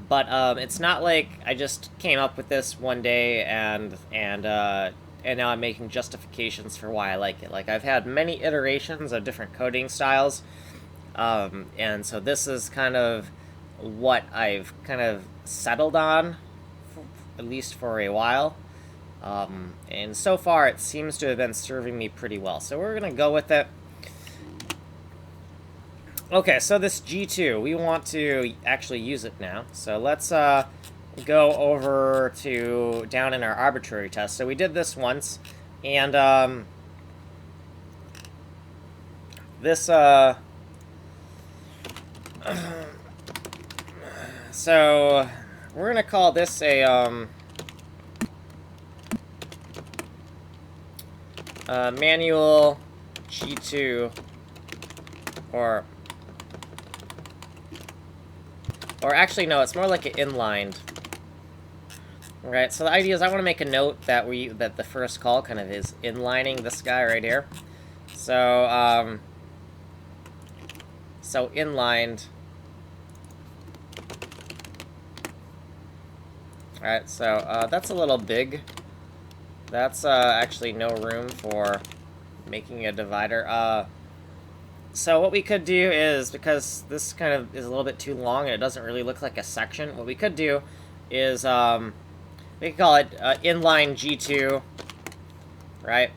But it's not like I just came up with this one day and now I'm making justifications for why I like it. Like, I've had many iterations of different coding styles, and so this is kind of what I've kind of settled on, at least for a while. And so far, it seems to have been serving me pretty well. So we're going to go with it. Okay, so this G2, we want to actually use it now. So let's go over to down in our arbitrary test. So we did this once, and this so we're gonna call this a manual G2, or actually no, it's more like an inlined. Right, so the idea is I want to make a note that the first call kind of is inlining this guy right here. So so inlined. Alright, so that's a little big. That's actually no room for making a divider. So what we could do is, because this kind of is a little bit too long and it doesn't really look like a section, what we could do is we can call it inline G2, right?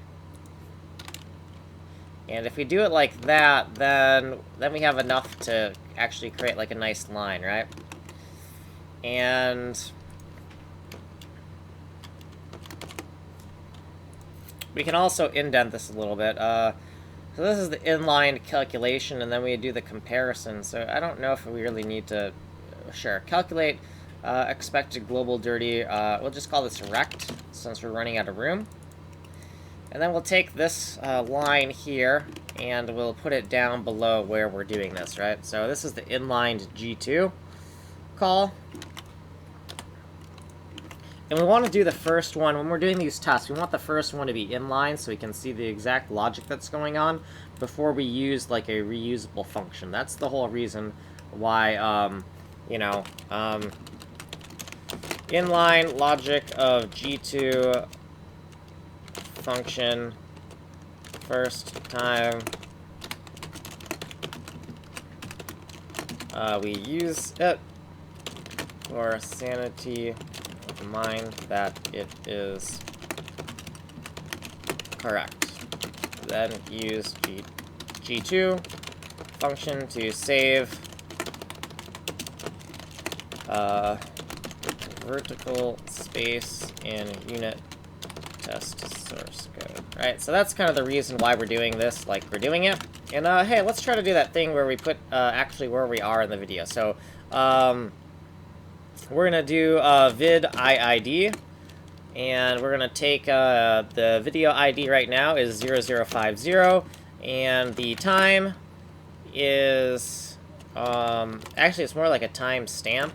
And if we do it like that, then we have enough to actually create like a nice line, right? And we can also indent this a little bit. So this is the inline calculation, and then we do the comparison. So I don't know if we really need to, sure, calculate expected global dirty. We'll just call this rect, since we're running out of room. And then we'll take this line here, and we'll put it down below where we're doing this, right? So this is the inlined G2 call. And we want to do the first one, when we're doing these tests, we want the first one to be inline so we can see the exact logic that's going on before we use, like, a reusable function. That's the whole reason why, you know, inline logic of G2 function first time we use it for sanity of mind that it is correct. Then use G2 function to save vertical space in unit test source code. Right, so that's kind of the reason why we're doing this, like we're doing it. And hey, let's try to do that thing where we put actually where we are in the video. So we're gonna do vid IID, and we're gonna take the video ID right now is 0050, and the time is actually it's more like a time stamp.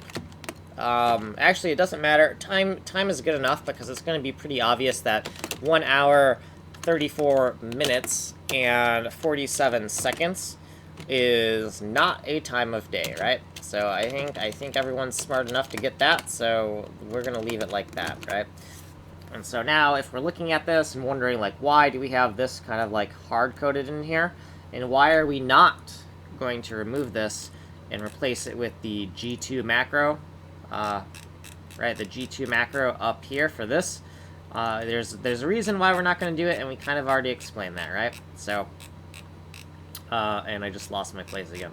Actually, it doesn't matter. Time is good enough because it's going to be pretty obvious that 1 hour, 34 minutes, and 47 seconds is not a time of day, right? So I think everyone's smart enough to get that, so we're going to leave it like that, right? And so now, if we're looking at this and wondering, like, why do we have this kind of, like, hard-coded in here? And why are we not going to remove this and replace it with the G2 macro? right, the G2 macro up here for this. There's a reason why we're not going to do it, and we kind of already explained that, right? So, and I just lost my place again.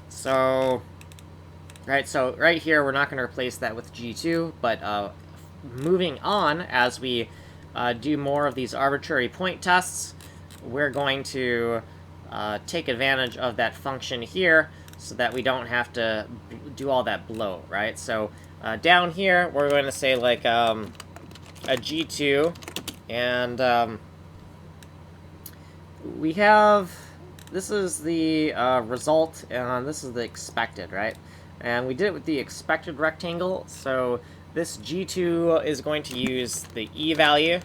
So, right, so right here, we're not going to replace that with G2, but moving on, as we do more of these arbitrary point tests, we're going to take advantage of that function here so that we don't have to do all that bloat, right? So down here, we're going to say like a G2, and we have, this is the result, and this is the expected, right? And we did it with the expected rectangle, so this G2 is going to use the E value,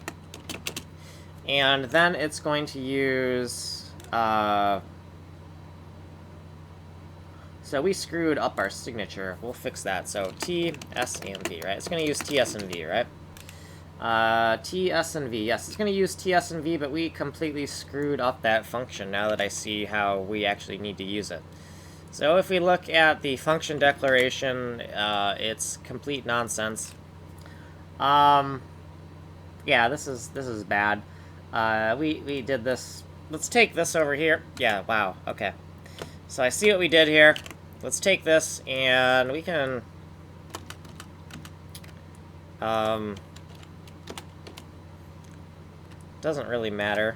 and then it's going to use, so we screwed up our signature. We'll fix that. So T, S, and V, right? It's going to use T, S, and V, right? T, S, and V. Yes, it's going to use T, S, and V, but we completely screwed up that function now that I see how we actually need to use it. So if we look at the function declaration, it's complete nonsense. Yeah, this is bad. We did this. Let's take this over here. Yeah, wow, okay. So I see what we did here. Let's take this, and we can... doesn't really matter.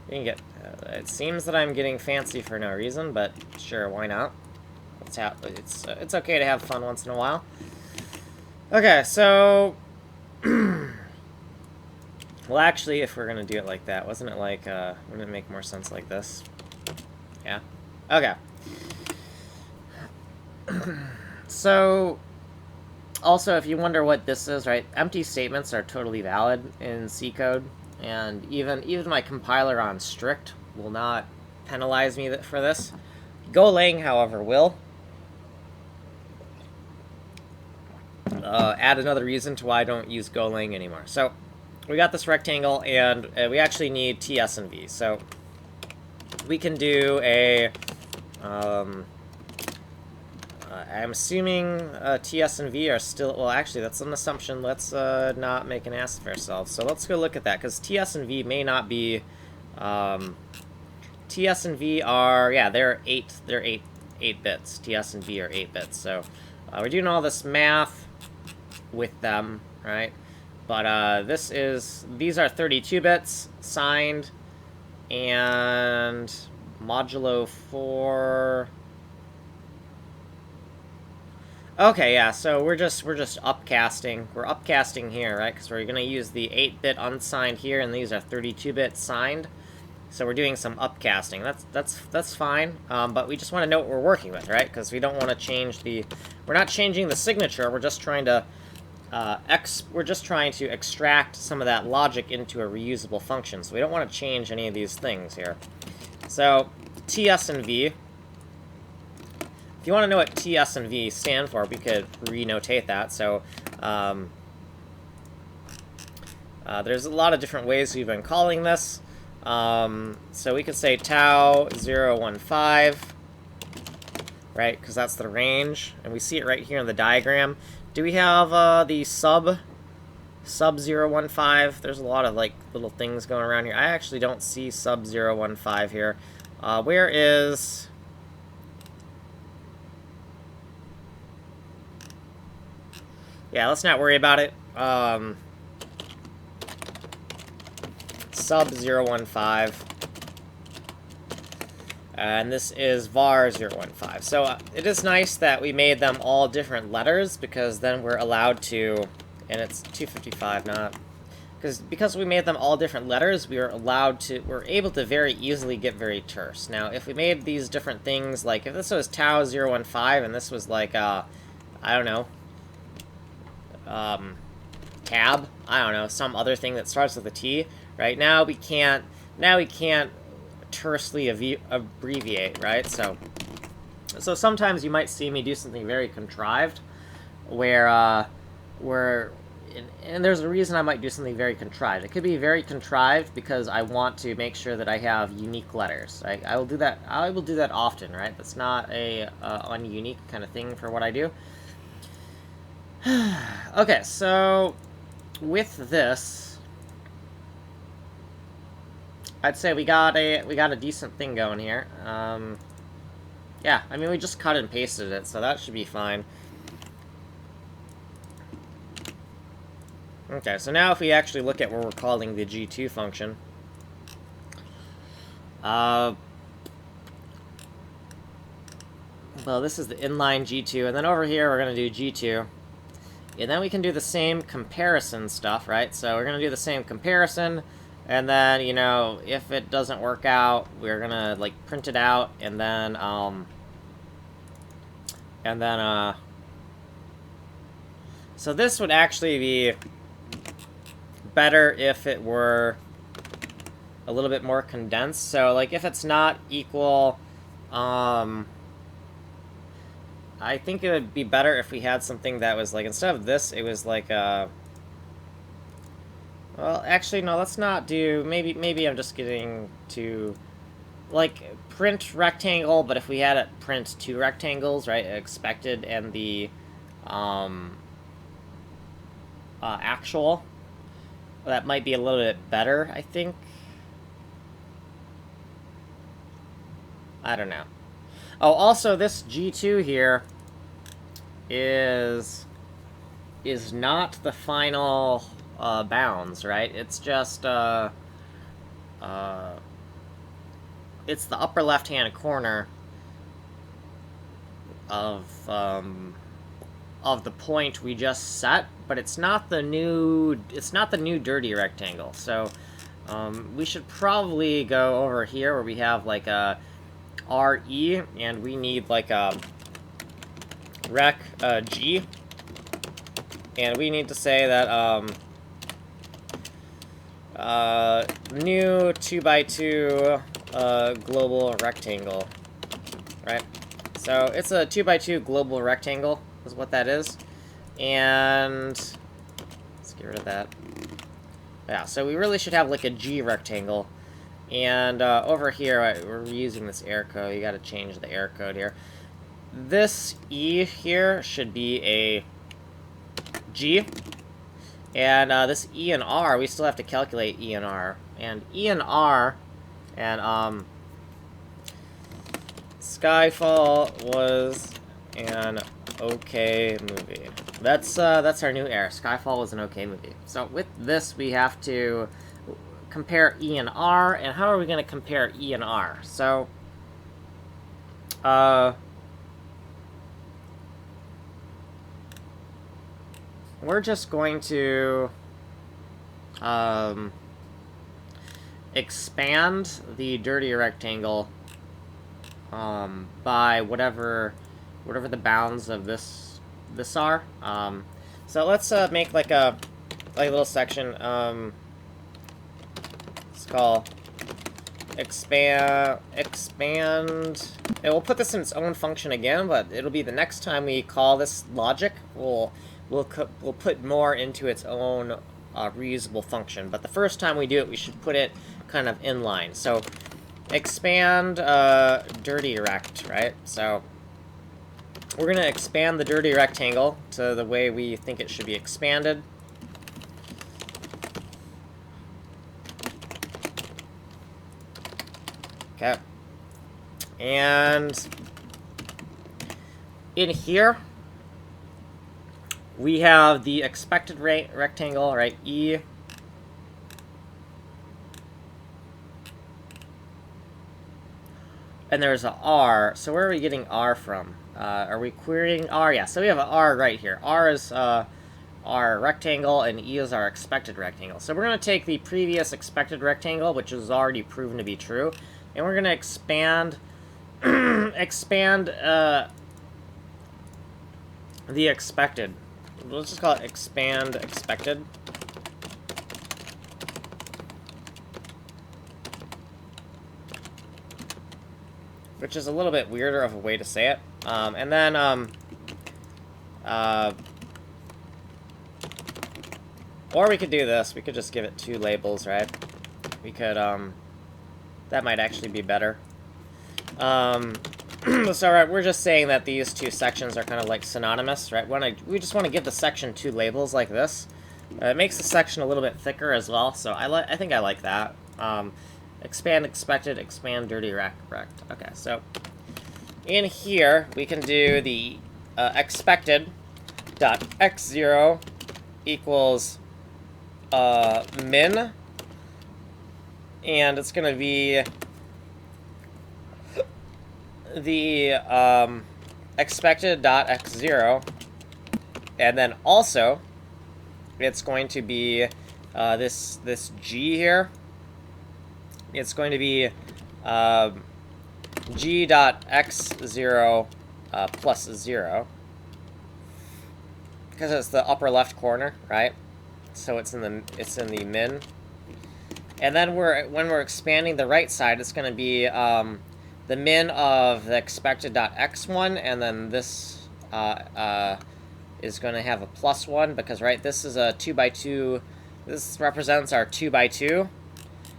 You can get... it seems that I'm getting fancy for no reason, but sure, why not? It's okay to have fun once in a while. Okay, so... well, actually, if we're gonna do it like that, wasn't it like, wouldn't it make more sense like this? Yeah? Okay. So, also, if you wonder what this is, right, empty statements are totally valid in C code, and even my compiler on strict will not penalize me for this. Golang, however, will. Add another reason to why I don't use Golang anymore. So, we got this rectangle, and we actually need T, S, and V. So, we can do a... I'm assuming T, S, and V are still... Well, actually, that's an assumption. Let's not make an ass of ourselves. So let's go look at that, because T, S, and V may not be... T, S, and V are... Yeah, they're 8 bits. T, S, and V are 8 bits. So we're doing all this math with them, right? But these are 32 bits signed, and modulo 4... Okay, yeah, so we're just upcasting. We're upcasting here, right? Because we're going to use the 8-bit unsigned here, and these are 32-bit signed. So we're doing some upcasting. That's fine, but we just want to know what we're working with, right? Because we don't want to change the... We're not changing the signature. We're just trying to extract some of that logic into a reusable function. So we don't want to change any of these things here. So T, S, and V. If you want to know what T, S, and V stand for, we could renotate that. So there's a lot of different ways we've been calling this. So we could say tau 015, right? Because that's the range, and we see it right here in the diagram. Do we have the sub 015? There's a lot of like little things going around here. I actually don't see sub 015 here. Where is... Yeah, let's not worry about it. Sub 015. And this is var 015. So it is nice that we made them all different letters, because then we're allowed to, and it's 255, not... Because we made them all different letters, we're able to very easily get very terse. Now, if we made these different things, like if this was tau 015 and this was like, I don't know, tab, I don't know, some other thing that starts with a T, right? Now we can't tersely abbreviate, right? So sometimes you might see me do something very contrived, where and there's a reason I might do something very contrived. It could be very contrived because I want to make sure that I have unique letters. I will do that. I will do that often, right? That's not a ununique kind of thing for what I do. Okay, so with this, I'd say we got a decent thing going here. Yeah, I mean we just cut and pasted it, so that should be fine. Okay, so now if we actually look at what we're calling the G2 function, well, this is the inline G2, and then over here we're going to do G2, and then we can do the same comparison stuff, right? So we're going to do the same comparison, and then, you know, if it doesn't work out, we're going to, like, print it out, and then, so this would actually be better if it were a little bit more condensed. So, like, if it's not equal, I think it would be better if we had something that was, like, instead of this, it was like a... Well, actually, no, let's not do... Maybe I'm just getting to... Like, print rectangle, but if we had it print two rectangles, right? Expected and the, actual. That might be a little bit better, I think. I don't know. Oh, also, this G2 here is not the final bounds, right? It's just it's the upper left-hand corner of the point we just set, but it's not the new dirty rectangle. So we should probably go over here where we have like a RE, and we need like a rec G, and we need to say that new 2x2 global rectangle, right? So it's a 2x2 global rectangle is what that is, and let's get rid of that. Yeah, so we really should have like a G rectangle, and over here we're using this error code. You got to change the error code here. This E here should be a G, and this E and R, we still have to calculate E and R, and E and R, and Skyfall was an okay movie. That's our new error. Skyfall was an okay movie. So with this, we have to compare E and R, and how are we going to compare E and R? So, we're just going to expand the dirty rectangle by whatever the bounds of this are. So let's make like a little section. Let's call expand. And we'll put this in its own function again, but it'll be the next time we call this logic, we'll put more into its own reusable function. But the first time we do it, we should put it kind of inline. So expand dirty rect, right? So we're going to expand the dirty rectangle to the way we think it should be expanded. Okay. And in here, we have the expected rectangle, right? E. And there's a R. So where are we getting R from? Are we querying R? Yeah, so we have an R right here. R is our rectangle, and E is our expected rectangle. So we're going to take the previous expected rectangle, which is already proven to be true, and we're going to expand expand the expected. Let's just call it expand expected. Which is a little bit weirder of a way to say it. And then Or we could do this. We could just give it 2 labels, right? We could, that might actually be better. So, right, we're just saying that these 2 sections are kind of like synonymous, right? We just want to give the section 2 labels like this. It makes the section a little bit thicker as well, so I think I like that. Expand expected, expand dirty rect. Okay, so in here we can do the expected dot x0 equals min, and it's going to be the expected dot x0, and then also it's going to be this g here. It's going to be g dot x0 plus 0, because it's the upper left corner, right? So it's in the min. And then when we're expanding the right side, it's going to be the min of the expected dot x1, and then this is going to have a plus 1, because, right, this is a 2 by 2. This represents our 2 by 2,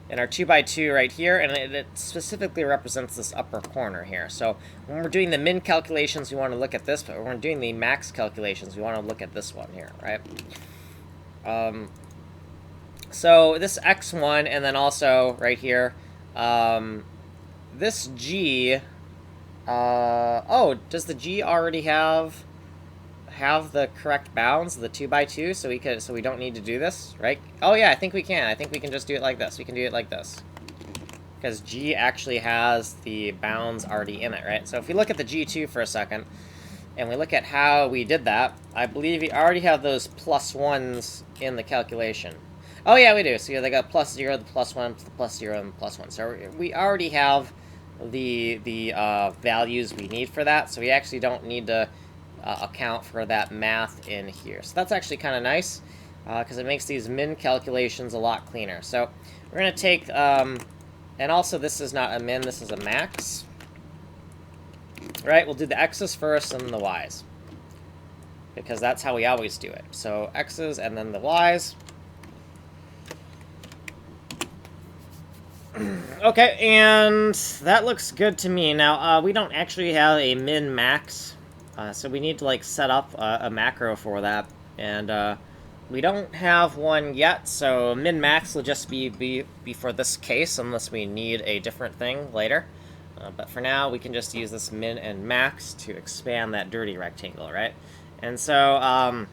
and our 2 by 2 right here, and it specifically represents this upper corner here. So when we're doing the min calculations, we want to look at this, but when we're doing the max calculations, we want to look at this one here, right? So this x1, and then also right here, this g, oh, does the g already have the correct bounds, the 2 by 2, so we don't need to do this, right? Oh yeah, I think we can. I think we can just do it like this. We can do it like this, because g actually has the bounds already in it, right? So if we look at the g2 for a second, and we look at how we did that, I believe we already have those plus 1s in the calculation. Oh yeah, we do. So they got plus 0, the plus 1, the plus 0, and the plus 1. So we already have the values we need for that, so we actually don't need to account for that math in here. So that's actually kind of nice, because it makes these min calculations a lot cleaner. So we're going to take, and also this is not a min, this is a max. Right, we'll do the x's first and the y's, because that's how we always do it. So x's and then the y's. Okay, and that looks good to me. Now, we don't actually have a min-max, so we need to, like, set up a macro for that. And we don't have one yet, so min-max will just be for this case, unless we need a different thing later. But for now, we can just use this min and max to expand that dirty rectangle, right? And so,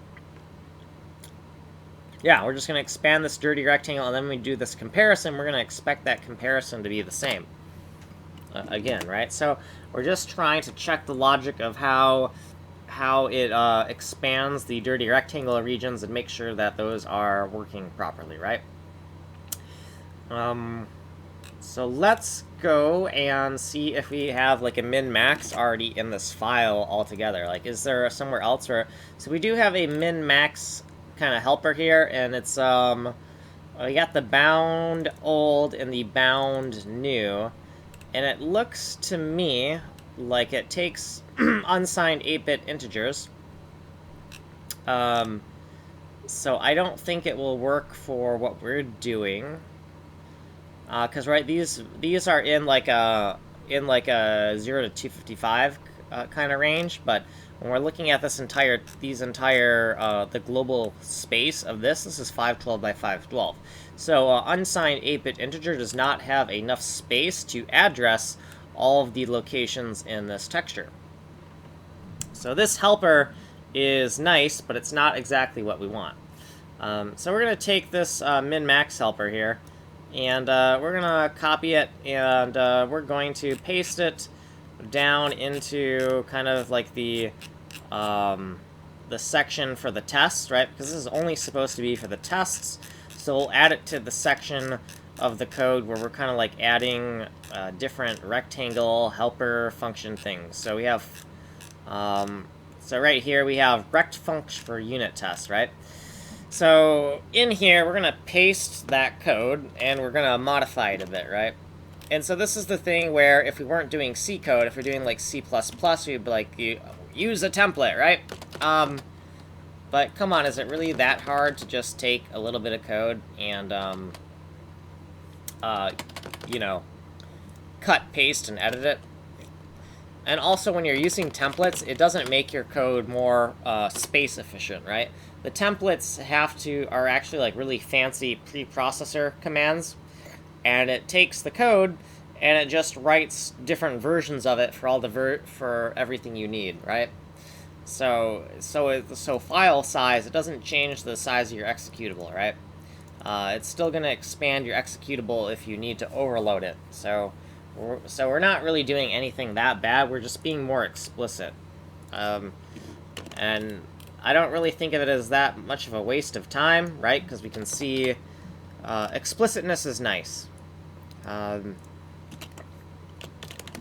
yeah, we're just going to expand this dirty rectangle, and then when we do this comparison, we're going to expect that comparison to be the same. Again, right? So we're just trying to check the logic of how it expands the dirty rectangle regions and make sure that those are working properly, right? So let's go and see if we have, like, a min-max already in this file altogether. Like, is there somewhere else where... So we do have a min-max kind of helper here, and it's, we got the bound old and the bound new, and it looks to me like it takes unsigned 8-bit integers. So I don't think it will work for what we're doing. Because, right, these are in like a 0 to 255 kind of range, but when we're looking at the global space of this is 512 by 512. So unsigned 8-bit integer does not have enough space to address all of the locations in this texture. So this helper is nice, but it's not exactly what we want. So we're going to take this min-max helper here, and we're going to copy it, and we're going to paste it down into kind of like the section for the tests, right? Because this is only supposed to be for the tests. So we'll add it to the section of the code where we're kind of like adding different rectangle helper function things. So we have, so right here we have rect function for unit test, right? So in here, we're going to paste that code, and we're going to modify it a bit, right? And so this is the thing where if we weren't doing C code, if we're doing like C++, we'd be like, use a template, right? But come on, is it really that hard to just take a little bit of code and, you know, cut, paste, and edit it? And also, when you're using templates, it doesn't make your code more space efficient, right? The templates are actually like really fancy preprocessor commands, and it takes the code and it just writes different versions of it for all for everything you need, right? So file size, it doesn't change the size of your executable, right? It's still going to expand your executable if you need to overload it. So we're not really doing anything that bad. We're just being more explicit. And I don't really think of it as that much of a waste of time, right? Because we can see explicitness is nice.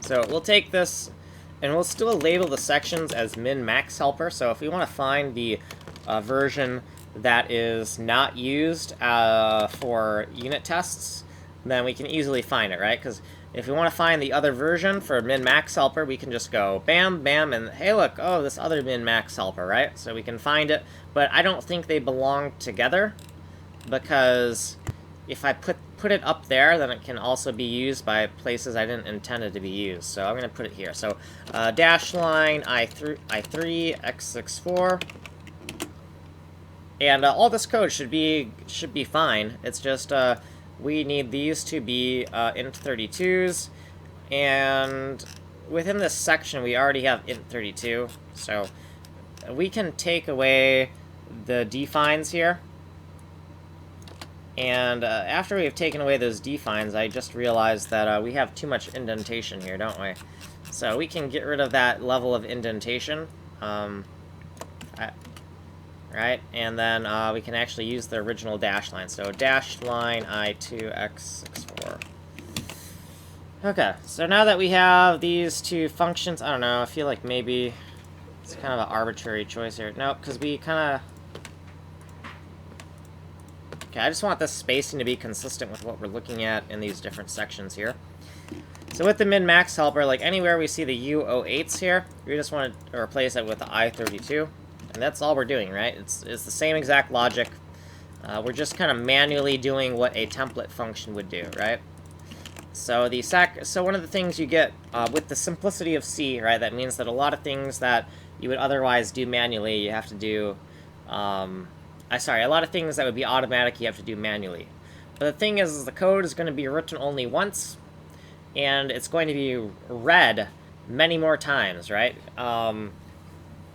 So we'll take this, and we'll still label the sections as min-max helper. So if we want to find the version that is not used for unit tests, then we can easily find it, right? Because if we want to find the other version for min-max helper, we can just go bam, bam, and hey, look, oh, this other min-max helper, right? So we can find it, but I don't think they belong together, because if I put it up there, then it can also be used by places I didn't intend it to be used. So I'm going to put it here. So dash line I3, x64. And all this code should be fine. It's just we need these to be int32s, and within this section we already have int32, so we can take away the defines here. And after we've taken away those defines, I just realized that we have too much indentation here, don't we? So we can get rid of that level of indentation. Right, and then we can actually use the original dash line. So dash line I2x64. Okay, so now that we have these two functions, I don't know, I feel like maybe it's kind of an arbitrary choice here. Nope, because we kind of... Okay, I just want this spacing to be consistent with what we're looking at in these different sections here. So with the min-max helper, like anywhere we see the U08s here, we just want to replace it with the I32. And that's all we're doing, right? It's the same exact logic. We're just kind of manually doing what a template function would do, right? So one of the things you get with the simplicity of C, right? That means that a lot of things that you would otherwise do manually, you have to do. A lot of things that would be automatic, you have to do manually. But the thing is the code is going to be written only once, and it's going to be read many more times, right?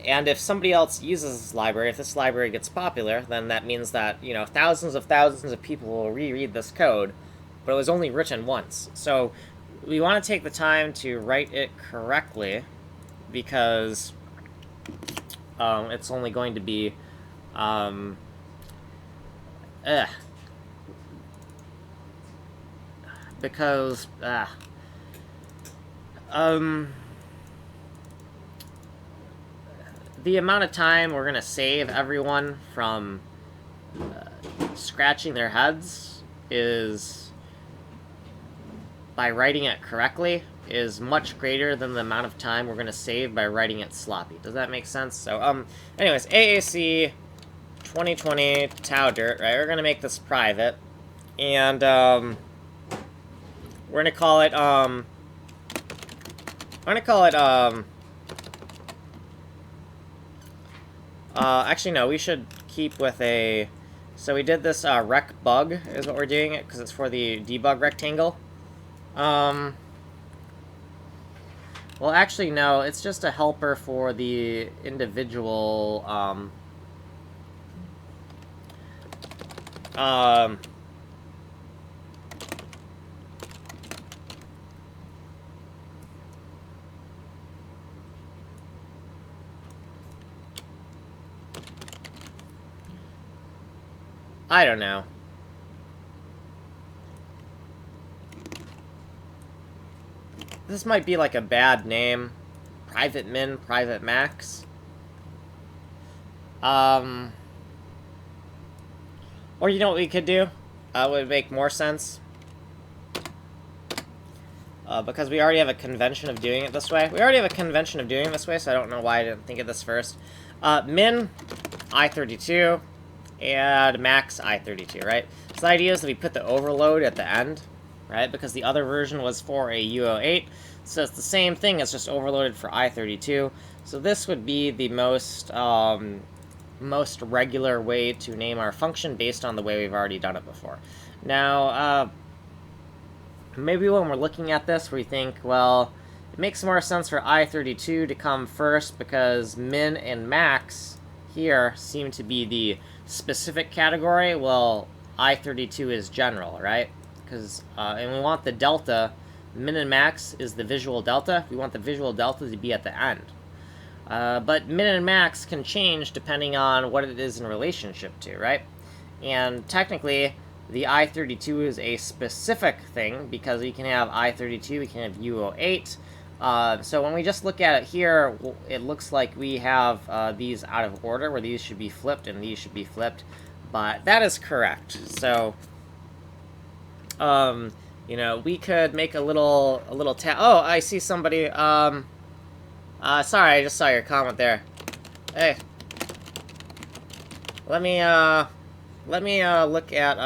And if somebody else uses this library, if this library gets popular, then that means that, you know, thousands of people will reread this code, but it was only written once. So we want to take the time to write it correctly, because it's only going to be the amount of time we're going to save everyone from scratching their heads is, by writing it correctly, is much greater than the amount of time we're going to save by writing it sloppy. Does that make sense? So, anyways, AAC 2020 Taudirt, right? We're going to make this private, and we're going to call it, actually, no, we should keep with a... So we did this rec bug, is what we're doing it, because it's for the debug rectangle. Well, actually, no, it's just a helper for the individual, I don't know. This might be like a bad name. Private min, private max. Or you know what we could do? Would make more sense. Because we already have a convention of doing it this way. So I don't know why I didn't think of this first. Min I32 and max I32, right? So the idea is that we put the overload at the end, right? Because the other version was for a U08, so it's the same thing, it's just overloaded for I32. So this would be the most regular way to name our function based on the way we've already done it before. Now, maybe when we're looking at this, we think, well, it makes more sense for I32 to come first because min and max here seem to be the specific category. Well, I32 is general, right? Because and we want the delta. Min and max is the visual delta. We want the visual delta to be at the end. But min and max can change depending on what it is in relationship to, right? And technically, the I32 is a specific thing because we can have I32, we can have U08. So when we just look at it here, it looks like we have these out of order, where these should be flipped and these should be flipped. But that is correct. So, you know, we could make a little tab. Oh, I see somebody. Sorry, I just saw your comment there. Hey, let me look at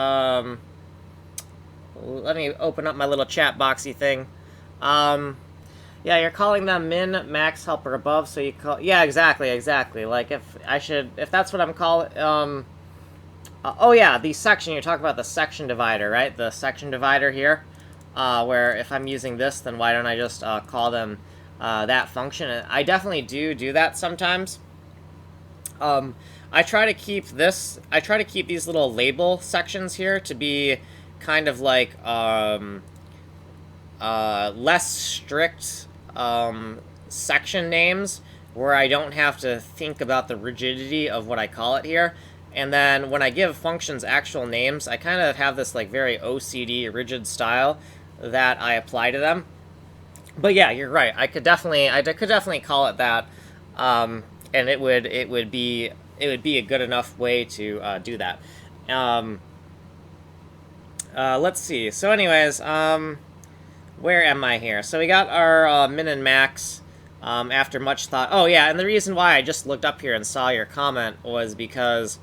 let me open up my little chat boxy thing. Yeah, you're calling them min, max, helper, above, so you call... Yeah, exactly. Like, if that's what I'm calling... oh, yeah, the section. You're talking about the section divider, right? The section divider here, where if I'm using this, then why don't I just call them that function? And I definitely do that sometimes. I try to keep these little label sections here to be kind of like less strict section names, where I don't have to think about the rigidity of what I call it here. And then when I give functions actual names, I kind of have this like very OCD rigid style that I apply to them. But yeah, you're right. I could definitely call it that, and it would be a good enough way to do that. Let's see. So anyways, where am I here? So we got our min and max after much thought. Oh yeah, and the reason why I just looked up here and saw your comment was because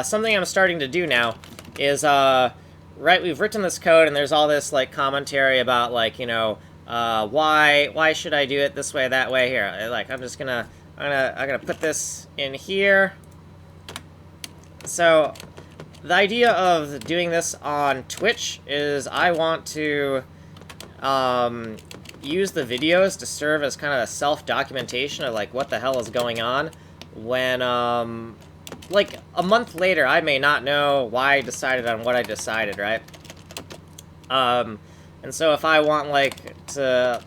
something I'm starting to do now is, right, we've written this code and there's all this like commentary about like, you know, why should I do it this way, that way, here. Like, I'm gonna put this in here. So the idea of doing this on Twitch is I want to use the videos to serve as kind of a self-documentation of like what the hell is going on when like a month later I may not know why I decided on what I decided, right? And so if I want like to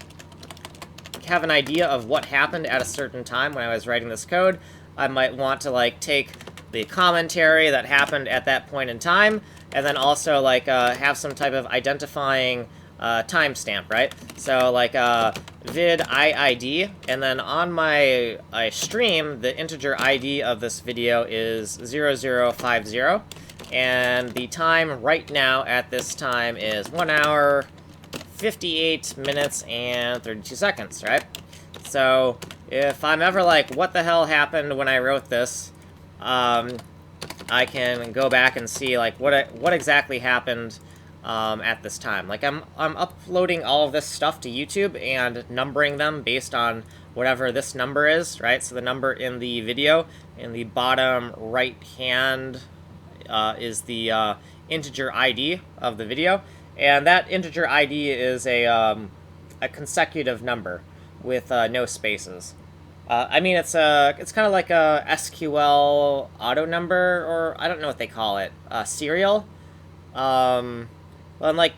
have an idea of what happened at a certain time when I was writing this code, I might want to like take the commentary that happened at that point in time and then also like have some type of identifying timestamp, right? So like vid IID, and then on my stream, the integer ID of this video is 0050, and the time right now at this time is 1 hour, 58 minutes, and 32 seconds, right? So if I'm ever like, what the hell happened when I wrote this, I can go back and see like what exactly happened at this time. Like I'm uploading all of this stuff to YouTube and numbering them based on whatever this number is, right? So the number in the video in the bottom right hand is the integer ID of the video, and that integer ID is a consecutive number with no spaces. I mean, it's kind of like a SQL auto number, or I don't know what they call it, serial. Well, and like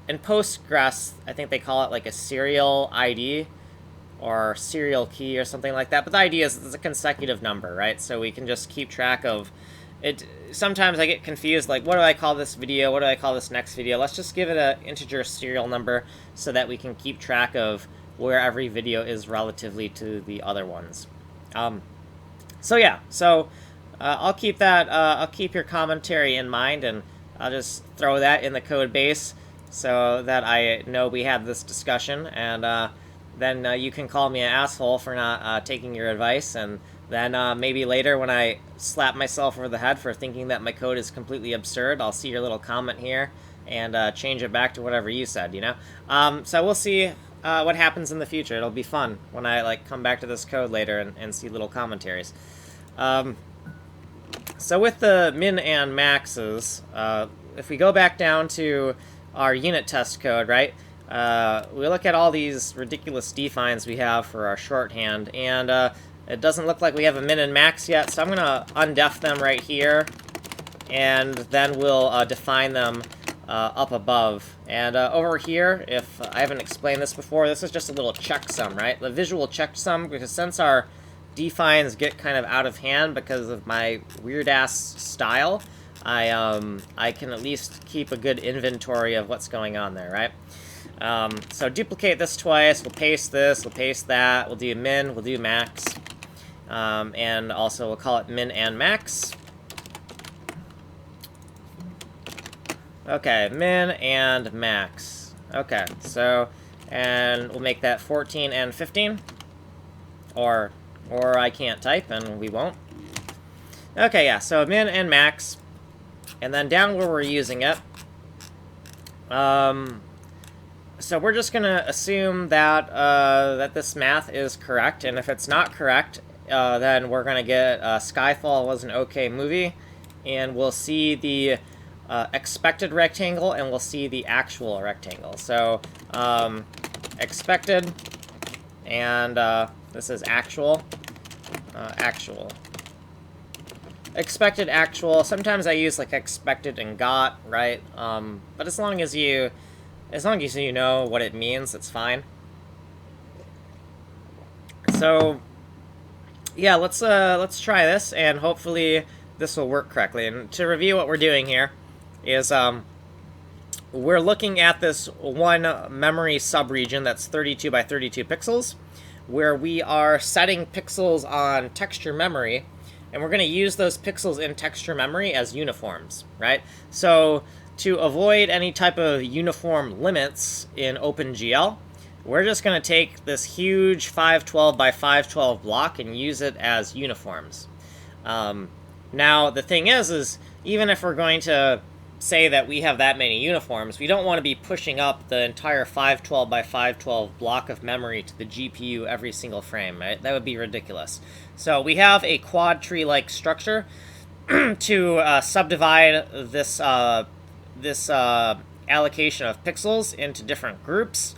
in Postgres, I think they call it like a serial ID or serial key or something like that. But the idea is it's a consecutive number, right? So we can just keep track of it. Sometimes I get confused, like, what do I call this video? What do I call this next video? Let's just give it an integer serial number so that we can keep track of where every video is relatively to the other ones. So yeah, so I'll keep that. I'll keep your commentary in mind, and I'll just throw that in the code base so that I know we had this discussion, and then you can call me an asshole for not taking your advice, and Then maybe later when I slap myself over the head for thinking that my code is completely absurd, I'll see your little comment here and change it back to whatever you said, you know? So we'll see what happens in the future. It'll be fun when I like come back to this code later and see little commentaries. So with the min and maxes, if we go back down to our unit test code, right, we look at all these ridiculous defines we have for our shorthand, and it doesn't look like we have a min and max yet, so I'm going to undef them right here, and then we'll define them up above. And over here, if I haven't explained this before, this is just a little checksum, right? The visual checksum, because since our defines get kind of out of hand because of my weird-ass style, I can at least keep a good inventory of what's going on there, right? So duplicate this twice, we'll paste this, we'll paste that, we'll do min, we'll do max, and also we'll call it min and max. Okay, min and max. Okay, so, and we'll make that 14 and 15, or I can't type, and we won't. Okay, yeah, so min and max, and then down where we're using it, so we're just going to assume that that this math is correct, and if it's not correct, then we're going to get Skyfall was an okay movie, and we'll see the expected rectangle, and we'll see the actual rectangle. So, expected, and this is actual. Actual. Expected, actual. Sometimes I use like expected and got, right? But as long as you know what it means, it's fine. So, yeah, let's try this, and hopefully this will work correctly. And to review what we're doing here is we're looking at this one memory subregion that's 32 by 32 pixels, where we are setting pixels on texture memory, and we're going to use those pixels in texture memory as uniforms, right? So to avoid any type of uniform limits in OpenGL, we're just going to take this huge 512 by 512 block and use it as uniforms. Now, the thing is even if we're going to say that we have that many uniforms, we don't want to be pushing up the entire 512 by 512 block of memory to the GPU every single frame, right? That would be ridiculous. So we have a quad tree-like structure to subdivide this allocation of pixels into different groups,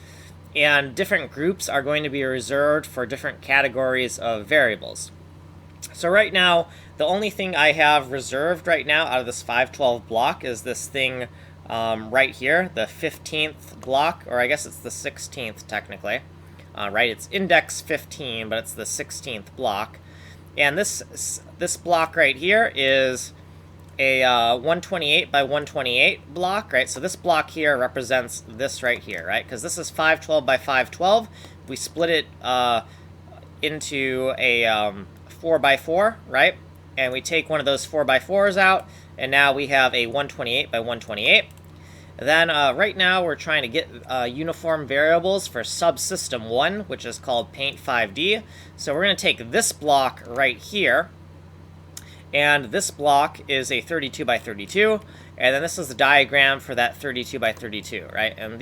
and different groups are going to be reserved for different categories of variables. So right now, the only thing I have reserved right now out of this 512 block is this thing right here, the 15th block, or I guess it's the 16th technically, right? It's index 15, but it's the 16th block. And this block right here is a 128 by 128 block, right? So this block here represents this right here, right? Because this is 512 by 512. We split it into a 4 by 4, right? And we take one of those 4 by 4s out, and now we have a 128 by 128. Then right now we're trying to get uniform variables for subsystem 1, which is called Paint 5D. So we're going to take this block right here, and this block is a 32 by 32, and then this is the diagram for that 32 by 32, right? And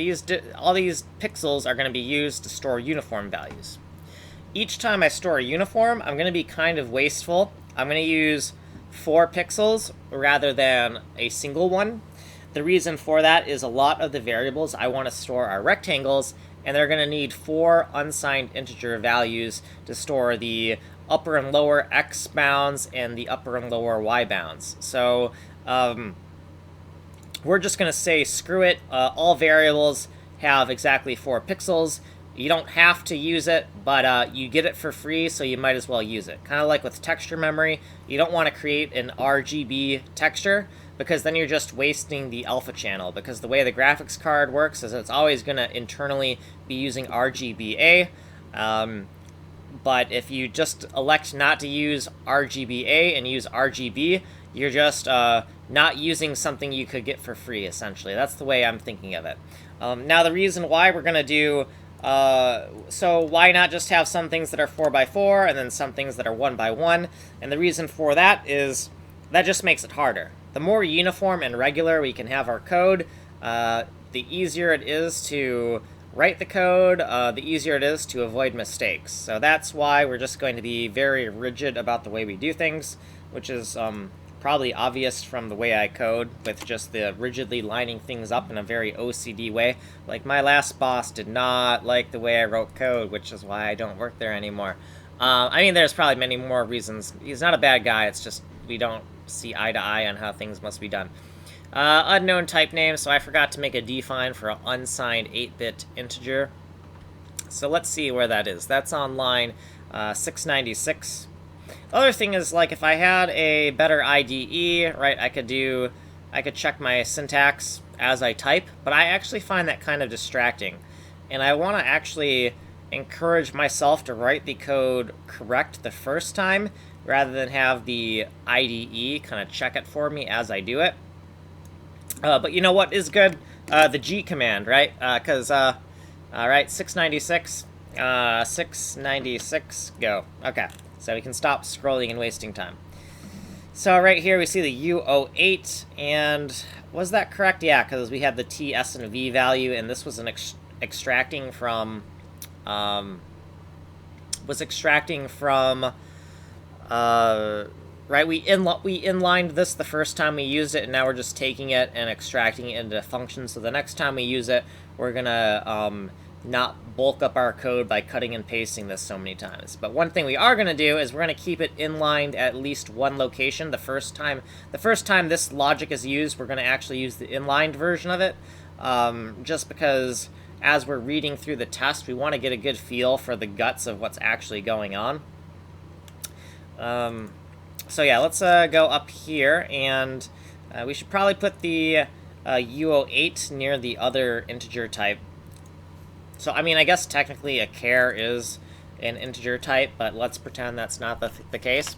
all these pixels are going to be used to store uniform values. Each time I store a uniform, I'm going to be kind of wasteful. I'm going to use 4 pixels rather than a single one. The reason for that is a lot of the variables I want to store are rectangles, and they're going to need 4 unsigned integer values to store the upper and lower x bounds and the upper and lower y bounds. So we're just going to say, screw it, all variables have exactly 4 pixels. You don't have to use it, but you get it for free, so you might as well use it. Kind of like with texture memory, you don't want to create an RGB texture, because then you're just wasting the alpha channel, because the way the graphics card works is it's always going to internally be using RGBA, but if you just elect not to use RGBA and use RGB, you're just not using something you could get for free, essentially. That's the way I'm thinking of it. Now, the reason why we're going to do So why not just have some things that are 4x4 and then some things that are 1x1? And the reason for that is that just makes it harder. The more uniform and regular we can have our code, the easier it is to write the code, the easier it is to avoid mistakes. So that's why we're just going to be very rigid about the way we do things, which is probably obvious from the way I code, with just the rigidly lining things up in a very OCD way. Like, my last boss did not like the way I wrote code, which is why I don't work there anymore. I mean, there's probably many more reasons. He's not a bad guy, it's just we don't see eye to eye on how things must be done. Unknown type name, so I forgot to make a define for an unsigned 8-bit integer. So let's see where that is. That's on line 696. Other thing is, like, if I had a better IDE, right, I could check my syntax as I type, but I actually find that kind of distracting. And I want to actually encourage myself to write the code correct the first time, rather than have the IDE kind of check it for me as I do it. But you know what is good? The G command, right? Because, alright, 696, 696, go. Okay, so we can stop scrolling and wasting time. So right here we see the U08, and was that correct? Yeah, because we had the T, S, and V value, and this was an extracting from, right, we inlined this the first time we used it, and now we're just taking it and extracting it into functions. So the next time we use it, we're gonna not bulk up our code by cutting and pasting this so many times. But one thing we are gonna do is we're gonna keep it inlined at least one location. The first time this logic is used, we're gonna actually use the inlined version of it, just because as we're reading through the test, we want to get a good feel for the guts of what's actually going on. So yeah, let's go up here, and we should probably put the U08 near the other integer type. So, I mean, I guess technically a char is an integer type, but let's pretend that's not the case.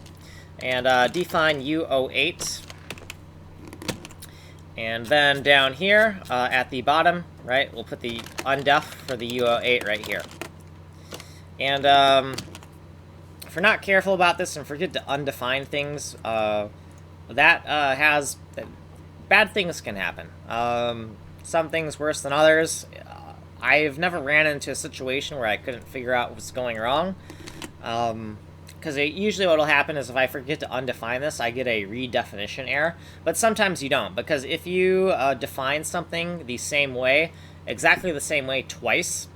And define U08. And then down here, at the bottom, right, we'll put the undef for the U08 right here. And if we're not careful about this and forget to undefine things, bad things can happen. Some things worse than others. I've never ran into a situation where I couldn't figure out what's going wrong. Because usually what will happen is if I forget to undefine this, I get a redefinition error. But sometimes you don't, because if you define something the same way, exactly the same way twice,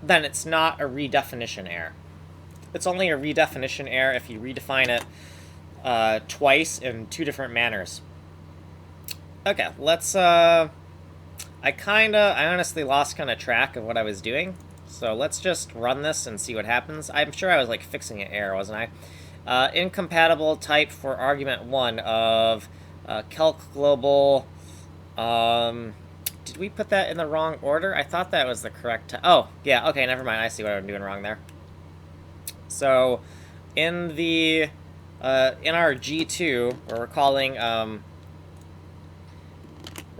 then it's not a redefinition error. It's only a redefinition error if you redefine it twice in two different manners. Okay, let's... I honestly lost kind of track of what I was doing. So let's just run this and see what happens. I'm sure I was, like, fixing an error, wasn't I? Incompatible type for argument 1 of calc global. Did we put that in the wrong order? I thought that was the correct type. Oh, yeah, okay, never mind. I see what I'm doing wrong there. So, in the, in our G2, where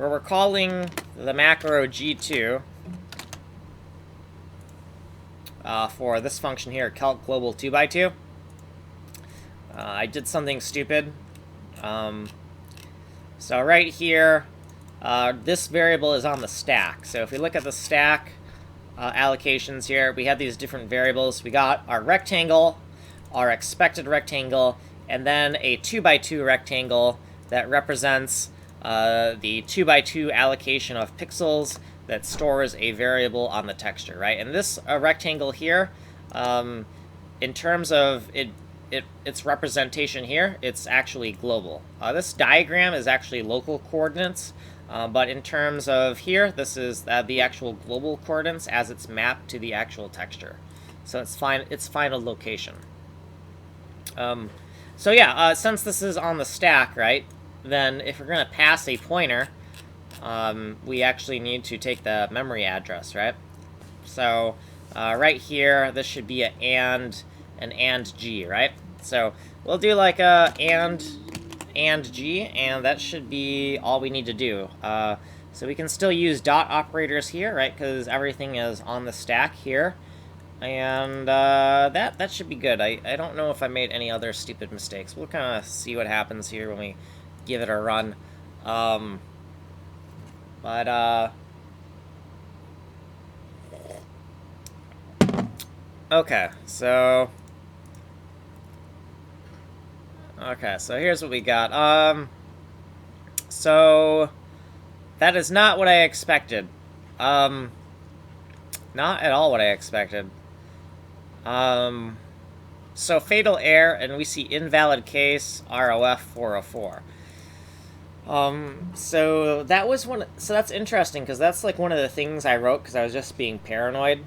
we're calling the macro G2, for this function here, calc global 2x2. I did something stupid. So right here, this variable is on the stack. So if we look at the stack allocations here, we have these different variables. We got our rectangle, our expected rectangle, and then a 2x2 rectangle that represents the 2x2 allocation of pixels that stores a variable on the texture, right? And this rectangle here, in terms of its representation here, it's actually global. This diagram is actually local coordinates, but in terms of here, this is the actual global coordinates as it's mapped to the actual texture. So it's final location. So yeah, since this is on the stack, right, then if we're going to pass a pointer, we actually need to take the memory address, right? So right here, this should be an and G, right? So we'll do like a and G, and that should be all we need to do. So we can still use dot operators here, right? Because everything is on the stack here. And that should be good. I don't know if I made any other stupid mistakes. We'll kind of see what happens here when we give it a run. Okay, so here's what we got. So that is not what I expected. Not at all what I expected. So fatal error, and we see invalid case, ROF 404. So that was so that's interesting, because that's like one of the things I wrote because I was just being paranoid.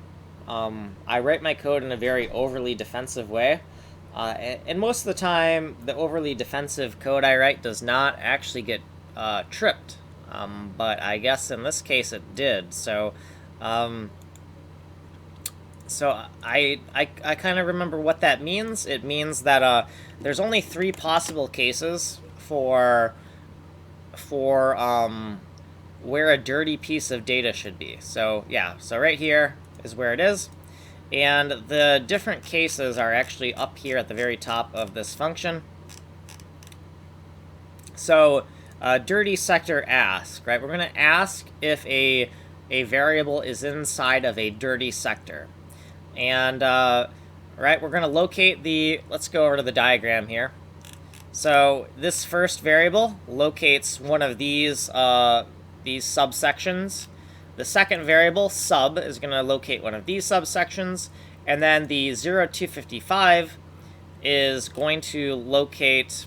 I write my code in a very overly defensive way. And most of the time, the overly defensive code I write does not actually get tripped. But I guess in this case it did. So I kind of remember what that means. It means that there's only 3 possible cases for where a dirty piece of data should be. So yeah, so right here is where it is. And the different cases are actually up here at the very top of this function. So dirty sector ask, right? We're going to ask if a variable is inside of a dirty sector. And, right, we're going to locate let's go over to the diagram here. So this first variable locates one of these subsections. The second variable, sub, is going to locate one of these subsections. And then the 0255 is going to locate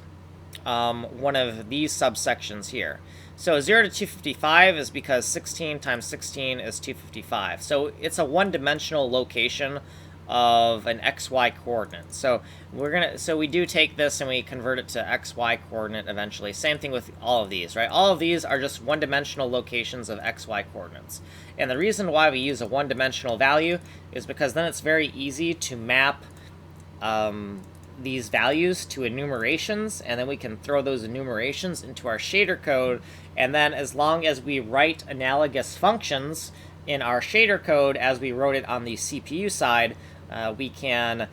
one of these subsections here. So 0 to 255 is because 16 times 16 is 255. So it's a one-dimensional location of an xy coordinate. So we do take this and we convert it to xy coordinate eventually. Same thing with all of these, right? All of these are just one-dimensional locations of xy coordinates. And the reason why we use a one-dimensional value is because then it's very easy to map these values to enumerations, and then we can throw those enumerations into our shader code, and then as long as we write analogous functions in our shader code as we wrote it on the CPU side, we can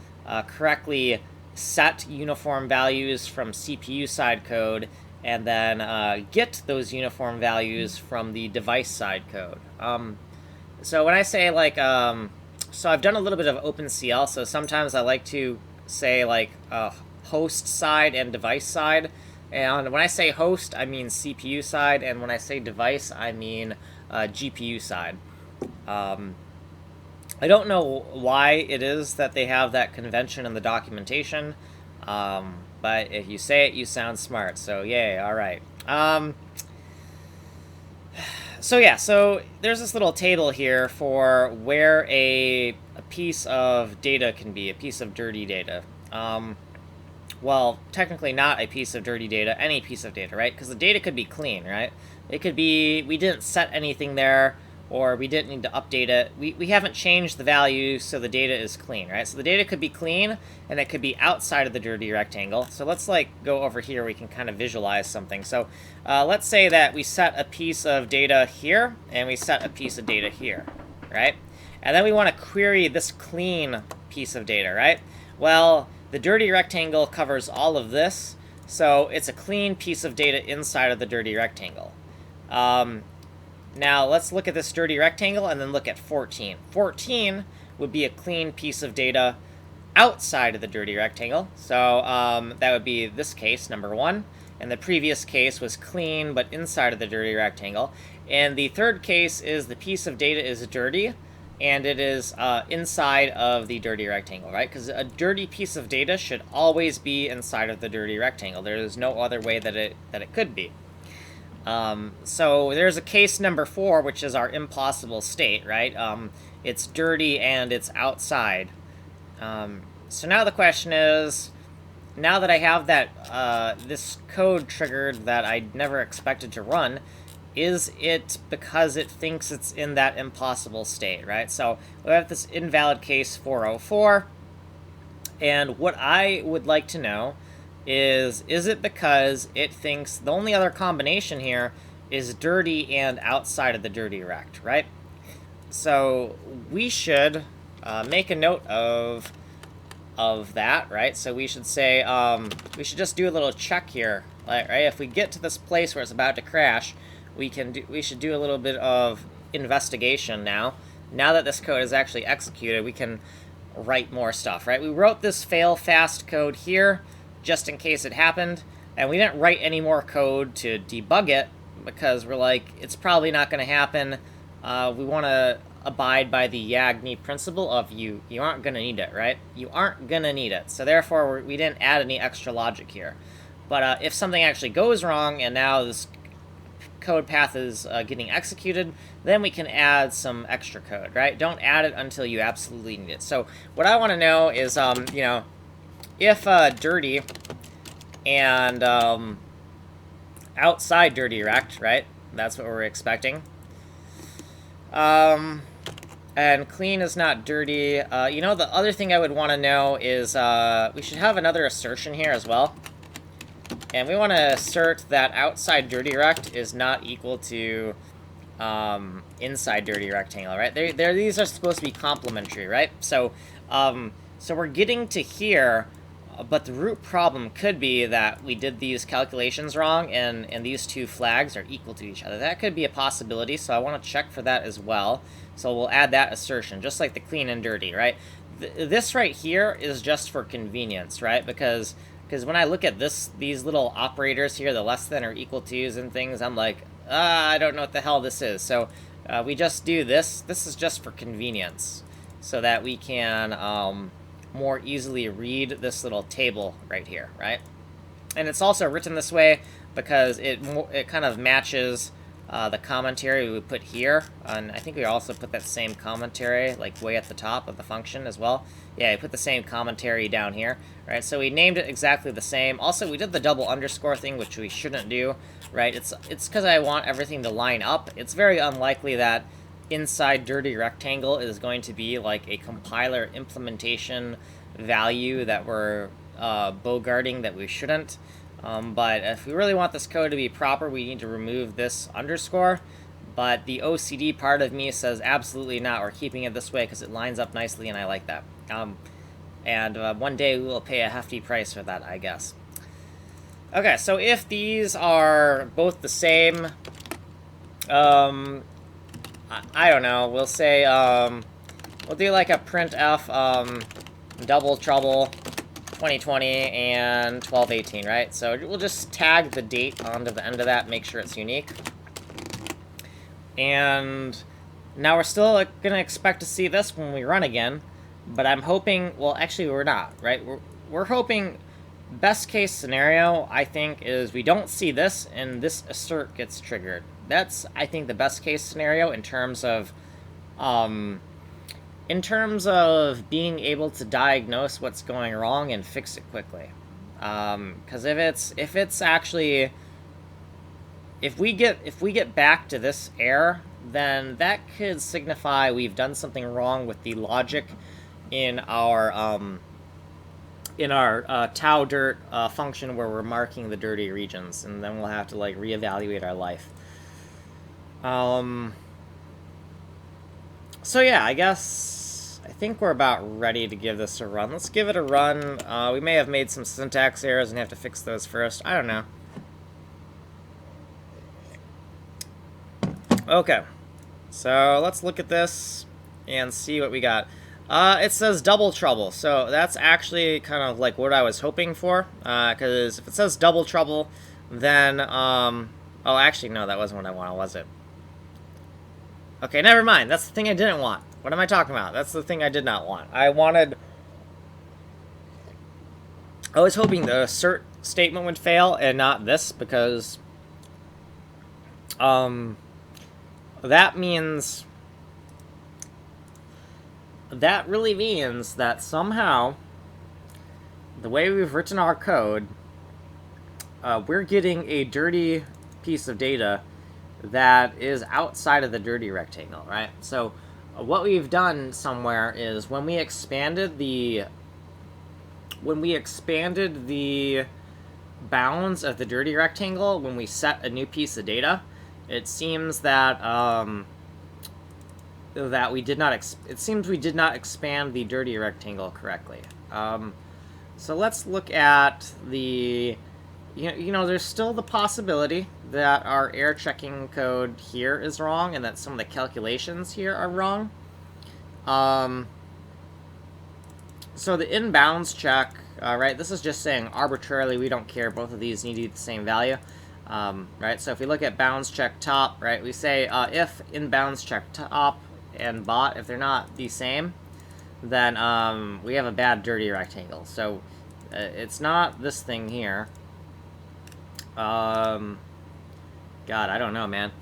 correctly set uniform values from CPU side code, and then get those uniform values from the device side code. So when I say like, so I've done a little bit of OpenCL, so sometimes I like to say like host side and device side. And when I say host, I mean CPU side, and when I say device, I mean GPU side. I don't know why it is that they have that convention in the documentation, but if you say it, you sound smart, so yay, alright. So yeah, so there's this little table here for where a piece of data can be, a piece of dirty data. Well, technically not a piece of dirty data, any piece of data, right? Because the data could be clean, right? It could be we didn't set anything there, or we didn't need to update it. We haven't changed the value, so the data is clean, right? So the data could be clean, and it could be outside of the dirty rectangle. So let's like go over here, we can kind of visualize something. So let's say that we set a piece of data here, and we set a piece of data here, right? And then we want to query this clean piece of data, right? Well, the dirty rectangle covers all of this, so it's a clean piece of data inside of the dirty rectangle. Now, let's look at this dirty rectangle and then look at 14. 14 would be a clean piece of data outside of the dirty rectangle. So that would be this case, number 1. And the previous case was clean, but inside of the dirty rectangle. And the third case is the piece of data is dirty, and it is inside of the dirty rectangle, right? Because a dirty piece of data should always be inside of the dirty rectangle. There is no other way that it could be. So there's a case number 4, which is our impossible state, right? It's dirty and it's outside. So now the question is, now that I have that this code triggered that I never expected to run, is it because it thinks it's in that impossible state, right? So we have this invalid case 404, and what I would like to know is it because it thinks the only other combination here is dirty and outside of the dirty rect, right? So we should make a note of that, right? So we should say, we should just do a little check here, right? If we get to this place where it's about to crash, we should do a little bit of investigation now. Now that this code is actually executed, we can write more stuff, right? We wrote this fail fast code here just in case it happened, and we didn't write any more code to debug it because we're like, it's probably not going to happen. We want to abide by the Yagni principle of you aren't going to need it, right? You aren't going to need it. So therefore, we didn't add any extra logic here. But if something actually goes wrong and now this code path is getting executed, then we can add some extra code, right? Don't add it until you absolutely need it. So what I want to know is, you know, if dirty and outside dirty rect, right? That's what we're expecting. And clean is not dirty. You know, the other thing I would want to know is we should have another assertion here as well. And we want to assert that outside dirty rect is not equal to inside dirty rectangle, right? These are supposed to be complementary, right? So, so we're getting to here, but the root problem could be that we did these calculations wrong, and these two flags are equal to each other. That could be a possibility, so I want to check for that as well. So we'll add that assertion, just like the clean and dirty, right? This right here is just for convenience, right? Because when I look at these little operators here, the less than or equal to's and things, I'm like, I don't know what the hell this is. So we just do this. This is just for convenience, so that we can more easily read this little table right here, right? And it's also written this way because it kind of matches the commentary we would put here, and I think we also put that same commentary like way at the top of the function as well. Yeah, we put the same commentary down here, right? So we named it exactly the same. Also, we did the double underscore thing, which we shouldn't do, right? It's because I want everything to line up. It's very unlikely that inside dirty rectangle is going to be like a compiler implementation value that we're bogarting that we shouldn't. But if we really want this code to be proper, we need to remove this underscore. But the OCD part of me says absolutely not. We're keeping it this way because it lines up nicely, and I like that. And one day we will pay a hefty price for that, I guess. Okay, so if these are both the same, I don't know. We'll say we'll do like a printf double trouble 2020 and 1218, right? So we'll just tag the date onto the end of that, make sure it's unique. And now we're still going to expect to see this when we run again, but I'm hoping, well, actually we're not, right? We're hoping best case scenario, I think, is we don't see this and this assert gets triggered. That's, I think, the best case scenario in terms of being able to diagnose what's going wrong and fix it quickly. Because if we get back to this error, then that could signify we've done something wrong with the logic in our Taudirt function where we're marking the dirty regions, and then we'll have to like reevaluate our life. So yeah, I think we're about ready to give this a run. Let's give it a run. We may have made some syntax errors and have to fix those first. I don't know. Okay, so let's look at this and see what we got. It says double trouble, so that's actually kind of like what I was hoping for, because if it says double trouble, then, oh, actually, no, that wasn't what I wanted, was it? Okay, never mind, that's the thing I didn't want. What am I talking about? That's the thing I did not want. I was hoping the assert statement would fail and not this, because, that really means that somehow, the way we've written our code, we're getting a dirty piece of data that is outside of the dirty rectangle, right? So what we've done somewhere is when we expanded the bounds of the dirty rectangle, when we set a new piece of data, it seems that that we did not expand the dirty rectangle correctly. So let's look at the, there's still the possibility that our error checking code here is wrong and that some of the calculations here are wrong. So the inbounds check, right, this is just saying arbitrarily we don't care, both of these need to be the same value. Right, so if we look at bounds check top, right, we say if inbounds check top and bot, if they're not the same, then we have a bad dirty rectangle. So it's not this thing here. God, I don't know, man.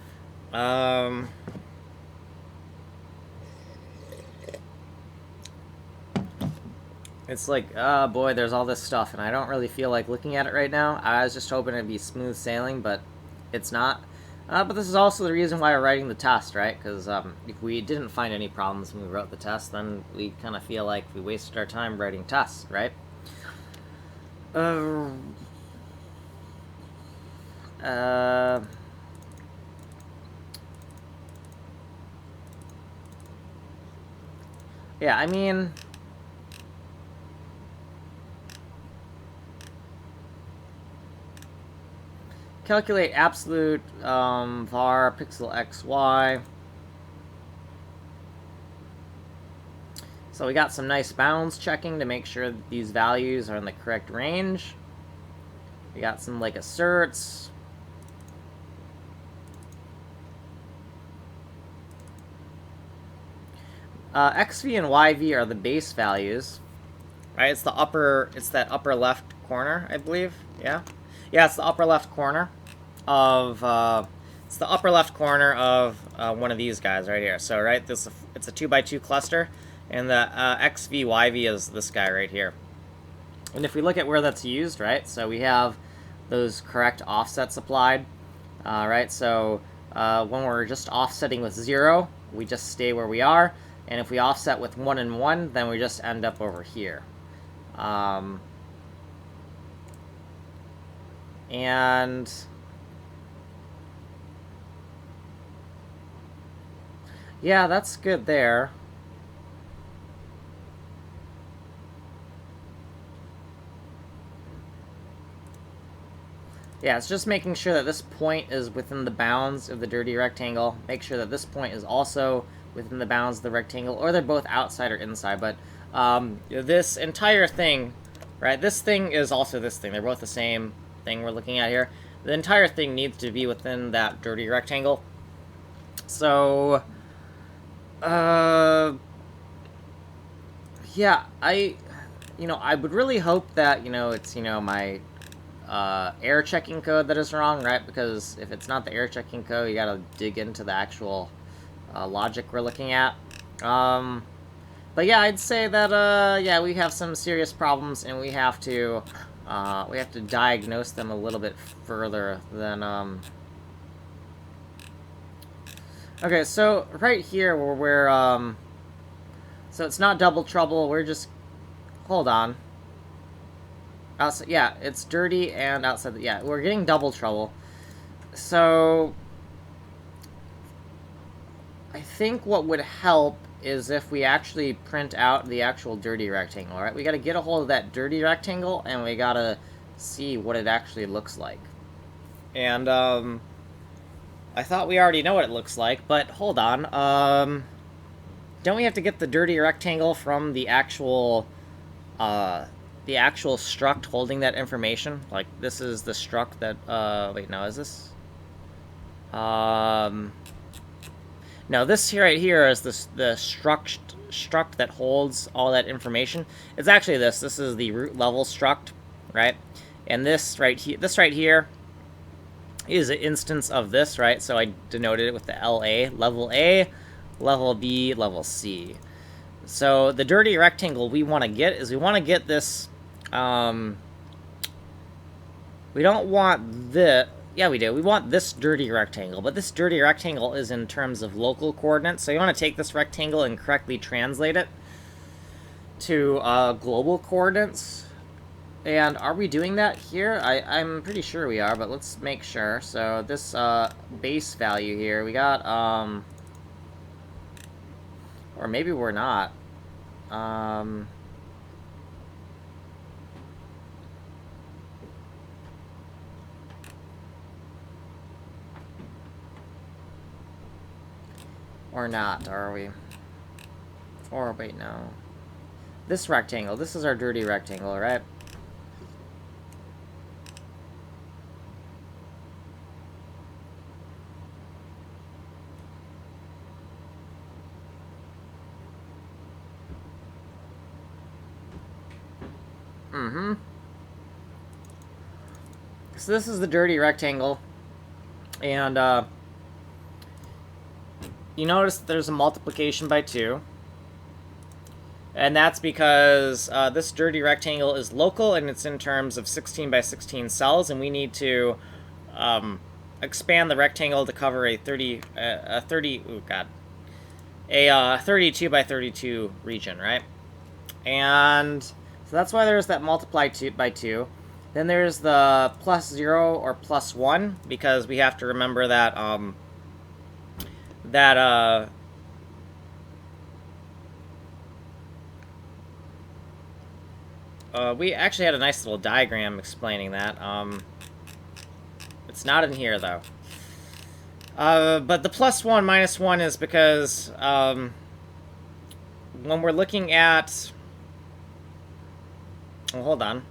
It's like, oh boy, there's all this stuff, and I don't really feel like looking at it right now. I was just hoping it'd be smooth sailing, but it's not. But this is also the reason why we're writing the test, right? Because if we didn't find any problems when we wrote the test, then we kind of feel like we wasted our time writing tests, right? Yeah, I mean, calculate absolute var pixel xy. So we got some nice bounds checking to make sure that these values are in the correct range. We got some like asserts. XV and YV are the base values, right? It's that upper left corner, I believe. Yeah, it's the upper left corner of one of these guys right here. So right, it's a 2x2 cluster, and the XV YV is this guy right here. And if we look at where that's used, right? So we have those correct offsets applied, right? So when we're just offsetting with 0, we just stay where we are. And if we offset with 1 and 1, then we just end up over here. And yeah, that's good there. Yeah, it's just making sure that this point is within the bounds of the dirty rectangle. Make sure that this point is also within the bounds of the rectangle, or they're both outside or inside. But this entire thing, right, this thing is also this thing. They're both the same thing we're looking at here. The entire thing needs to be within that dirty rectangle. So, yeah, I would really hope that, it's, my error checking code that is wrong, right? Because if it's not the error checking code, you gotta dig into the actual logic we're looking at. But yeah, I'd say that yeah, we have some serious problems, and we have to diagnose them a little bit further than Okay, so right here where we're so it's not double trouble, we're just, hold on. Outside, yeah, it's dirty and outside. Yeah, we're getting double trouble. So I think what would help is if we actually print out the actual dirty rectangle, right? We got to get a hold of that dirty rectangle, and we got to see what it actually looks like. And I thought we already know what it looks like, but hold on. Don't we have to get the dirty rectangle from the actual struct holding that information? Like, this is the struct that, wait, no, is this? No, this here right here is the struct that holds all that information. It's actually this. This is the root level struct, right? And this right here is an instance of this, right? So I denoted it with the LA, level B, level C. So the dirty rectangle we want to get is this. We don't want this. Yeah, we do. We want this dirty rectangle, but this dirty rectangle is in terms of local coordinates. So you want to take this rectangle and correctly translate it to global coordinates. And are we doing that here? I'm pretty sure we are, but let's make sure. So this base value here, we got, or maybe we're not. Or not, are we? Or, wait, no. This rectangle, this is our dirty rectangle, right? Mm-hmm. So this is the dirty rectangle. And, you notice there's a multiplication by 2. And that's because this dirty rectangle is local, and it's in terms of 16 by 16 cells, and we need to expand the rectangle to cover a 32 by 32 region, right? And so that's why there's that multiply by 2. Then there's the +0 or +1, because we have to remember that we actually had a nice little diagram explaining that. It's not in here, though. But the +1, -1 is because when we're looking at... Well, hold on.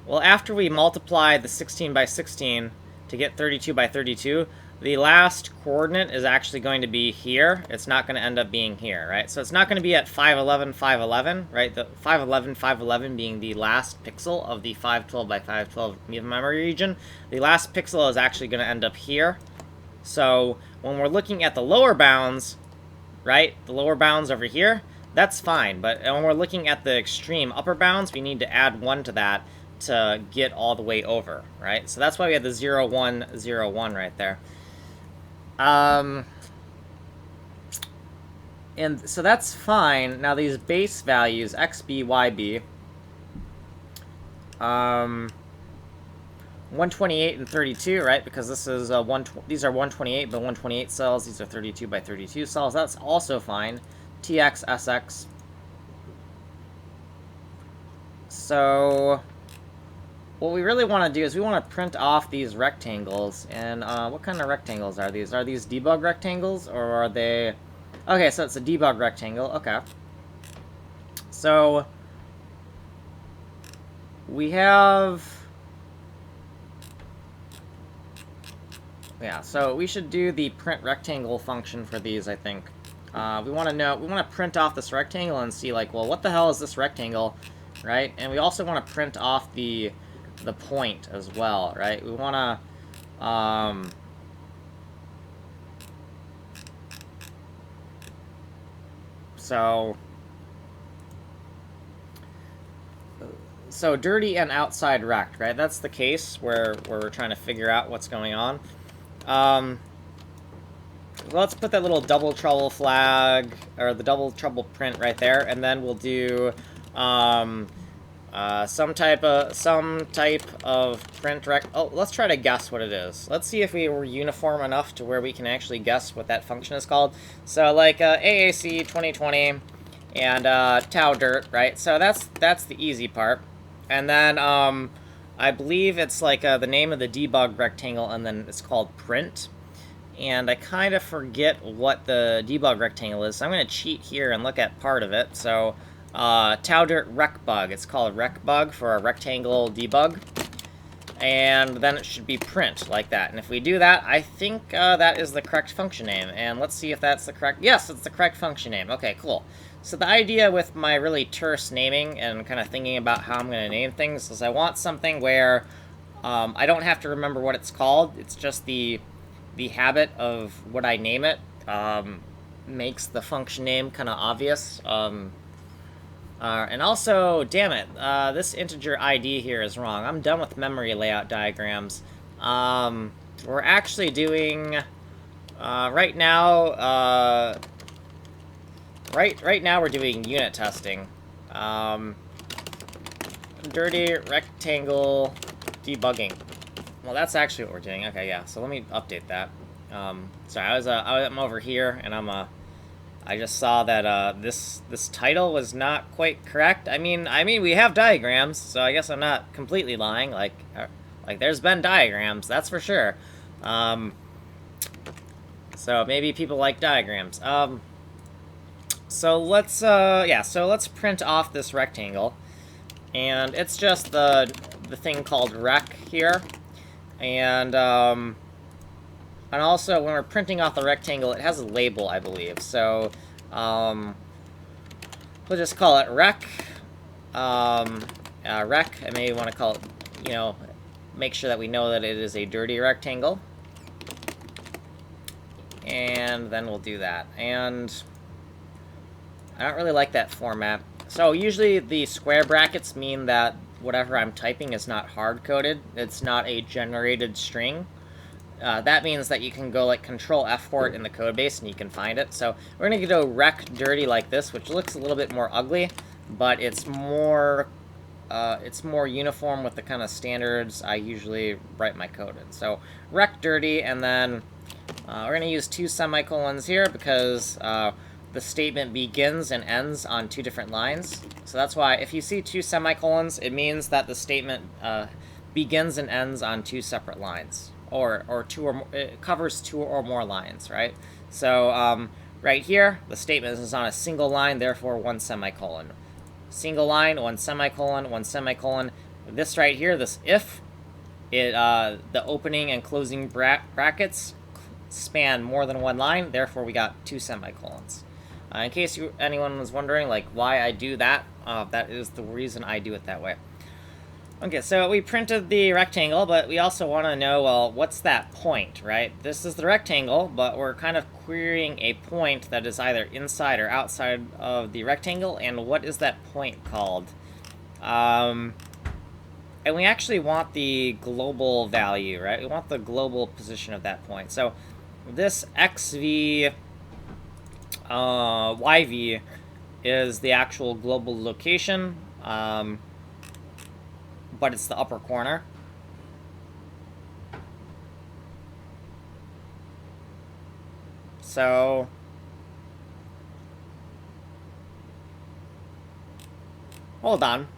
Well, after we multiply the 16 by 16 to get 32 by 32, the last coordinate is actually going to be here. It's not going to end up being here, right? So it's not going to be at 511, 511, right? The 511, 511 being the last pixel of the 512 by 512 memory region. The last pixel is actually going to end up here. So when we're looking at the lower bounds, right? The lower bounds over here, that's fine. But when we're looking at the extreme upper bounds, we need to add 1 to that to get all the way over, right? So that's why we have the 0, 1, 0, 1 right there. And so that's fine. Now these base values, x, b, y, b, 128 and 32, right? Because this is these are 128 by 128 cells. These are 32 by 32 cells. That's also fine. Tx, sx. So what we really want to do is we want to print off these rectangles. And what kind of rectangles are these? Are these debug rectangles, or are they... Okay, so it's a debug rectangle. Okay. So we have... Yeah, so we should do the print rectangle function for these, I think. We want to print off this rectangle and see, like, well, what the hell is this rectangle, right? And we also want to print off the point as well, right? We want to, so dirty and outside rect, right? That's the case where we're trying to figure out what's going on. Let's put that little double trouble flag, or the double trouble print right there, and then we'll do some type of print rect. Oh, let's try to guess what it is. Let's see if we were uniform enough to where we can actually guess what that function is called. So like AAC 2020 and Taudirt, right? So that's the easy part. And then I believe it's like the name of the debug rectangle, and then it's called print. And I kind of forget what the debug rectangle is, so I'm going to cheat here and look at part of it. So, Taudirt recbug. It's called recbug for a rectangle debug. And then it should be print, like that. And if we do that, I think that is the correct function name. And let's see if that's the correct... Yes, it's the correct function name. Okay, cool. So the idea with my really terse naming and kind of thinking about how I'm going to name things is I want something where I don't have to remember what it's called. It's just the habit of what I name it makes the function name kind of obvious. And also, damn it, this integer ID here is wrong. I'm done with memory layout diagrams. We're actually doing right now. Right now we're doing unit testing. dirty rectangle debugging. Well, that's actually what we're doing. Okay, yeah. So let me update that. Sorry, I'm over here, and I just saw that this title was not quite correct. I mean, we have diagrams, so I guess I'm not completely lying. Like there's been diagrams, that's for sure. So maybe people like diagrams. So let's print off this rectangle, and it's just the thing called rec here, and also when we're printing off the rectangle, it has a label, I believe. So we'll just call it rec. Rec. I may want to call it, make sure that we know that it is a dirty rectangle. And then we'll do that. And I don't really like that format. So usually the square brackets mean that whatever I'm typing is not hard-coded. It's not a generated string. That means that you can go like Control F for it in the code base and you can find it. So we're going to go rec dirty like this, which looks a little bit more ugly, but it's more uniform with the kind of standards I usually write my code in. So rec dirty, and then we're going to use 2 semicolons here because the statement begins and ends on 2 different lines. So that's why if you see 2 semicolons, it means that the statement begins and ends on 2 separate lines, or 2 or more, it covers 2 or more lines, right? So right here, the statement is on a single line, therefore 1 semicolon. Single line, 1 semicolon, 1 semicolon. This right here, this if, the opening and closing brackets span more than 1 line, therefore we got 2 semicolons. In case anyone was wondering, like, why I do that, that is the reason I do it that way. Okay, so we printed the rectangle, but we also want to know, well, what's that point, right? This is the rectangle, but we're kind of querying a point that is either inside or outside of the rectangle, and what is that point called? And we actually want the global value, right? We want the global position of that point. So this xv, yv is the actual global location, but it's the upper corner. So hold on.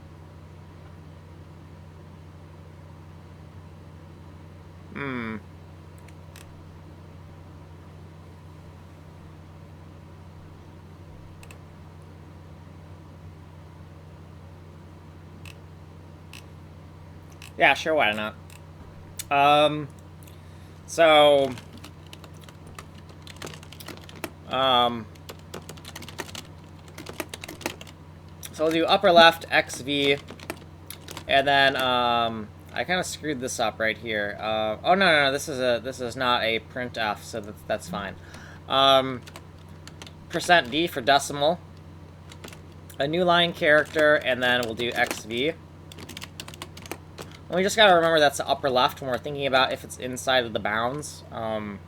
Yeah, sure, why not? So we'll do upper left xv, and then I kind of screwed this up right here. Oh no, this is not a printf, so that's fine. %d for decimal, a new line character, and then we'll do xv. And we just gotta remember that's the upper left when we're thinking about if it's inside of the bounds. Then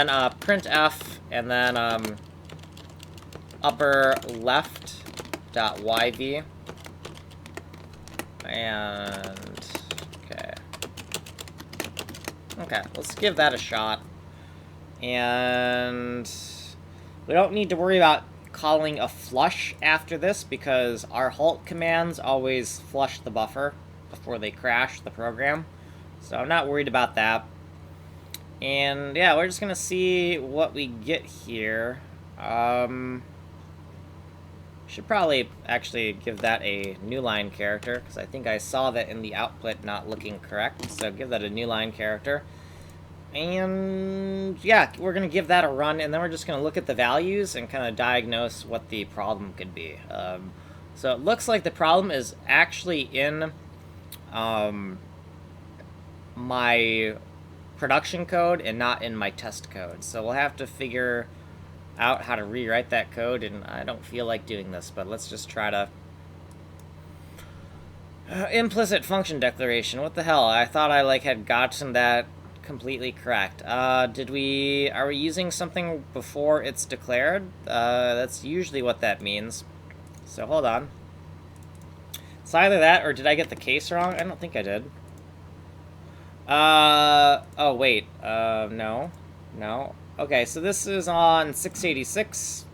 printf, and then upper left dot yv, and okay, let's give that a shot. And we don't need to worry about calling a flush after this because our halt commands always flush the buffer before they crash the program, so I'm not worried about that. And yeah, we're just gonna see what we get here. Should probably actually give that a new line character because I think I saw that in the output not looking correct, so give that a new line character. And yeah, we're gonna give that a run, and then we're just gonna look at the values and kind of diagnose what the problem could be. So it looks like the problem is actually in my production code and not in my test code. So we'll have to figure out how to rewrite that code, and I don't feel like doing this, but let's just try to... implicit function declaration, what the hell? I thought I had gotten that completely correct. Are we using something before it's declared? That's usually what that means. So hold on. It's either that or did I get the case wrong? I don't think I did. Oh wait, no. No. Okay, so this is on 686.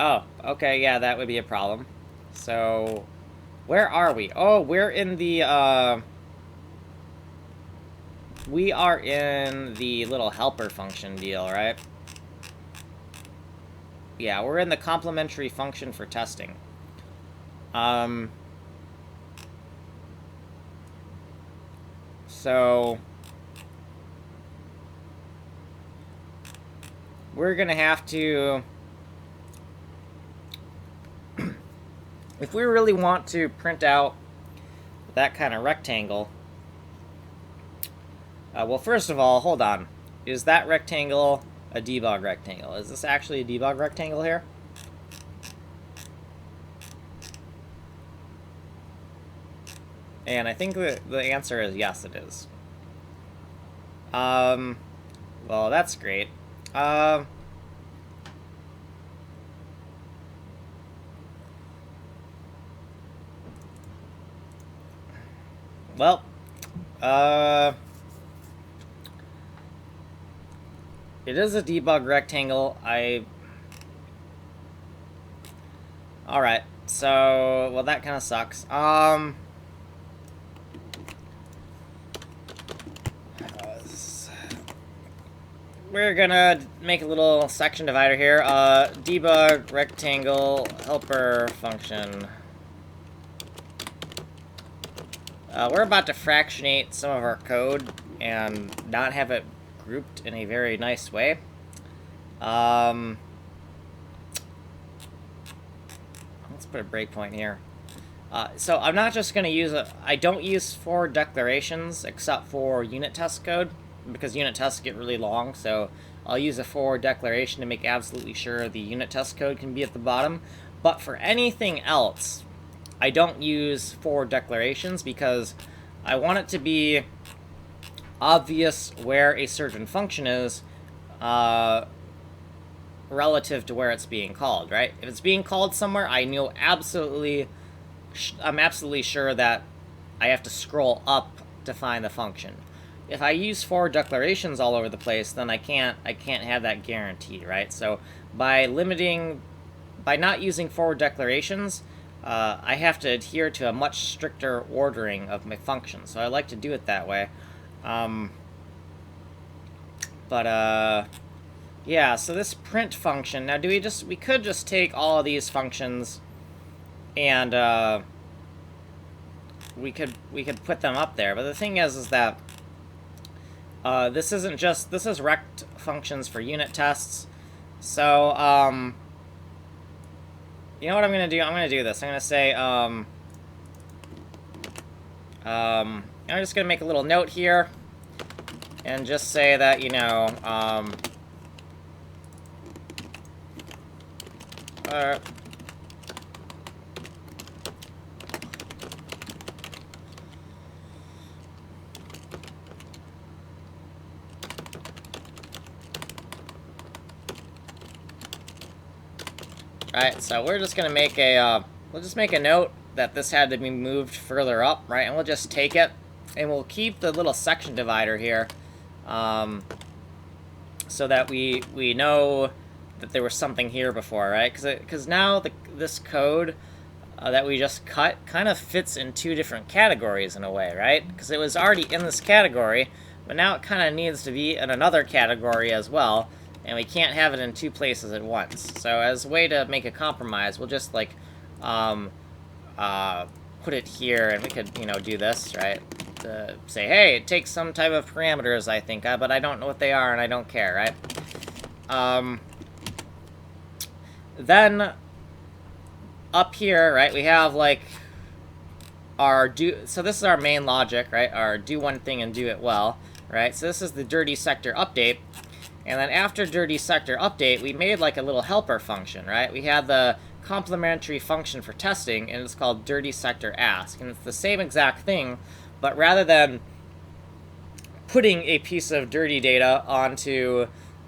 Oh, okay, yeah, that would be a problem. So, where are we? Oh, we're in the, we are in the little helper function deal, right? Yeah, we're in the complementary function for testing. So, we're gonna have to... if we really want to print out that kind of rectangle... well, first of all, hold on. Is that rectangle a debug rectangle? Is this actually a debug rectangle here? And I think the answer is yes, it is. Well, that's great. Well, it is a debug rectangle. Alright, so, well, that kind of sucks. We're gonna make a little section divider here. Debug rectangle helper function. We're about to fractionate some of our code and not have it grouped in a very nice way. Let's put a breakpoint here. So I'm not just going to use I don't use for declarations except for unit test code, because unit tests get really long, so I'll use a for declaration to make absolutely sure the unit test code can be at the bottom. But for anything else, I don't use for declarations because I want it to be obvious where a certain function is relative to where it's being called, right? If it's being called somewhere, I know I'm absolutely sure that I have to scroll up to find the function. If I use for declarations all over the place, then I can't have that guarantee, right? So by not using for declarations, I have to adhere to a much stricter ordering of my functions. So I like to do it that way. Yeah, so this print function, now we could just take all of these functions and we could put them up there. But the thing is that this is rect functions for unit tests. So, you know what I'm going to do? I'm going to do this. I'm going to say, I'm just going to make a little note here and just say that, you know, Alright, so we're just gonna make a, we'll just make a note that this had to be moved further up, right? And we'll just take it, and we'll keep the little section divider here, so that we know that there was something here before, right? Because now this code that we just cut kind of fits in two different categories in a way, right? Because it was already in this category, but now it kind of needs to be in another category as well. And we can't have it in two places at once. So as a way to make a compromise, we'll just, like, put it here, and we could, you know, do this, right? To say, hey, it takes some type of parameters, I think, but I don't know what they are, and I don't care, right? Then, up here, right, we have, like, our so this is our main logic, right? Our do one thing and do it well, right? So this is the dirty sector update. And then after dirty sector update, we made like a little helper function, right? We had the complementary function for testing, and it's called dirty sector ask. And it's the same exact thing, but rather than putting a piece of dirty data onto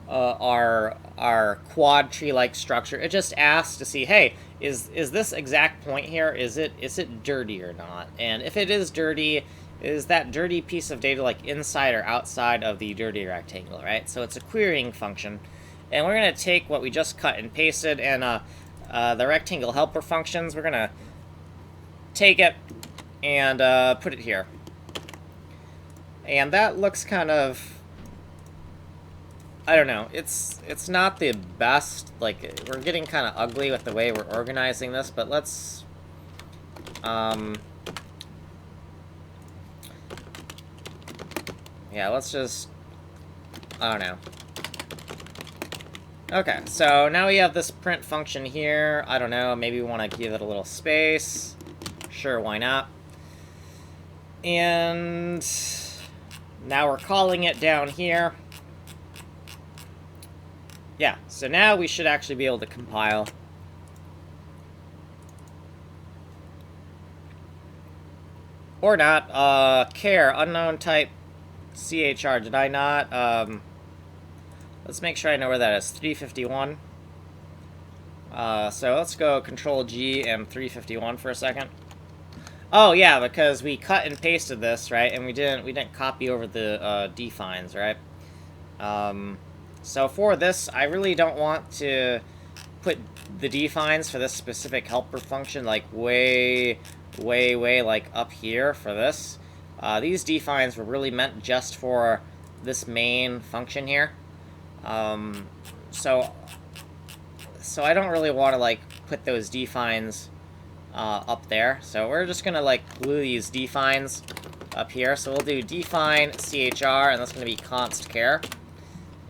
our our quad tree-like structure. It just asks to see, hey, is this exact point here, is it dirty or not? And if it is dirty, is that dirty piece of data like inside or outside of the dirty rectangle, right? So it's a querying function. And we're going to take what we just cut and pasted and the rectangle helper functions. We're going to take it and put it here. And that looks kind of, I don't know, it's not the best. Like, we're getting kind of ugly with the way we're organizing this, but let's yeah, let's just, I don't know. Okay, so now we have this print function here. I don't know, maybe we want to give it a little space. Sure, why not? And now we're calling it down here. Yeah, so now we should actually be able to compile. Or not. Care, unknown type, CHR. Did I not? Let's make sure I know where that is. 351. So let's go Control G and 351 for a second. Oh yeah, because we cut and pasted this, right? And we didn't copy over the defines, right? So for this, I really don't want to put the defines for this specific helper function like way like up here for this. These defines were really meant just for this main function here. So I don't really want to like put those defines up there. So we're just gonna like glue these defines up here. So we'll do define CHR, and that's gonna be const char.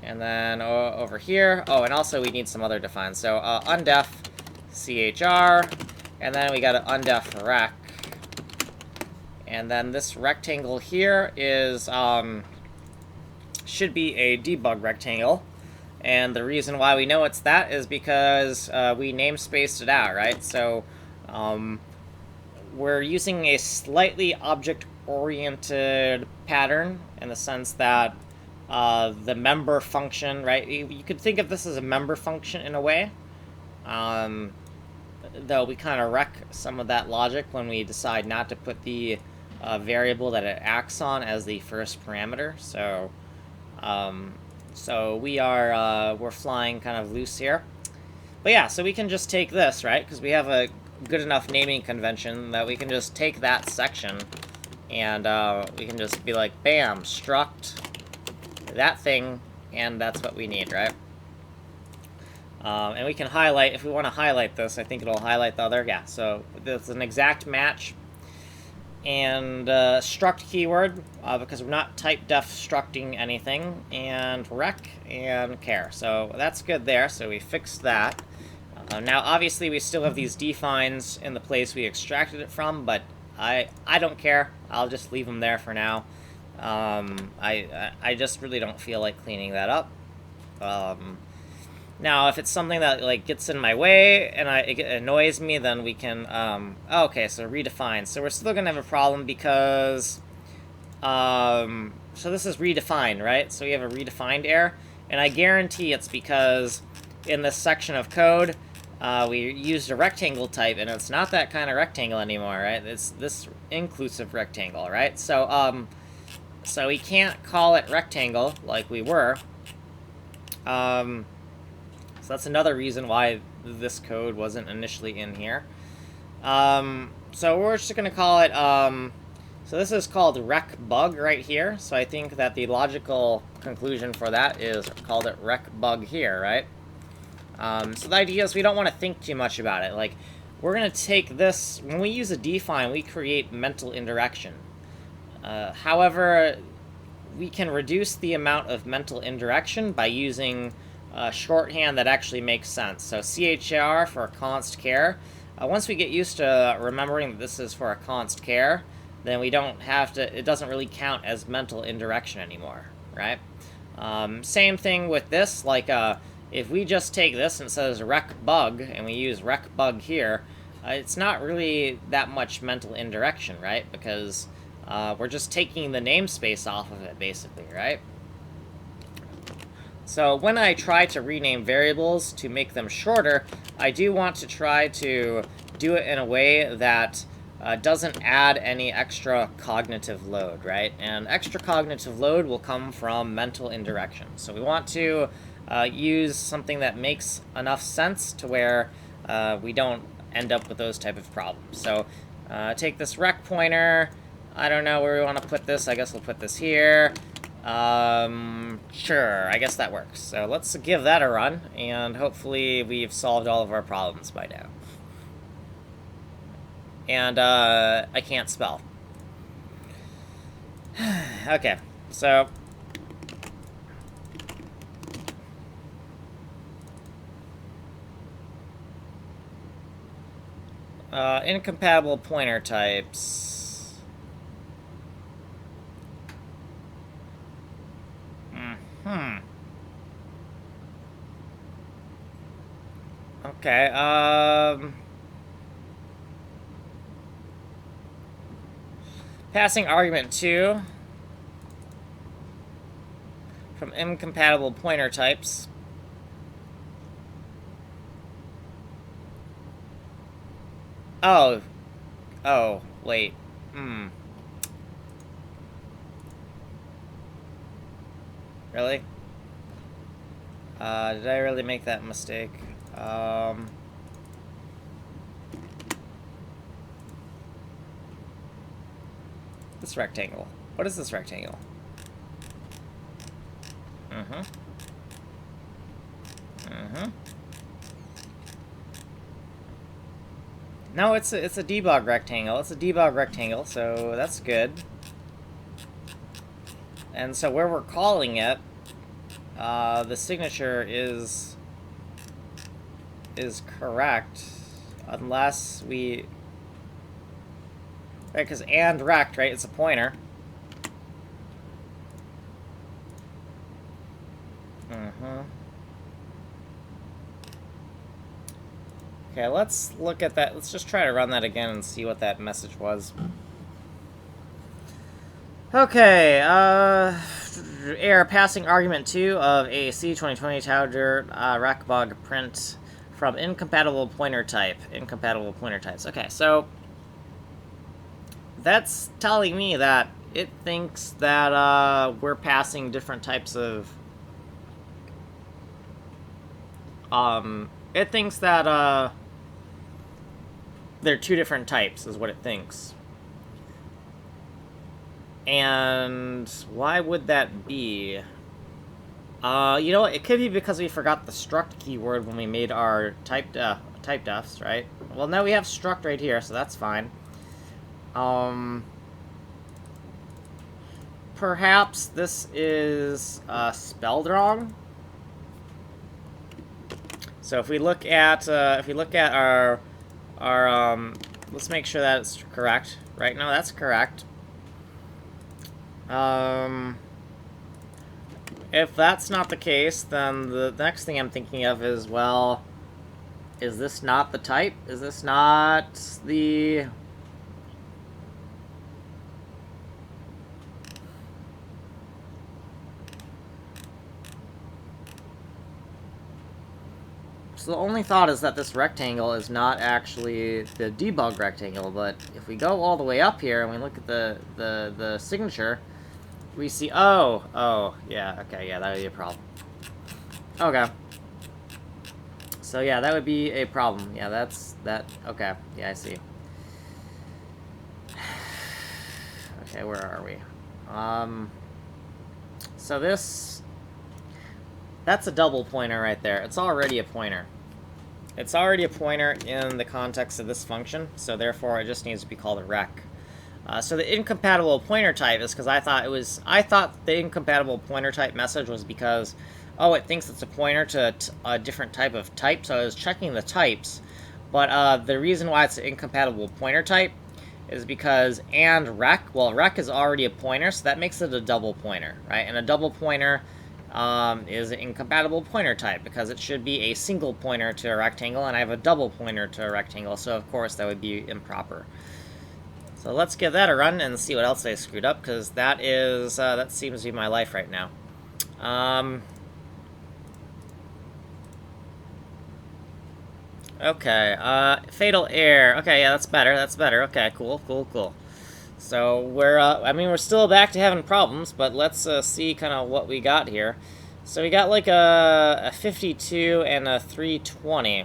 And then over here, oh, and also we need some other defines. So undef CHR, and then we got an undef rec. And then this rectangle here is should be a debug rectangle. And the reason why we know it's that is because we namespaced it out, right? So we're using a slightly object-oriented pattern in the sense that the member function, right? You could think of this as a member function in a way. Though we kind of wreck some of that logic when we decide not to put the variable that it acts on as the first parameter. So we're flying kind of loose here. But yeah, so we can just take this, right? Because we have a good enough naming convention that we can just take that section and we can just be like, bam, struct that thing, and that's what we need, right? And we can highlight, if we want to highlight this, I think it'll highlight the other, yeah, so there's an exact match. And struct keyword, because we're not type def structing anything, and rec and care. So that's good there, so we fixed that. Now, obviously, we still have these defines in the place we extracted it from, but I don't care. I'll just leave them there for now. I just really don't feel like cleaning that up. Now, if it's something that like gets in my way and it annoys me, then we can. Okay, so redefine. So we're still gonna have a problem because. So this is redefined, right? So we have a redefined error, and I guarantee it's because in this section of code, we used a rectangle type, and it's not that kind of rectangle anymore, right? It's this inclusive rectangle, right? So so we can't call it rectangle like we were. So that's another reason why this code wasn't initially in here. So we're just going to call it, so this is called rec bug right here. So I think that the logical conclusion for that is called it rec bug here, right? So the idea is we don't want to think too much about it. Like, we're going to take this, when we use a define, we create mental indirection. However, we can reduce the amount of mental indirection by using shorthand that actually makes sense. So CHR for const char. Once we get used to remembering that this is for a const char, then we don't have to, it doesn't really count as mental indirection anymore, right? Same thing with this, like if we just take this and it says rec bug, and we use rec bug here, it's not really that much mental indirection, right? Because we're just taking the namespace off of it, basically, right? So when I try to rename variables to make them shorter, I do want to try to do it in a way that doesn't add any extra cognitive load, right? And extra cognitive load will come from mental indirection. So we want to use something that makes enough sense to where we don't end up with those type of problems. So take this rec pointer. I don't know where we want to put this. I guess we'll put this here. Sure, I guess that works. So let's give that a run, and hopefully we've solved all of our problems by now. And, I can't spell. Okay, so... incompatible pointer types... Okay, passing argument 2 from incompatible pointer types. Oh, wait. Really? Did I really make that mistake? This rectangle. What is this rectangle? No, it's a debug rectangle. It's a debug rectangle, so that's good. And so where we're calling it, the signature is correct, unless we... Right, because and rect, right? It's a pointer. Okay, let's look at that. Let's just try to run that again and see what that message was. Okay, error passing argument 2 of a C2020 Taudirt rack bug print from incompatible pointer type. Incompatible pointer types. Okay, so that's telling me that it thinks that we're passing different types of... it thinks that they're two different types, is what it thinks. And why would that be? You know what? It could be because we forgot the struct keyword when we made our type defs, right? Well, now we have struct right here, so that's fine. Perhaps this is spelled wrong. So if we look at our let's make sure that it's correct. Right? No, that's correct. If that's not the case, then the next thing I'm thinking of is, well, is this not the type? Is this not the... So the only thought is that this rectangle is not actually the debug rectangle, but if we go all the way up here and we look at the signature, we see, oh, yeah, okay, yeah, that would be a problem. Okay. So yeah, that would be a problem. Yeah, okay, yeah, I see. Okay, where are we? So that's a double pointer right there. It's already a pointer. It's already a pointer in the context of this function, so therefore it just needs to be called a rec. So the incompatible pointer type is because I thought the incompatible pointer type message was because, oh, it thinks it's a pointer to a different type of type, so I was checking the types. But the reason why it's an incompatible pointer type is because and rec, well, rec is already a pointer, so that makes it a double pointer, right? And a double pointer is an incompatible pointer type because it should be a single pointer to a rectangle, and I have a double pointer to a rectangle, so of course that would be improper. So let's give that a run and see what else I screwed up, because that seems to be my life right now. Okay, fatal error. Okay, yeah, that's better, that's better. Okay, cool, cool, cool. So we're, I mean, we're still back to having problems, but let's see kind of what we got here. So we got like a 52 and a 320.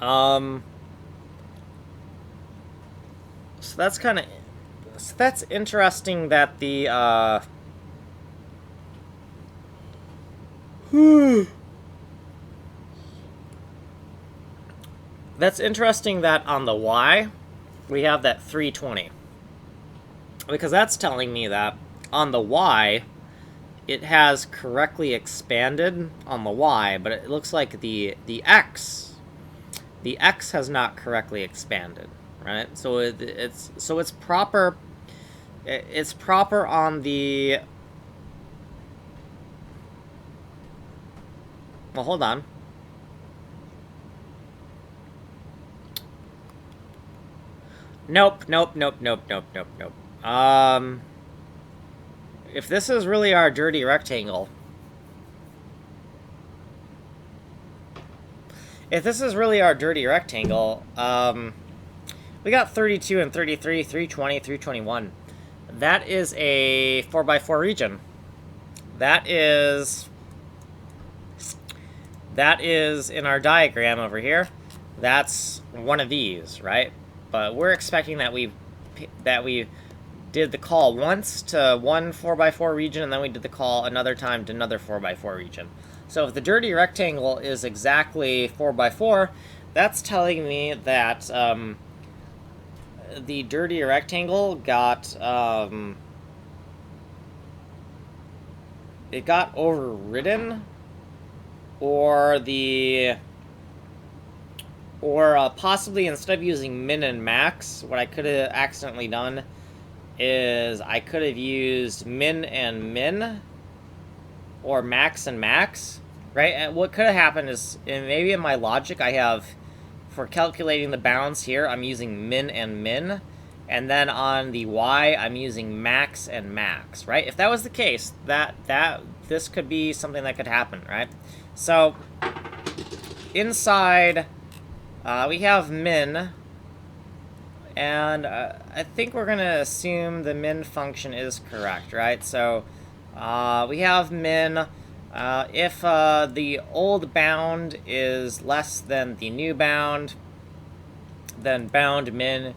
So that's kind of, so that's interesting that the, that's interesting that on the Y, we have that 320. Because that's telling me that on the Y, it has correctly expanded on the Y, but it looks like the X has not correctly expanded, right? So it's proper. It's proper on the. Well, hold on. Nope. If this is really our dirty rectangle, we got 32 and 33, 320, 321. That is a 4x4 region. That is in our diagram over here. That's one of these, right? But we're expecting that we did the call once to one 4x4 region, and then we did the call another time to another 4x4 region. So if the dirty rectangle is exactly 4x4, that's telling me that the dirty rectangle got it got overridden, or possibly instead of using min and max, what I could have accidentally done is I could have used min and min, or max and max, right? And what could have happened is, maybe in my logic, I have, for calculating the bounds here, I'm using min and min, and then on the Y, I'm using max and max, right? If that was the case, this could be something that could happen, right? So, inside, we have min, and I think we're going to assume the min function is correct, right? So we have min. If the old bound is less than the new bound, then bound min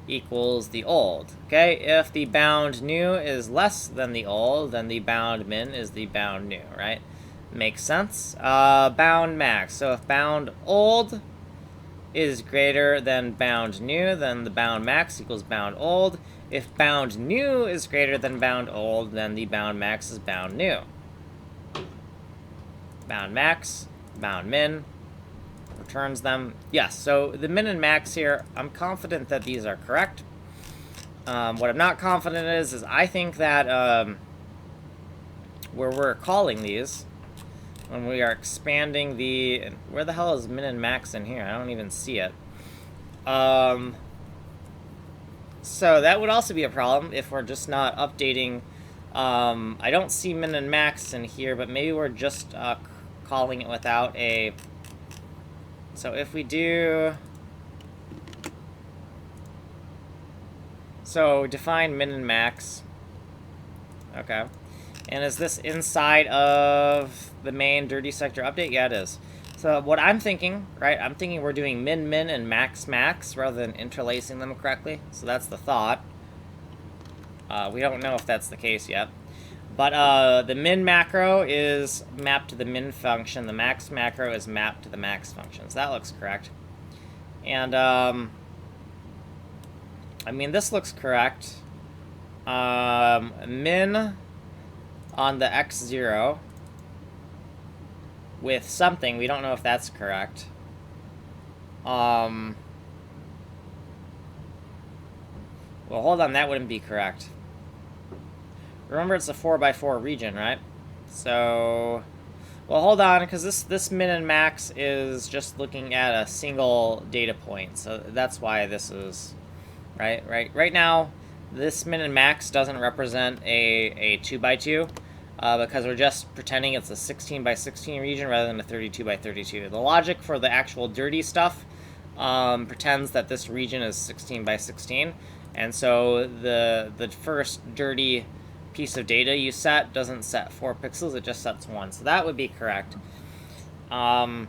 equals the old. Okay? If the bound new is less than the old, then the bound min is the bound new, right? Makes sense. Bound max. So if bound old is greater than bound new, then the bound max equals bound old. If bound new is greater than bound old, then the bound max is bound new. Bound max, bound min, returns them. Yes, so the min and max here, I'm confident that these are correct. What I'm not confident is I think that where we're calling these, when we are expanding the... Where the hell is min and max in here? I don't even see it. So that would also be a problem if we're just not updating. I don't see min and max in here, but maybe we're just calling it without a... So if we do... So define min and max. Okay. And is this inside of the main dirty sector update? Yeah, it is. So what I'm thinking, right, I'm thinking we're doing min min and max max rather than interlacing them correctly. So that's the thought. We don't know if that's the case yet. But the min macro is mapped to the min function. The max macro is mapped to the max function. So that looks correct. And, I mean, this looks correct. Min on the x0 with something. We don't know if that's correct. Well, hold on. That wouldn't be correct. Remember, it's a 4x4 region, right? So, well, hold on, because this min and max is just looking at a single data point. So that's why this is, right now, this min and max doesn't represent a 2x2. because we're just pretending it's a 16 by 16 region rather than a 32 by 32. The logic for the actual dirty stuff pretends that this region is 16 by 16, and so the first dirty piece of data you set doesn't set 4 pixels, it just sets 1. So that would be correct. So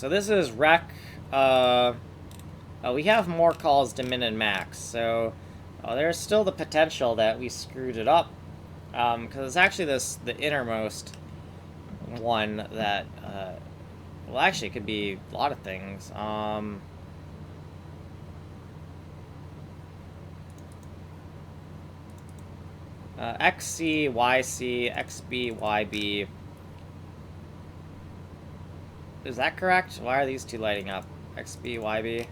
this is rec. We have more calls to min and max, so there's still the potential that we screwed it up, because it's actually the innermost one that, well, actually it could be a lot of things. XC, YC, XB, YB. Is that correct? Why are these two lighting up? XB, YB.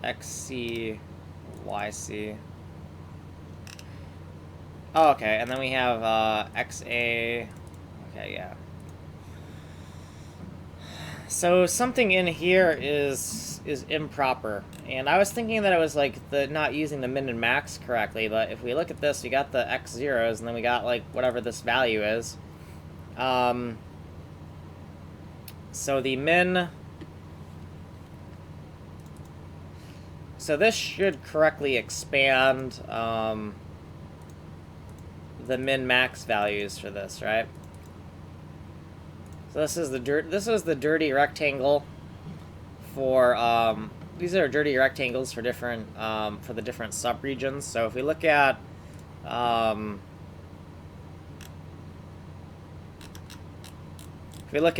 XC, YC. Oh, okay, and then we have XA. Okay, yeah. So something in here is improper, and I was thinking that it was like not using the min and max correctly. But if we look at this, we got the x zeros, and then we got like whatever this value is. So the min. So this should correctly expand the min-max values for this, right? So this is the dirty rectangle for these are dirty rectangles for different for the different subregions. So if we look at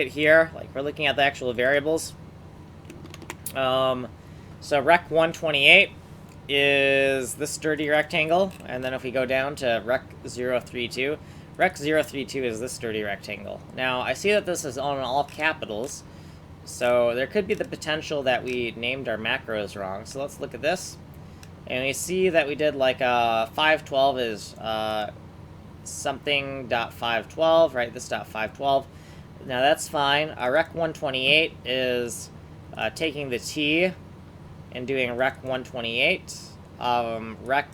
here, like we're looking at the actual variables. So rec 128 is this dirty rectangle, and then if we go down to rec 032, rec 032 is this dirty rectangle. Now, I see that this is on all capitals, so there could be the potential that we named our macros wrong. So let's look at this, and we see that we did like 512 is something dot 512, right? This dot 512. Now that's fine. Rec 128 is taking the T and doing rec 128, rec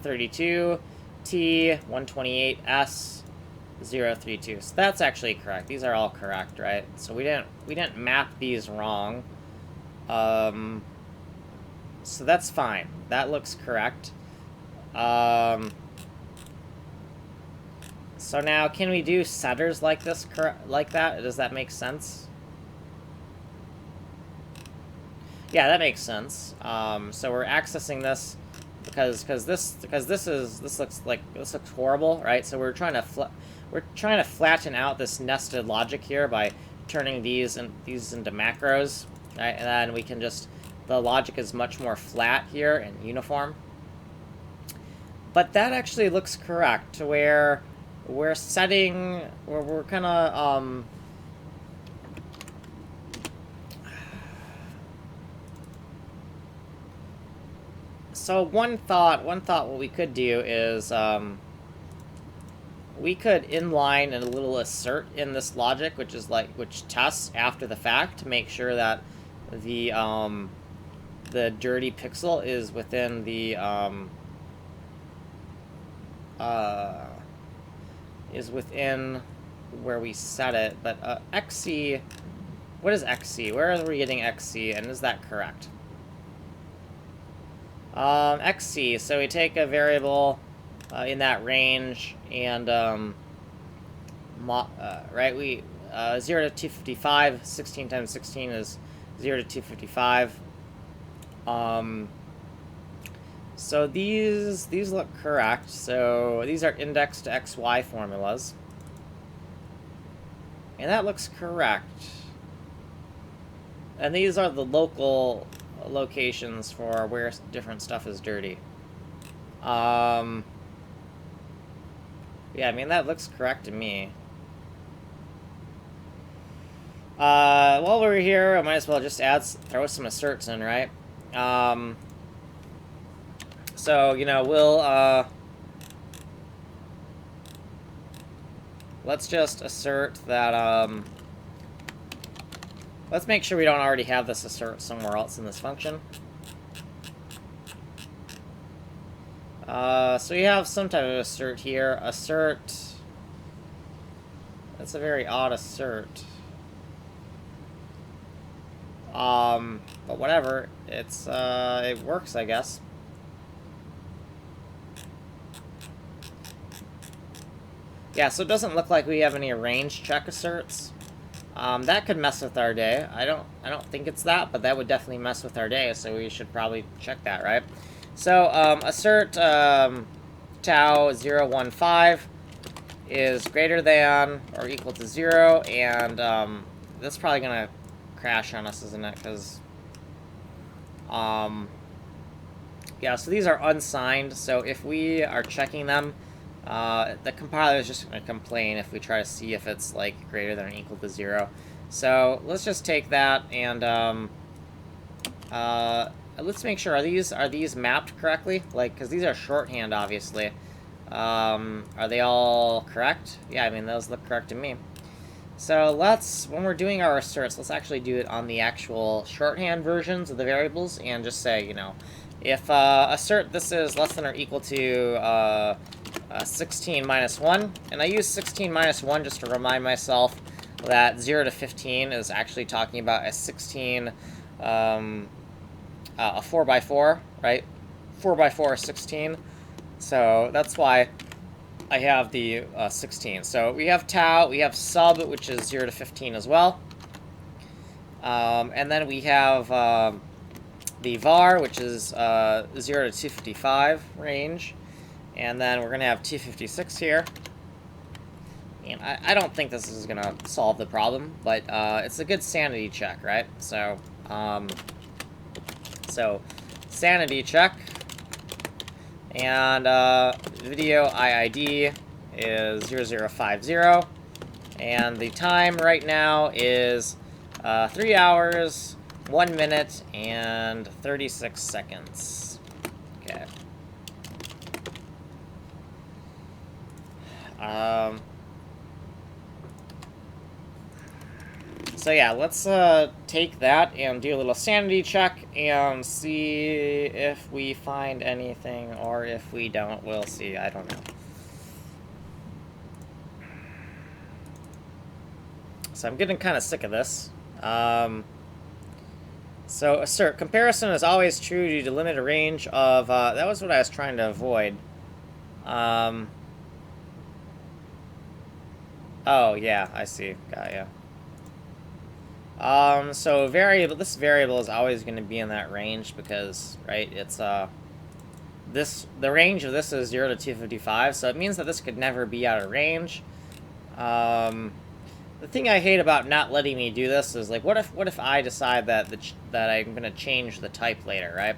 32, T 128S 032. So that's actually correct. These are all correct, right? So we didn't map these wrong. So that's fine. That looks correct. So now, can we do setters like this, like that? Does that make sense? Yeah, that makes sense. So we're accessing this because this looks horrible, right? So we're trying to flatten out this nested logic here by turning these into macros, right? And then we can the logic is much more flat here and uniform. But that actually looks correct, where we're kind of So one thought what we could do is we could inline a little assert in this logic, which tests after the fact to make sure that the dirty pixel is within the where we set it. But XC, what is XC? Where are we getting XC, and is that correct? XC, so we take a variable in that range, and right, 0 to 255, 16 times 16 is 0 to 255. So these look correct. So these are indexed to XY formulas, and that looks correct. And these are the local locations for where different stuff is dirty. Yeah, I mean, that looks correct to me. While we're here, I might as well just throw some asserts in, right? So, you know, we'll, let's just assert that, let's make sure we don't already have this assert somewhere else in this function. So we have some type of assert here. Assert. That's a very odd assert. But whatever. It's, it works, I guess. Yeah, so it doesn't look like we have any range check asserts. That could mess with our day. I don't think it's that, but that would definitely mess with our day, so we should probably check that, right? So, assert, tau 015 is greater than or equal to 0, and, that's probably gonna crash on us, isn't it? Because, yeah, so these are unsigned, so if we are checking them, the compiler is just going to complain if we try to see if it's, like, greater than or equal to 0. So, let's just take that, and, let's make sure, are these mapped correctly? Like, because these are shorthand, obviously. Are they all correct? Yeah, I mean, those look correct to me. So when we're doing our asserts, let's actually do it on the actual shorthand versions of the variables, and just say, you know, if, assert this is less than or equal to, 16 minus 1, and I use 16 minus 1 just to remind myself that 0 to 15 is actually talking about a 16, a 4x4, right? 4x4 is 16, so that's why I have the 16. So we have tau, we have sub, which is 0 to 15 as well. And then we have the var, which is 0 to 255 range. And then we're going to have 256 here. And I don't think this is going to solve the problem, but it's a good sanity check, right? So, sanity check. And video IID is 0050. And the time right now is 3 hours, 1 minute, and 36 seconds. Okay. So yeah, let's take that and do a little sanity check and see if we find anything, or if we don't, we'll see. I don't know. So I'm getting kind of sick of this. So assert comparison is always true due to limited range of. That was what I was trying to avoid. Oh yeah, I see. Got ya. So this variable is always going to be in that range because, right, it's, the range of this is 0 to 255, so it means that this could never be out of range. The thing I hate about not letting me do this is, like, what if I decide that I'm going to change the type later, right?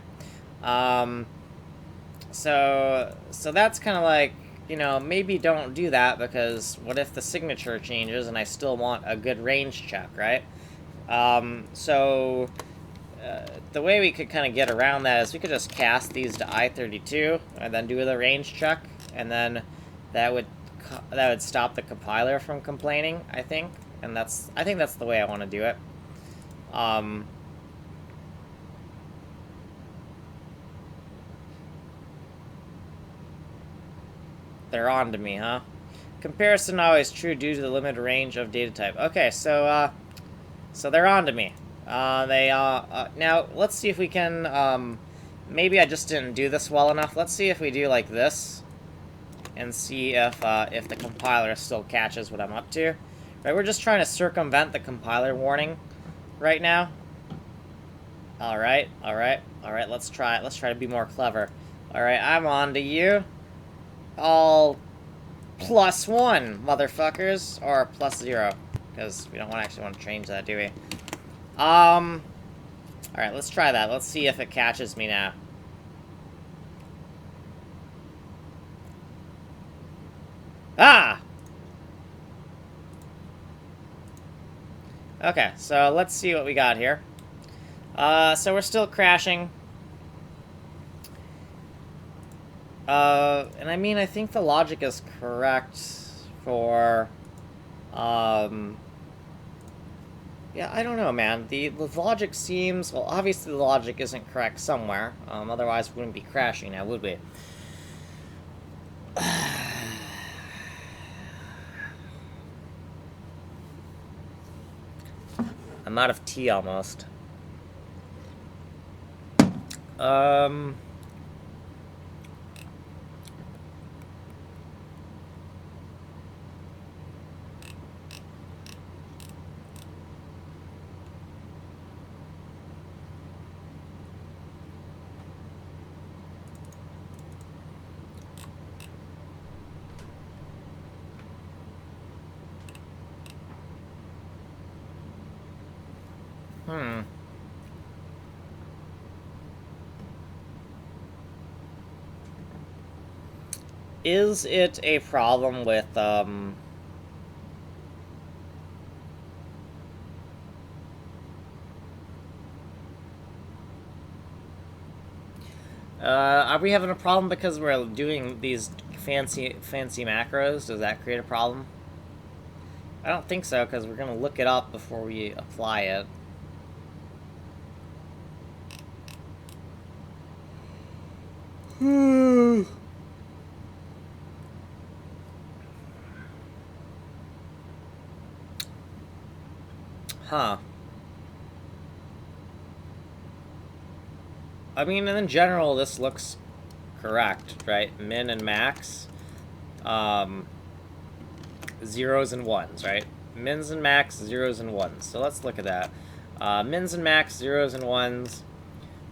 So that's kind of like, you know, maybe don't do that, because what if the signature changes and I still want a good range check, right? The way we could kind of get around that is we could just cast these to I32 and then do the range check, and then that would stop the compiler from complaining, I think. And I think that's the way I want to do it. They're on to me, huh? Comparison always true due to the limited range of data type. Okay, so they're on to me. Now, let's see if we can, maybe I just didn't do this well enough. Let's see if we do like this, and see if the compiler still catches what I'm up to. Right, we're just trying to circumvent the compiler warning right now. Alright, let's try to be more clever. Alright, I'm on to you. All +1, motherfuckers, or +0, because we don't actually want to change that, do we? Alright, let's try that. Let's see if it catches me now. Ah! Okay, so let's see what we got here. So we're still crashing. And I mean, I think the logic is correct for, yeah, I don't know, man. The logic seems, well, obviously the logic isn't correct somewhere. Otherwise we wouldn't be crashing now, would we? I'm out of tea almost. Is it a problem with, are we having a problem because we're doing these fancy macros? Does that create a problem? I don't think so, because we're going to look it up before we apply it. Huh. I mean, in general, this looks correct, right? Min and max. Zeros and ones, right? Mins and max, zeros and ones. So let's look at that. Mins and max, zeros and ones.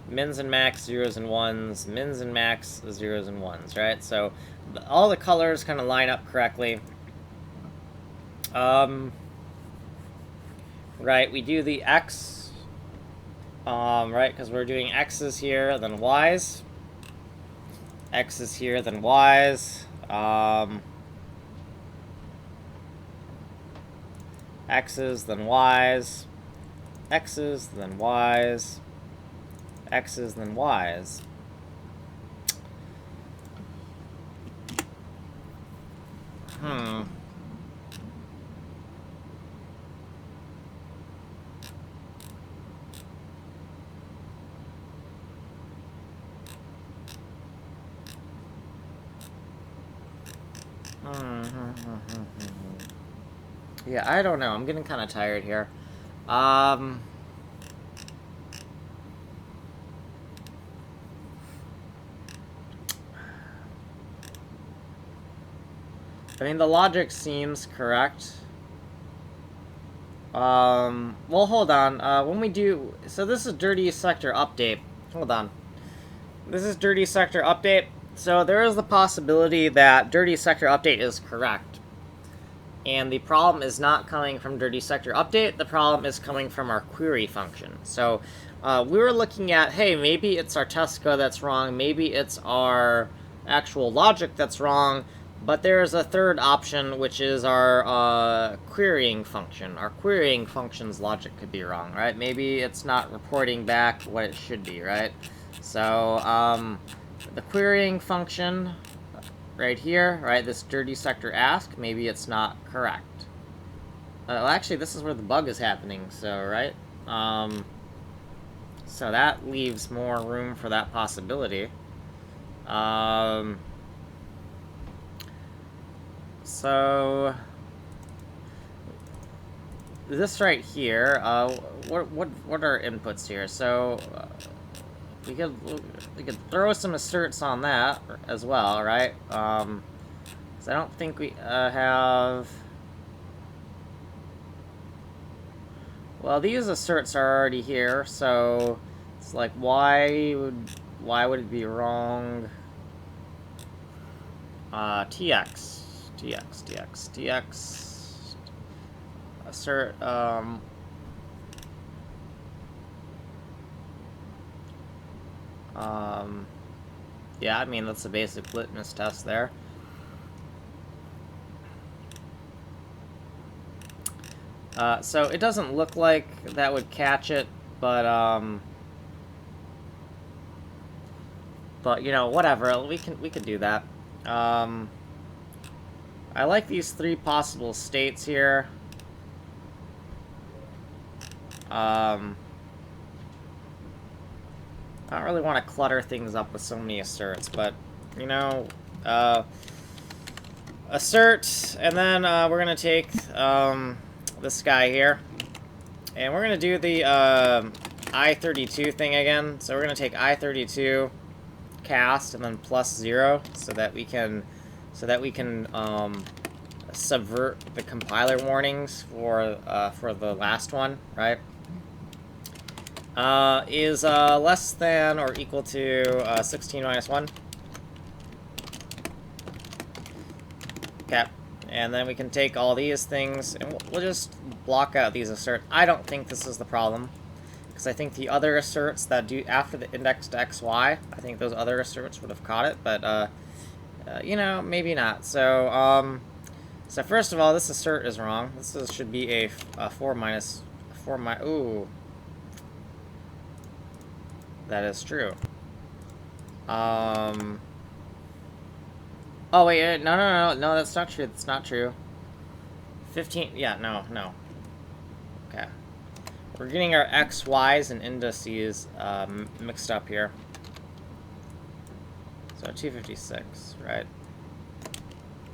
Mins and max, zeros and ones. Mins and max, zeros and ones, right? So all the colors kind of line up correctly. Right, we do the X, right, because we're doing X's here, then Y's. X's here, then Y's. X's, then Y's. X's, then Y's. X's, then Y's. Yeah, I don't know. I'm getting kind of tired here. I mean, the logic seems correct. Well, hold on. When we do... So this is Dirty Sector Update. Hold on. This is Dirty Sector Update. So there is the possibility that Dirty Sector Update is correct. And the problem is not coming from Dirty Sector Update. The problem is coming from our query function. So we were looking at, hey, maybe it's our test code that's wrong. Maybe it's our actual logic that's wrong. But there's a third option, which is our querying function. Our querying function's logic could be wrong, right? Maybe it's not reporting back what it should be, right? So the querying function right here, right, this dirty sector ask, maybe it's not correct. Well, actually, this is where the bug is happening, so, right? So that leaves more room for that possibility. So this right here, what are inputs here? So we could throw some asserts on that as well, right? So I don't think we have. Well, these asserts are already here, so it's like why would it be wrong? TX. Assert, yeah, I mean, that's a basic litmus test there. So it doesn't look like that would catch it, but you know, whatever, we could do that. I like these three possible states here. I don't really want to clutter things up with so many asserts, but, you know, assert, and then we're going to take this guy here. And we're gonna do the I-32 thing again. So we're gonna take I-32 cast and then plus 0 so that we can subvert the compiler warnings for the last one, right? Is less than or equal to 16 minus 1. Okay. And then we can take all these things, and we'll just block out these asserts. I don't think this is the problem, because I think the other asserts that do after the index to xy, I think those other asserts would have caught it, but, you know, maybe not. So, so first of all, this assert is wrong. This should be a 4 minus, ooh. That is true. Oh, wait, no, that's not true. That's not true. 15, yeah, no. Okay. We're getting our x, y's, and indices mixed up here. So 256, right?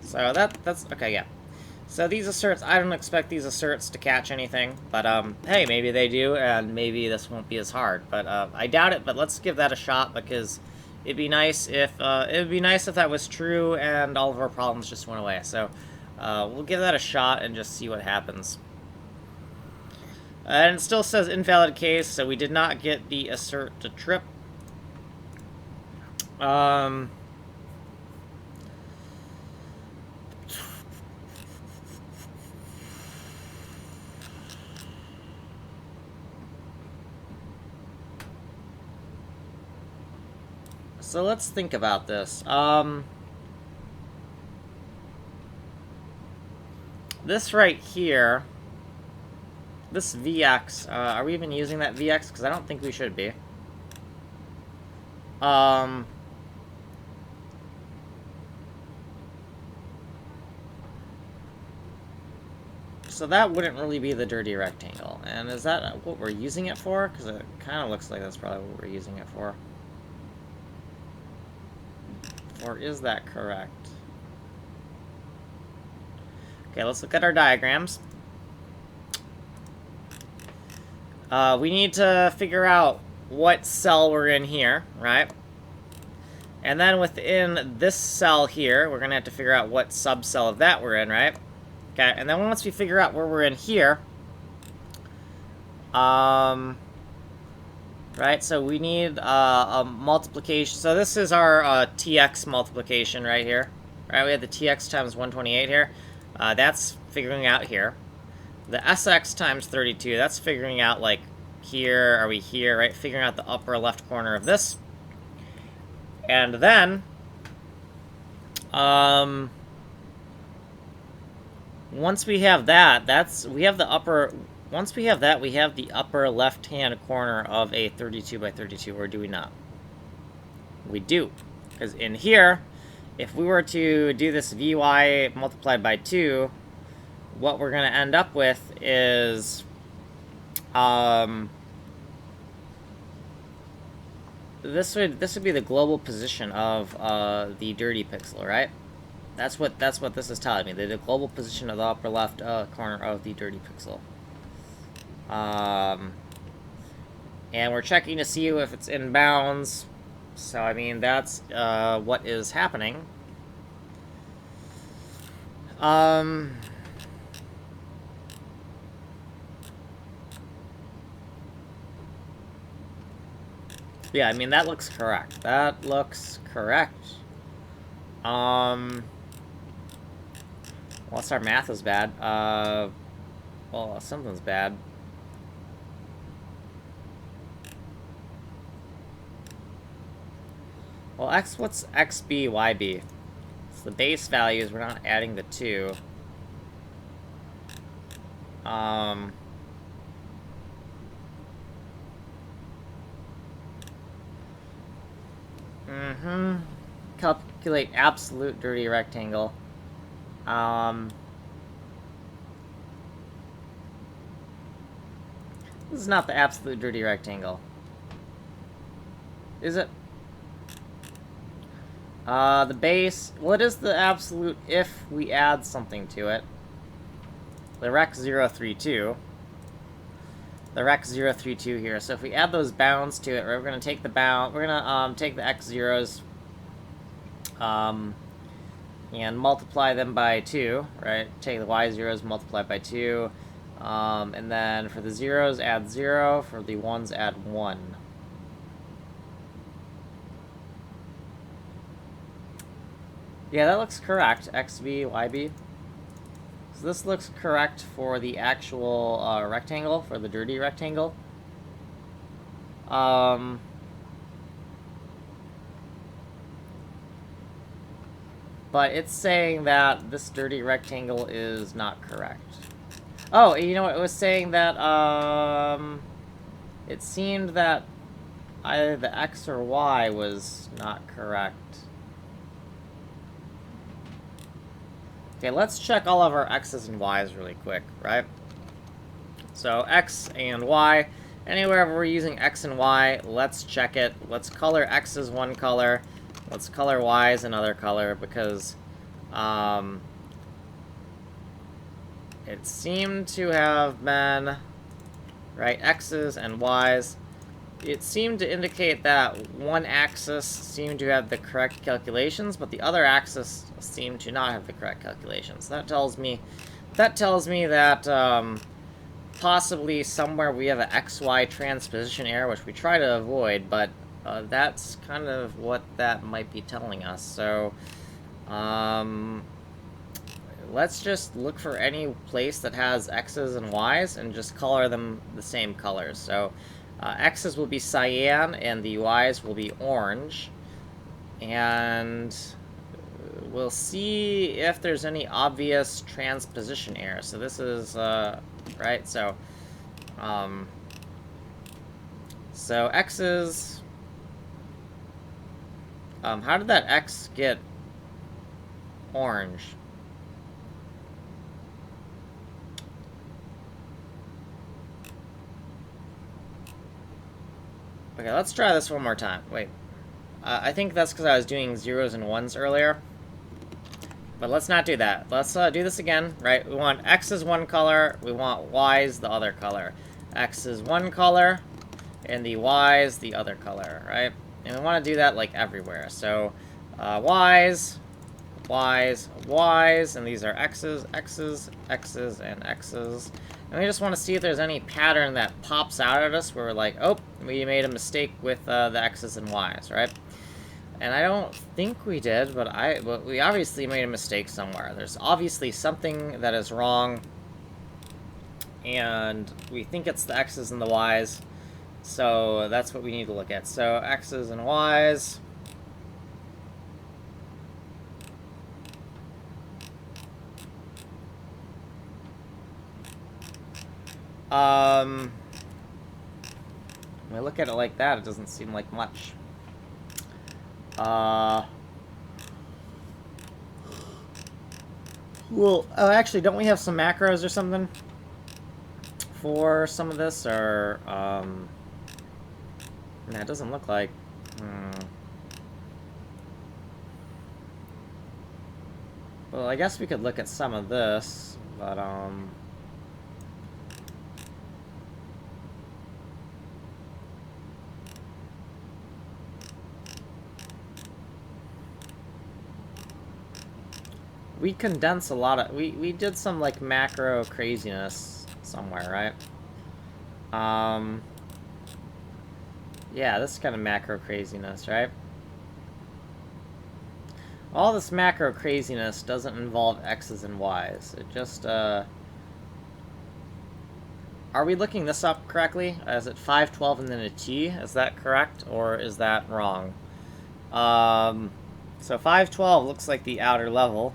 So that's, okay, yeah. So these asserts, I don't expect these asserts to catch anything, but, hey, maybe they do, and maybe this won't be as hard. But, I doubt it, but let's give that a shot, because it'd be nice if that was true and all of our problems just went away. So, we'll give that a shot and just see what happens. And it still says invalid case, so we did not get the assert to trip. So let's think about this. This right here, this VX, are we even using that VX? Because I don't think we should be. So that wouldn't really be the dirty rectangle. And is that what we're using it for? Because it kind of looks like that's probably what we're using it for. Or is that correct? Okay, let's look at our diagrams. We need to figure out what cell we're in here, right? And then within this cell here, we're going to have to figure out what subcell of that we're in, right? Okay, and then once we figure out where we're in here, right, so we need a multiplication. So this is our TX multiplication right here. Right, we have the TX times 128 here. That's figuring out here. The SX times 32, that's figuring out, like, here, are we here, right? Figuring out the upper left corner of this. And then, once we have that, we have the upper left-hand corner of a 32 by 32, or do we not? We do. Because in here, if we were to do this Vy multiplied by 2, what we're going to end up with is, this would be the global position of the dirty pixel, right? That's what this is telling me. The global position of the upper left corner of the dirty pixel. And we're checking to see if it's in bounds. So I mean that's what is happening. Yeah, I mean that looks correct. That looks correct. Unless our math is bad. Well, something's bad. Well, what's XB, YB? It's the base values, we're not adding the 2. Calculate absolute dirty rectangle. This is not the absolute dirty rectangle. Is it? The base, what is the absolute if we add something to it? The rec 032. the rect 032 here. So if we add those bounds to it, we're going to take the bound, we're going to take the x zeros and multiply them by 2, right? Take the y zeros, multiply by 2, and then for the zeros, add 0. For the ones, add 1. Yeah, that looks correct. XB, YB. So this looks correct for the actual rectangle, for the dirty rectangle. But it's saying that this dirty rectangle is not correct. Oh, you know what? It was saying that, it seemed that either the X or Y was not correct. Okay, let's check all of our X's and Y's really quick, right? So, X and Y. Anywhere we're using X and Y, let's check it. Let's color X's one color. Let's color Y's another color, because it seemed to have been, right, X's and Y's. It seemed to indicate that one axis seemed to have the correct calculations, but the other axis seemed to not have the correct calculations. That tells me that possibly somewhere we have an XY transposition error, which we try to avoid, but that's kind of what that might be telling us. So let's just look for any place that has X's and Y's and just color them the same colors. So X's will be cyan and the Y's will be orange. And we'll see if there's any obvious transposition error. So this is, right, so X's, how did that X get orange? Okay, let's try this one more time. Wait. I think that's because I was doing zeros and ones earlier. But let's not do that. Let's do this again, right? We want X is one color, we want Y's the other color. X is one color, and the Y's the other color, right? And we want to do that, like, everywhere. So, Y's, Y's, Y's, and these are X's, X's, X's, and X's. And we just want to see if there's any pattern that pops out at us where we're like, oh, we made a mistake with the X's and Y's, right? And I don't think we did, but we obviously made a mistake somewhere. There's obviously something that is wrong, and we think it's the X's and the Y's, so that's what we need to look at. So X's and Y's. When we look at it like that, it doesn't seem like much. Well, actually, don't we have some macros or something for some of this, or, nah, it doesn't look like, Well, I guess we could look at some of this, but, we condense a lot of... We did some, like, macro craziness somewhere, right? Yeah, this is kind of macro craziness, right? All this macro craziness doesn't involve X's and Y's. It just, Are we looking this up correctly? Is it 512 and then a T? Is that correct? Or is that wrong? So 512 looks like the outer level.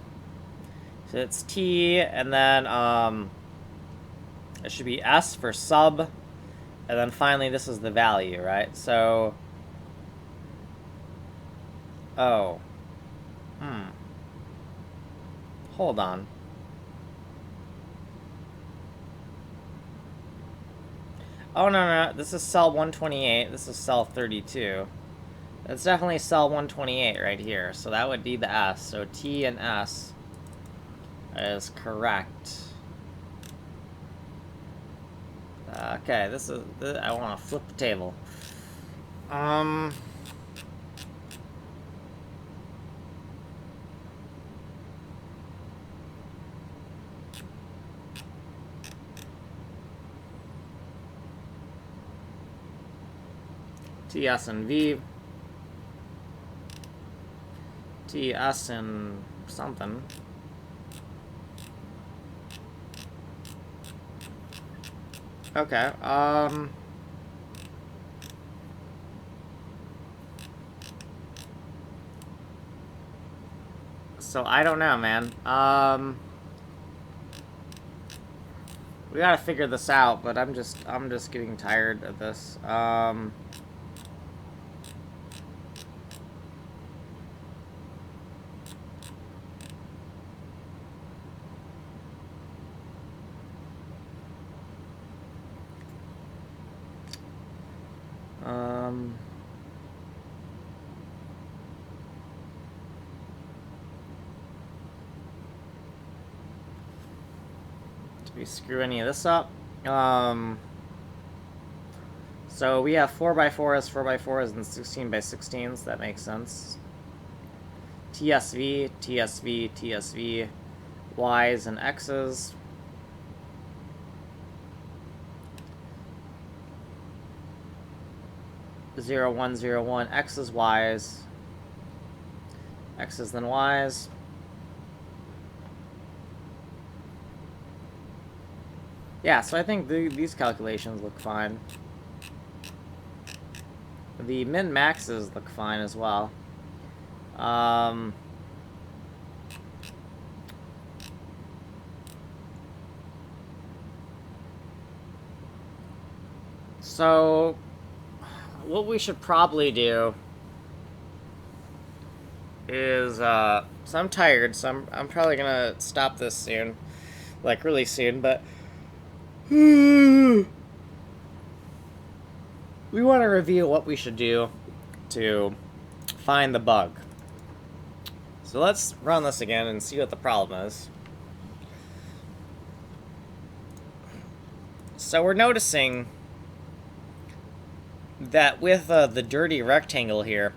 So it's T, and then it should be S for sub, and then finally this is the value, right? So, oh, hold on. Oh, no, this is cell 128, this is cell 32. It's definitely cell 128 right here, so that would be the S, so T and S is correct. Okay, this is... I want to flip the table. TS and V. TS and something. Okay, so I don't know, man. We gotta figure this out, but I'm just getting tired of this. Did we screw any of this up? So we have 4x4s, 4x4s, and 16x16s. That makes sense. TSV, TSV, TSV, Ys and X's. Zero, 1, 0, 1, X's, Y's. X's, then Y's. Yeah, so I think these calculations look fine. The min-maxes look fine as well. So, what we should probably do is, so I'm tired, so I'm probably gonna stop this soon. Like, really soon, but... we want to review what we should do to find the bug. So let's run this again and see what the problem is. So we're noticing that with the dirty rectangle here,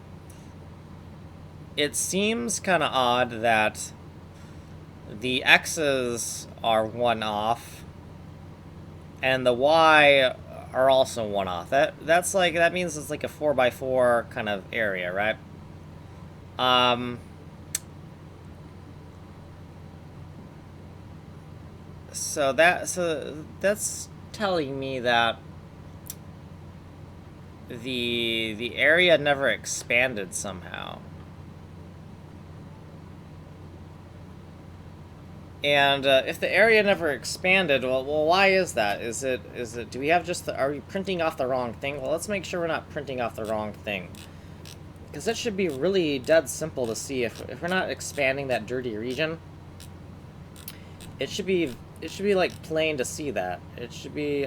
it seems kind of odd that the X's are 1 off and the Y are also 1 off. That means it's like a 4x4 kind of area, right? So that's telling me that the area never expanded somehow. And if the area never expanded, well, why is that? Is it? Do we have just are we printing off the wrong thing? Well, let's make sure we're not printing off the wrong thing, because that should be really dead simple to see. If we're not expanding that dirty region, it should be like plain to see that. It should be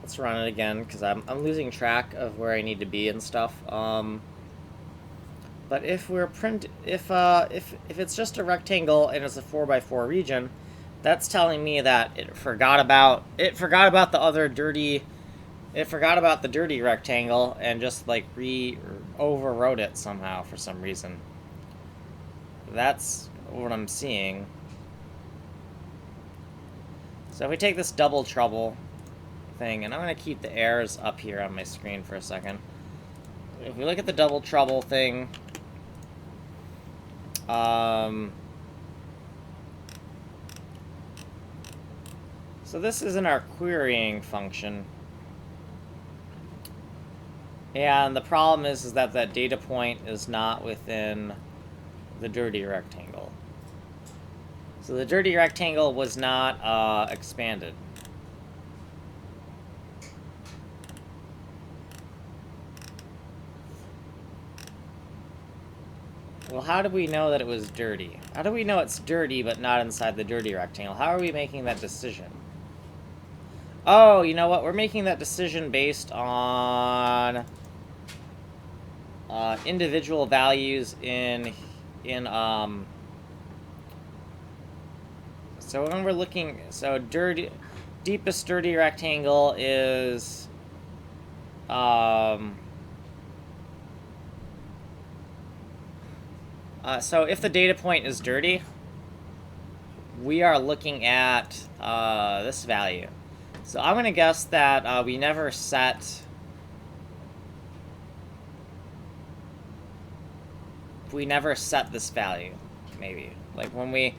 let's run it again, because I'm losing track of where I need to be and stuff. But if we're if it's just a rectangle and it's a 4x4 region, that's telling me that it forgot about the other dirty. It forgot about the dirty rectangle and just like overwrote it somehow for some reason. That's what I'm seeing. So if we take this double trouble thing, and I'm going to keep the errors up here on my screen for a second. If we look at the double trouble thing, so this is in our querying function, and the problem is that that data point is not within the dirty rectangle. So the dirty rectangle was not expanded. Well, how do we know that it was dirty? How do we know it's dirty but not inside the dirty rectangle? How are we making that decision? Oh, you know what? We're making that decision based on individual values in So when we're looking, so deepest dirty rectangle is, so if the data point is dirty, we are looking at this value. So I'm going to guess that we never set... We never set this value, maybe. Like when we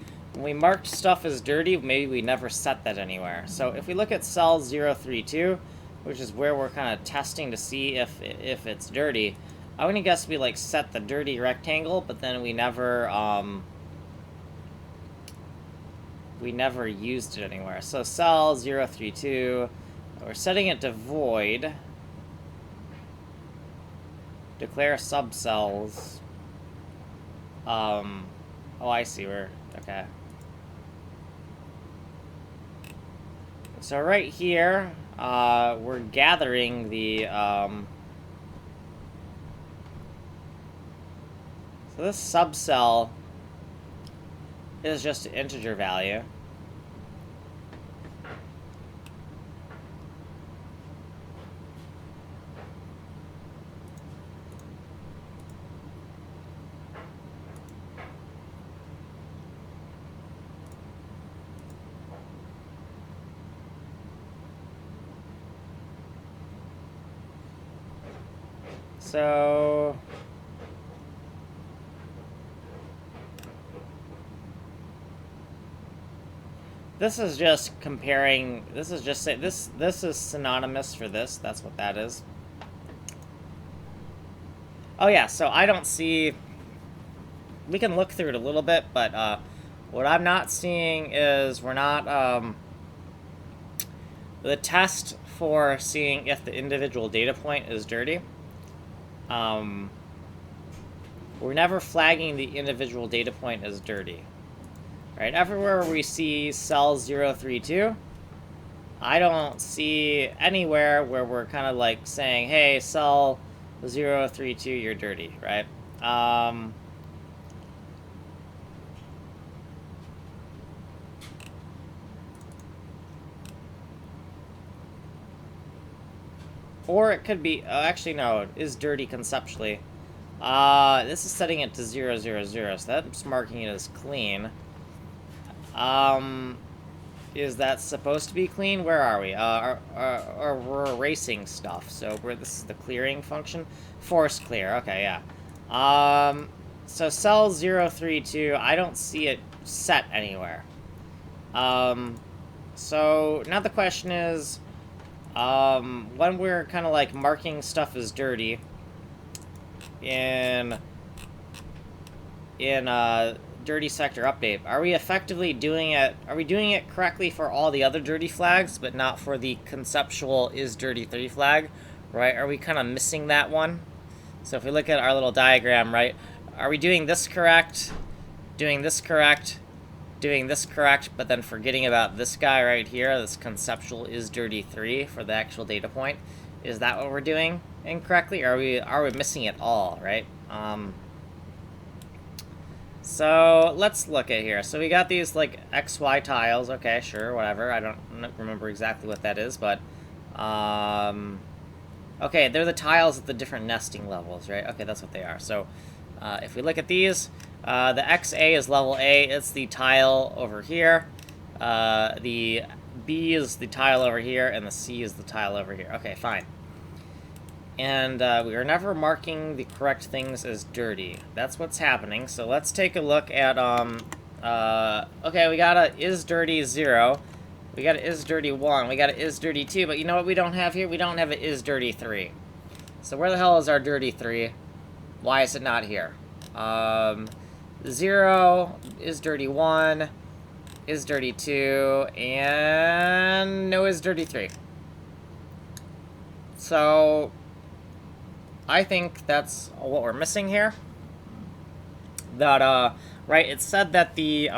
marked stuff as dirty, maybe we never set that anywhere. So if we look at cell 032, which is where we're kind of testing to see if it's dirty, I'm going to guess we like set the dirty rectangle, but then we never used it anywhere. So cell 032, we're setting it to void. Declare subcells. Oh, I see. Okay. So right here, we're gathering the, so this subcell is just an integer value. So this is just comparing, this is just say this is synonymous for this. That's what that is. Oh yeah, so I don't see, we can look through it a little bit, but what I'm not seeing is we're not the test for seeing if the individual data point is dirty. We're never flagging the individual data point as dirty. Right? Everywhere we see cell 032, I don't see anywhere where we're kind of like saying, hey, cell 032, you're dirty, right? Or it could be, actually no, it is dirty conceptually. This is setting it to 000, so that's marking it as clean. Is that supposed to be clean? Where are we? We're erasing stuff, so this is the clearing function. Force clear, okay, yeah. So cell 032, I don't see it set anywhere. So now the question is, when we're kind of like marking stuff as dirty in dirty sector update, are we effectively doing it, are we doing it correctly for all the other dirty flags, but not for the conceptual is dirty 3 flag, right? Are we kind of missing that one? So if we look at our little diagram, right, are we doing this correct, doing this correct, doing this correct, but then forgetting about this guy right here, this conceptual is dirty 3 for the actual data point? Is that what we're doing incorrectly, or are we missing it all, right? So let's look at here. So we got these like XY tiles. Okay, sure, whatever. I don't remember exactly what that is, but okay, they're the tiles at the different nesting levels, right? Okay, that's what they are. So if we look at these, the XA is level A. It's the tile over here. The B is the tile over here, and the C is the tile over here. Okay, fine. And we are never marking the correct things as dirty. That's what's happening. So let's take a look at, okay, we got a is dirty 0. We got a is dirty 1. We got a is dirty 2. But you know what we don't have here? We don't have a is dirty 3. So where the hell is our dirty 3? Why is it not here? 0 is dirty 1, is dirty 2, and no is dirty 3. So I think that's what we're missing here. That right, it said that the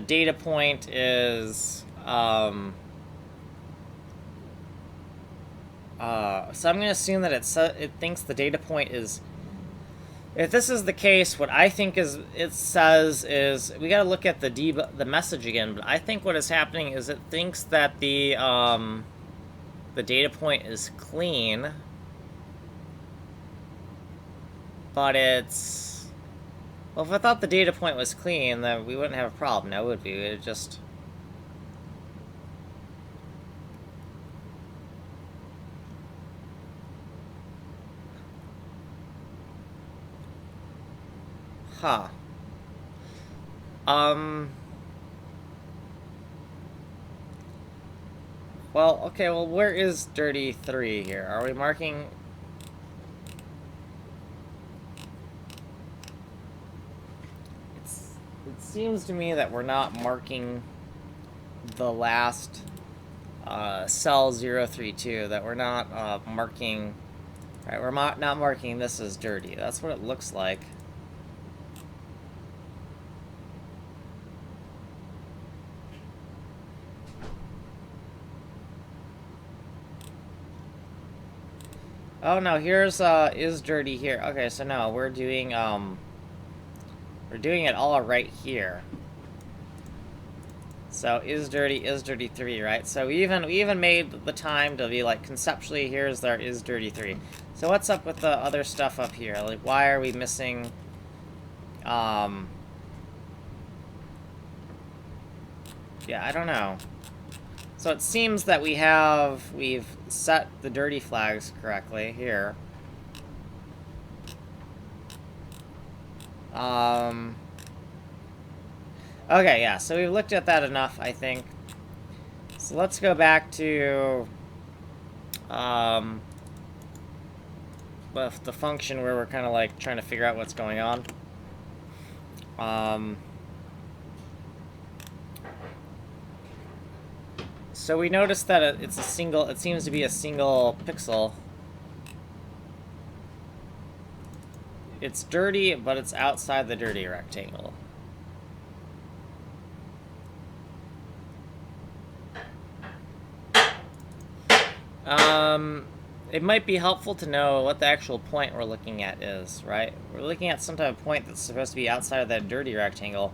data point is so I'm gonna assume that it thinks the data point is If this is the case, what I think is it says is we got to look at the message again. But I think what is happening is it thinks that the data point is clean, but it's, well, if I thought the data point was clean, then we wouldn't have a problem. Now would we? It just, huh. Well, okay, well, where is dirty 3 here? Are we marking... It seems to me that we're not marking the last cell 032, that we're not marking... Right, we're not marking this as dirty. That's what it looks like. Oh no, here's is dirty here. Okay, so no, we're doing it all right here. So is dirty 3, right? So we even made the time to be like, conceptually, here's our is dirty 3. So what's up with the other stuff up here? Like, why are we missing yeah, I don't know. So it seems that we've set the dirty flags correctly here. Okay, yeah, so we've looked at that enough, I think. So let's go back to with the function where we're kind of like trying to figure out what's going on. So we noticed that it seems to be a single pixel. It's dirty, but it's outside the dirty rectangle. It might be helpful to know what the actual point we're looking at is, right? We're looking at some type of point that's supposed to be outside of that dirty rectangle.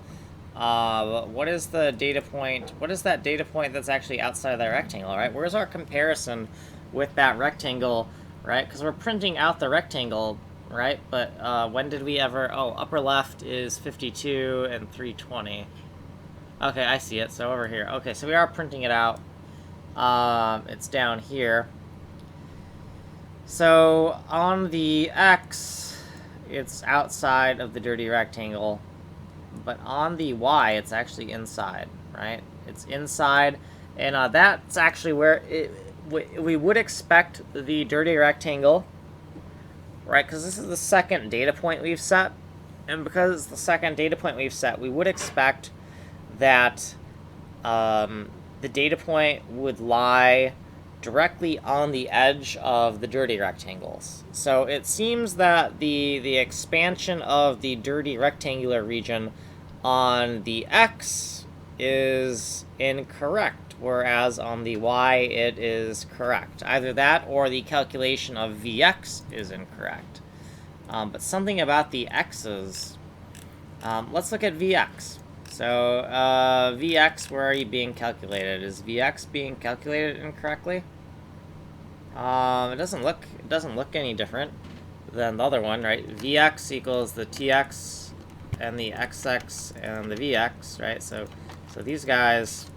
What is the data point? What is that data point that's actually outside of that rectangle, right? Where's our comparison with that rectangle, right? Because we're printing out the rectangle, right? But when did we ever... Oh, upper left is 52 and 320. Okay, I see it. So over here. Okay, so we are printing it out. It's down here. So on the X, it's outside of the dirty rectangle. But on the Y, it's actually inside, right? It's inside, and that's actually where we would expect the dirty rectangle, right? Because this is the second data point we've set, and because it's the second data point we've set, we would expect that the data point would lie directly on the edge of the dirty rectangles. So it seems that the expansion of the dirty rectangular region on the X is incorrect, whereas on the Y it is correct. Either that or the calculation of Vx is incorrect. But something about the X's... let's look at Vx. So, Vx, where are you being calculated? Is Vx being calculated incorrectly? It doesn't look any different than the other one, right? Vx equals the Tx and the XX and the Vx, right? So these guys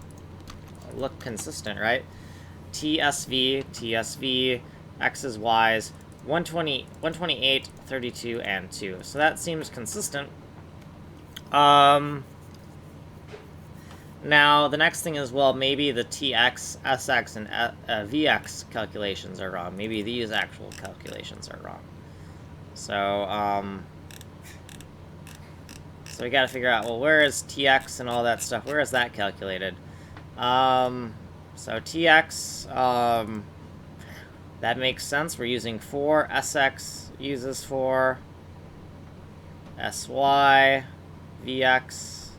look consistent, right? TSV, X's, Y's, 120, 128, 32, and 2. So that seems consistent. Now, the next thing is, well, maybe the TX, SX, and VX calculations are wrong. Maybe these actual calculations are wrong. So, so we gotta figure out, well, where is TX and all that stuff? Where is that calculated? So TX, that makes sense. We're using 4. SX uses 4. SY, VX,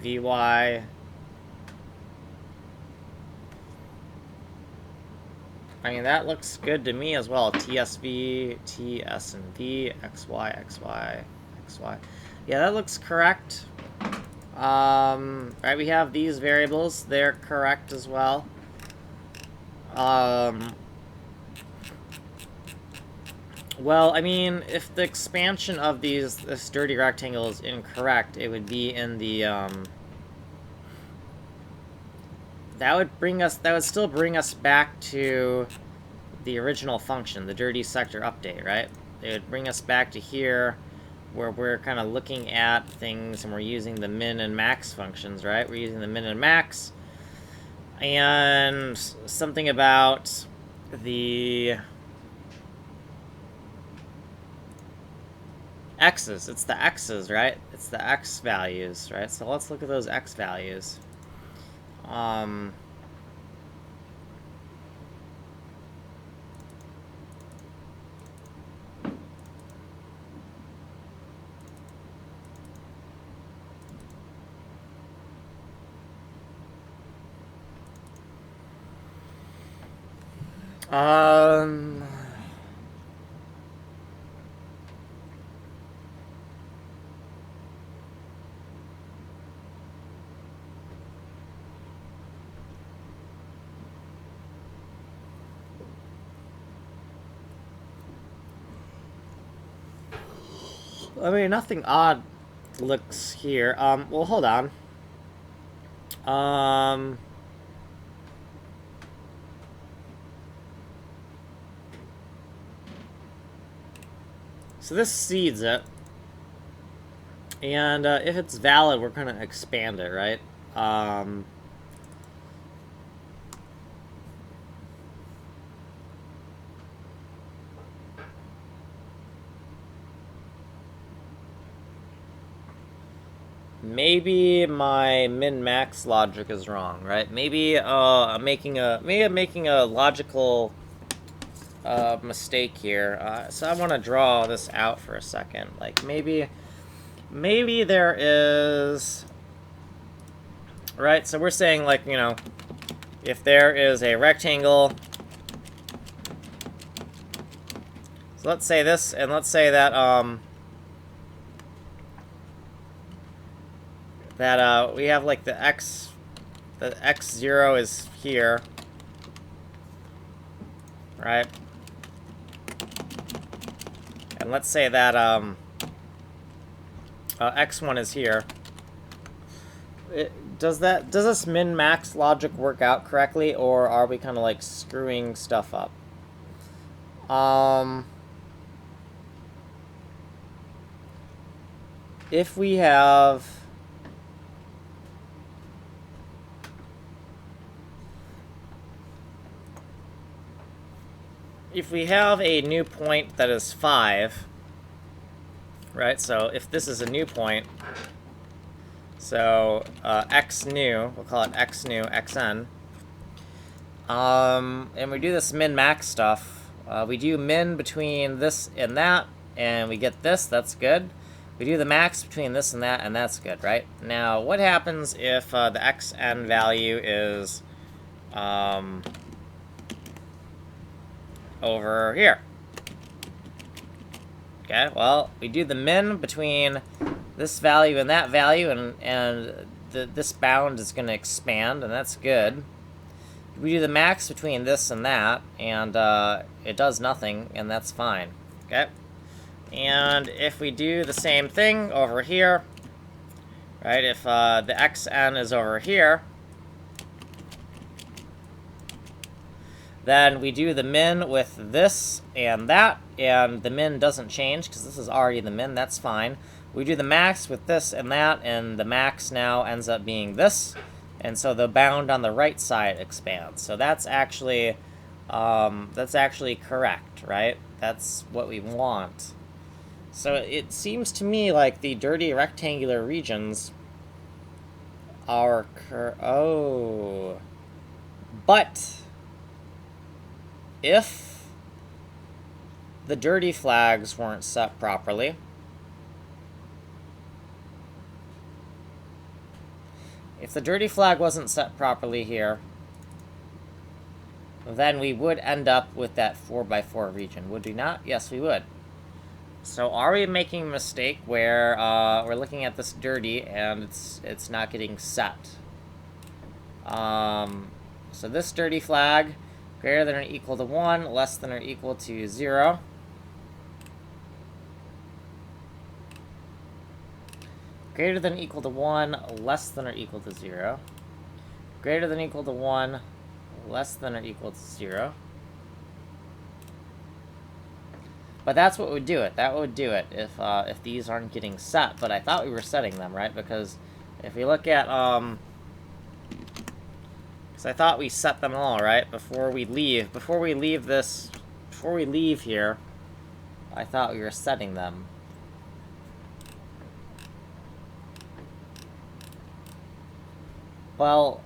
VY. I mean, that looks good to me as well. TSV, TS and V, XY, XY, XY. Yeah, that looks correct. Right, we have these variables. They're correct as well. Well, I mean, if the expansion of this dirty rectangle is incorrect, it would be in the, that would still bring us back to the original function, the dirty sector update, right? It would bring us back to here, where we're kind of looking at things and we're using the min and max functions, right? We're using the min and max, and something about the x's. It's the x's, right? It's the x values, right? So let's look at those x values. I mean, nothing odd looks here. Well, hold on. So this seeds it. And if it's valid, we're going to expand it, right? Maybe my min-max logic is wrong, right? Maybe I'm making a logical mistake here. So I want to draw this out for a second. Like maybe there is, right? So we're saying, like, you know, if there is a rectangle, so let's say this, and let's say that we have like the x0 is here, right? And let's say that x1 is here. Does this min-max logic work out correctly, or are we kind of like screwing stuff up? If we have a new point that is 5, right? So if this is a new point, so x new, we'll call it x new, xn, and we do this min-max stuff. We do min between this and that, and we get this, that's good. We do the max between this and that's good, right? Now, what happens if the xn value is over here? Okay, well, we do the min between this value and that value, and this bound is going to expand, and that's good. We do the max between this and that, and it does nothing, and that's fine. Okay? And if we do the same thing over here, right, if the xn is over here, then we do the min with this and that, and the min doesn't change because this is already the min, that's fine. We do the max with this and that, and the max now ends up being this, and so the bound on the right side expands. So that's actually correct, right? That's what we want. So it seems to me like the dirty rectangular regions are but if the dirty flags weren't set properly, if the dirty flag wasn't set properly here, then we would end up with that 4x4 region, would we not? Yes, we would. So are we making a mistake where we're looking at this dirty and it's not getting set? So this dirty flag, greater than or equal to 1, less than or equal to 0. Greater than or equal to 1, less than or equal to 0. Greater than or equal to 1, less than or equal to 0. But that's what would do it. That would do it if these aren't getting set. But I thought we were setting them, right? Because if we look at because I thought we set them all, right? Before we leave here, I thought we were setting them. Well,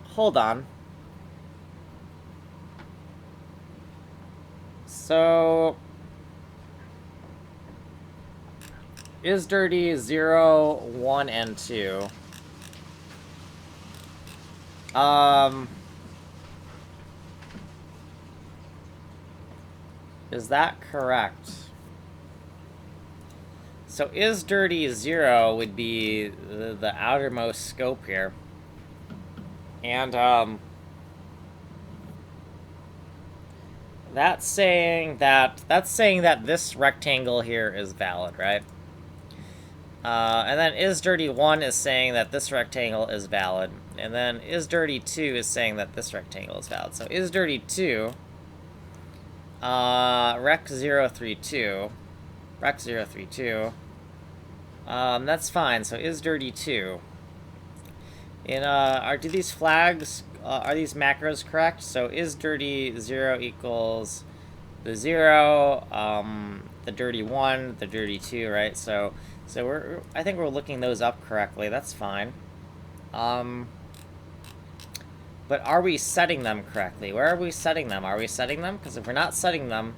hold on. So, is dirty 0, 1, and 2? Is that correct? So is dirty 0 would be the outermost scope here. And, that's saying that this rectangle here is valid, right? And then is dirty 1 is saying that this rectangle is valid. And then is dirty 2 is saying that this rectangle is valid. So is dirty 2, rec 032, that's fine. So is dirty 2. Do these flags, are these macros correct? So is dirty 0 equals the 0, the dirty 1, the dirty 2, right? So I think we're looking those up correctly. That's fine. But are we setting them correctly? Where are we setting them? Are we setting them? Because if we're not setting them,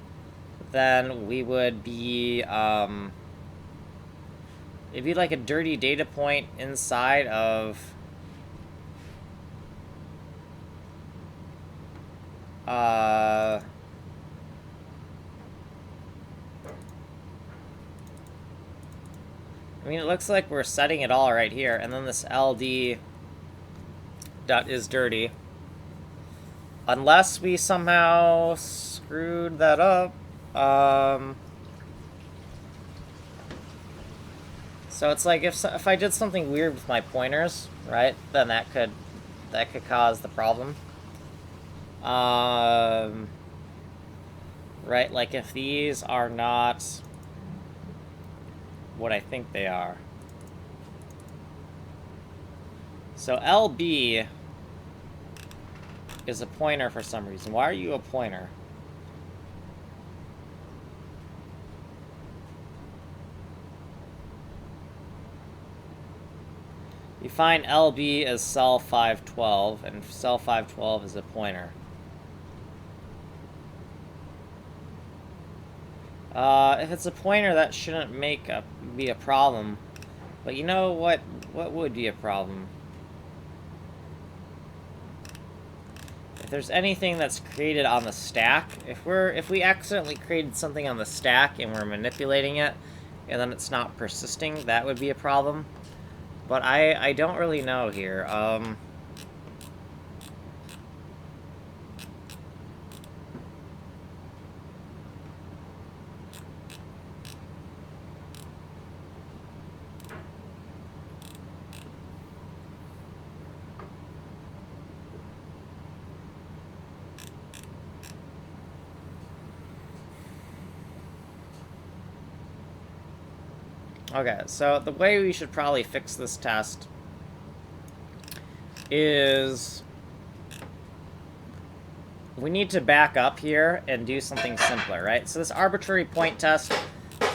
then we would be, it'd be like a dirty data point inside of, I mean, it looks like we're setting it all right here, and then this LD dot is dirty. Unless we somehow screwed that up. So it's like if I did something weird with my pointers, right, then that could cause the problem. Right, like if these are not what I think they are. So LB is a pointer for some reason. Why are you a pointer? You find LB as cell 512, and cell 512 is a pointer. If it's a pointer, that shouldn't be a problem. But you know what would be a problem? If there's anything that's created on the stack, if we accidentally created something on the stack and we're manipulating it, and then it's not persisting, that would be a problem. But I don't really know here. Okay, so the way we should probably fix this test is we need to back up here and do something simpler, right? So this arbitrary point test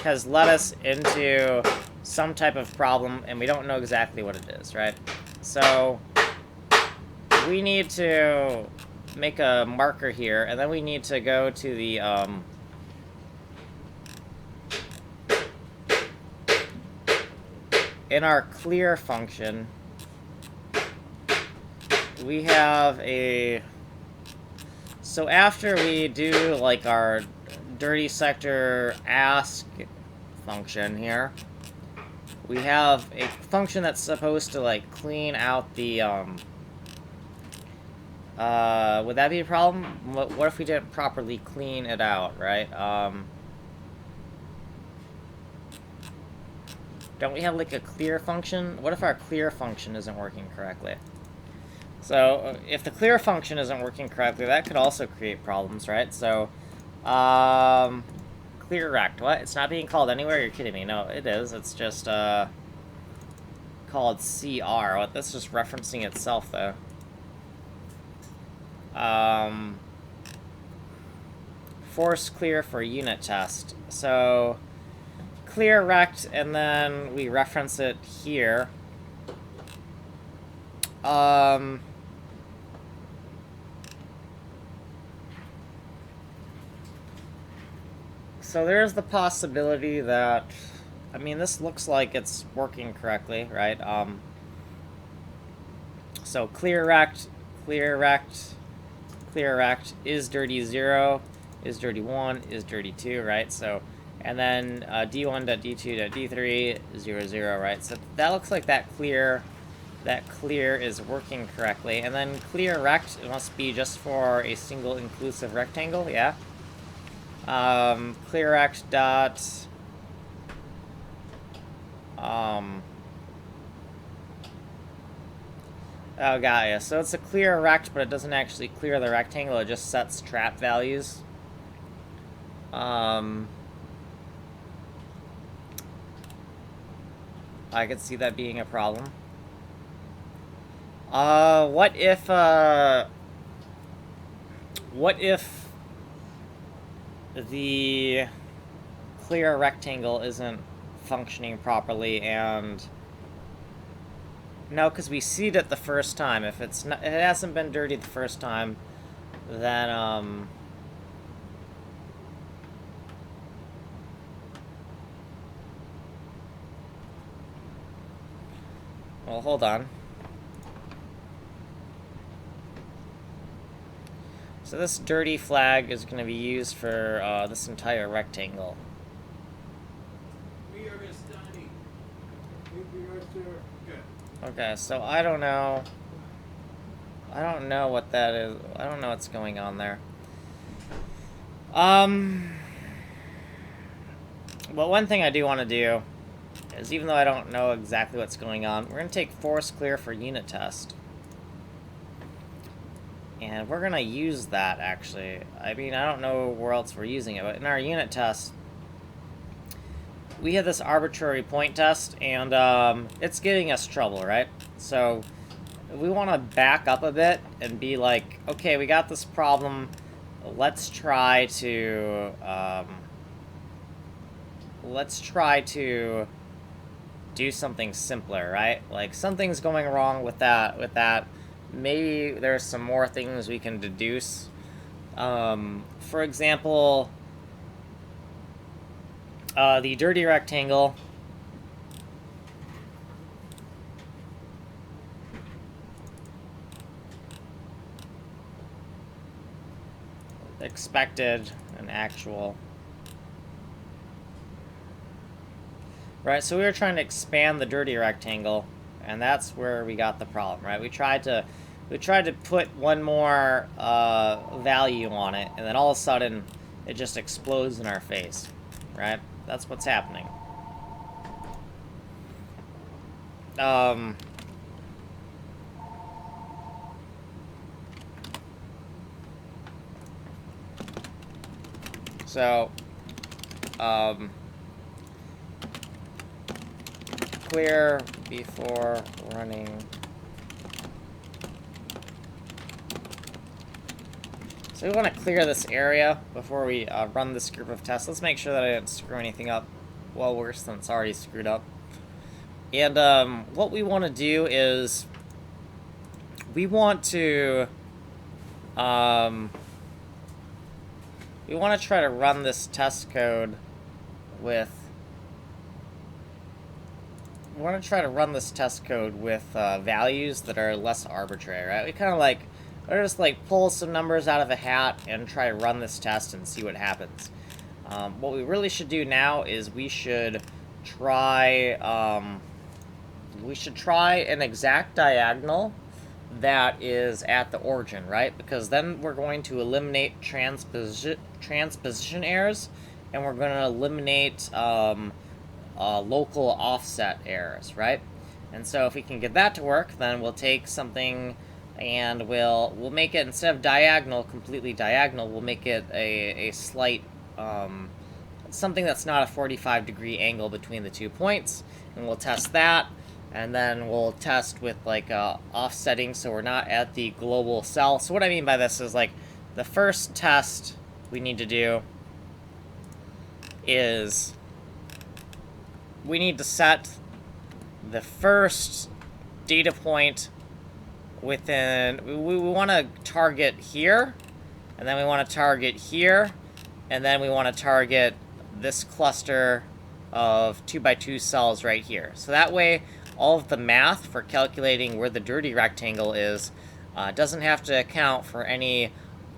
has led us into some type of problem, and we don't know exactly what it is, right? So we need to make a marker here, and then we need to go to the in our clear function, we have a... So after we do, like, our dirty sector ask function here, we have a function that's supposed to, like, clean out the, would that be a problem? What if we didn't properly clean it out, right? Don't we have, like, a clear function? What if our clear function isn't working correctly? So, if the clear function isn't working correctly, that could also create problems, right? So, clear rect. What? It's not being called anywhere? You're kidding me. No, it is. It's just, called CR. What? That's just referencing itself, though. Force clear for unit test. So, clear rect, and then we reference it here. So there's the possibility that, I mean, this looks like it's working correctly, right? So clear rect, clear rect, clear rect, is dirty 0, is dirty 1, is dirty 2, right? So, and then d1.d2.d3, 0, 0, right? So that looks like that clear is working correctly. And then clear rect, it must be just for a single inclusive rectangle, yeah? Clear rect dot, oh, got ya. So it's a clear rect, but it doesn't actually clear the rectangle, it just sets trap values. I could see that being a problem. What if the clear rectangle isn't functioning properly, and no, because we seed it the first time. If it's not, if it hasn't been dirty the first time, then well, hold on. So this dirty flag is going to be used for this entire rectangle. Okay, so I don't know. I don't know what that is. I don't know what's going on there. But one thing I do want to do is, even though I don't know exactly what's going on, we're going to take force clear for unit test. And we're going to use that, actually. I mean, I don't know where else we're using it, but in our unit test, we have this arbitrary point test, and it's giving us trouble, right? So we want to back up a bit and be like, okay, we got this problem. Let's try to do something simpler, right? Like, something's going wrong with that. Maybe there's some more things we can deduce. For example, the dirty rectangle expected and actual. Right, so we were trying to expand the dirty rectangle, and that's where we got the problem, right? We tried to put one more value on it, and then all of a sudden it just explodes in our face, right? That's what's happening. So, clear before running. So we want to clear this area before we run this group of tests. Let's make sure that I didn't screw anything up. Well, worse than it's already screwed up. And what we want to do is we want to try to run this test code with try to run this test code with values that are less arbitrary, right? We kind of like, or just like pull some numbers out of a hat and try to run this test and see what happens. What we really should do now is we should try an exact diagonal that is at the origin, right? Because then we're going to eliminate transposition errors, and we're going to eliminate local offset errors, right? And so if we can get that to work, then we'll take something and we'll make it, instead of diagonal, completely diagonal, we'll make it a slight, something that's not a 45-degree angle between the 2 points, and we'll test that. And then we'll test with like offsetting, so we're not at the global cell. So what I mean by this is like the first test we need to do is we need to set the first data point within, we want to target here, and then we want to target here, and then we want to target this cluster of 2x2 cells right here. So that way all of the math for calculating where the dirty rectangle is doesn't have to account for any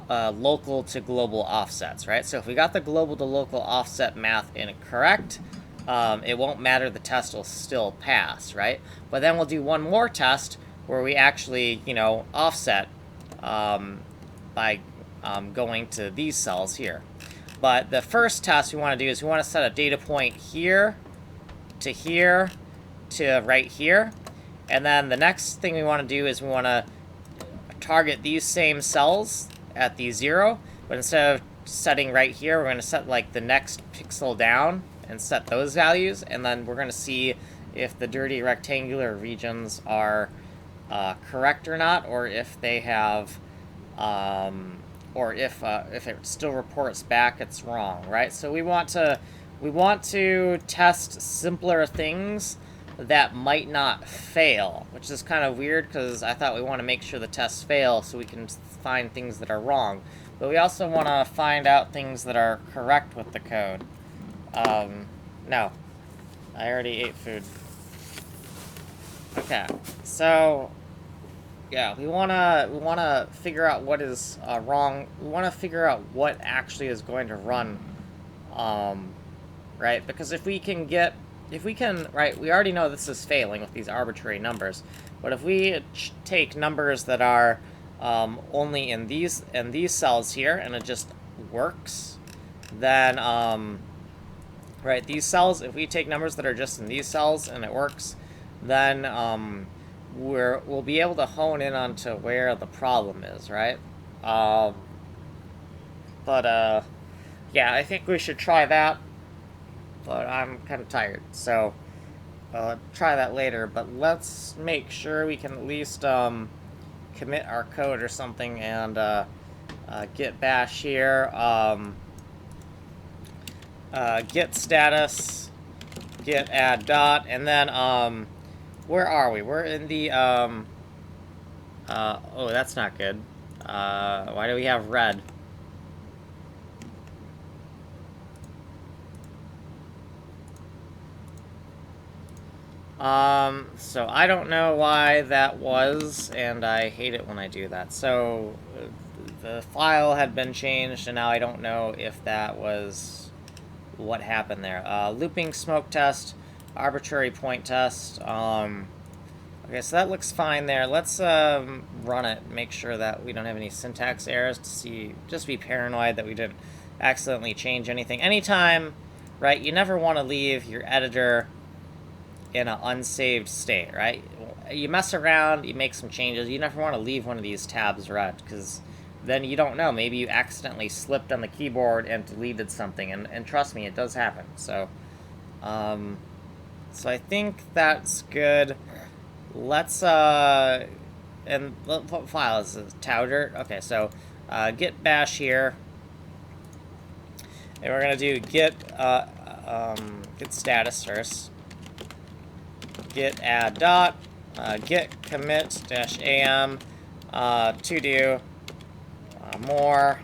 local to global offsets, right? So if we got the global to local offset math incorrect, it won't matter, the test will still pass, right? But then we'll do one more test where we actually, you know, offset by going to these cells here. But the first test we want to do is we want to set a data point here to here to right here. And then the next thing we want to do is we want to target these same cells at the 0, but instead of setting right here, we're going to set like the next pixel down and set those values, and then we're going to see if the dirty rectangular regions are correct or not, or if they have, or if it still reports back it's wrong, right? So we want to test simpler things that might not fail, which is kind of weird because I thought we want to make sure the tests fail so we can find things that are wrong. But we also want to find out things that are correct with the code. No. I already ate food. Okay, so yeah, we wanna figure out what is wrong. We want to figure out what actually is going to run, right? Because if we can, right, we already know this is failing with these arbitrary numbers. But if we take numbers that are only in these cells here, and it just works, then right, these cells, if we take numbers that are just in these cells and it works, then we'll be able to hone in onto where the problem is, right? Yeah, I think we should try that, but I'm kind of tired, so try that later. But let's make sure we can at least commit our code or something and git bash here, git status, git add dot, and then where are we? We're in the oh, that's not good. Why do we have red? So I don't know why that was, and I hate it when I do that. So the file had been changed, and now I don't know if that was what happened there. Looping smoke test, arbitrary point test. Okay, so that looks fine there. Let's run it, make sure that we don't have any syntax errors to see, just be paranoid that we didn't accidentally change anything. Anytime, right, you never want to leave your editor in an unsaved state, right? You mess around, you make some changes, you never want to leave one of these tabs red, because then you don't know, maybe you accidentally slipped on the keyboard and deleted something, and trust me, it does happen. So so I think that's good. Let's and what file is this? Taudirt? Okay, so git bash here, and we're gonna do git status first. Git add dot, git commit dash am, to do more,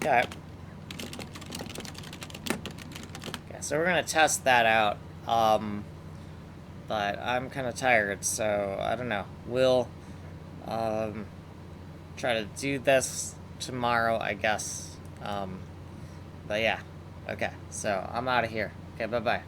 Okay. Okay, so we're gonna test that out. But I'm kind of tired, so I don't know. We'll try to do this tomorrow, I guess. But yeah. Okay, so I'm out of here. Okay, bye-bye.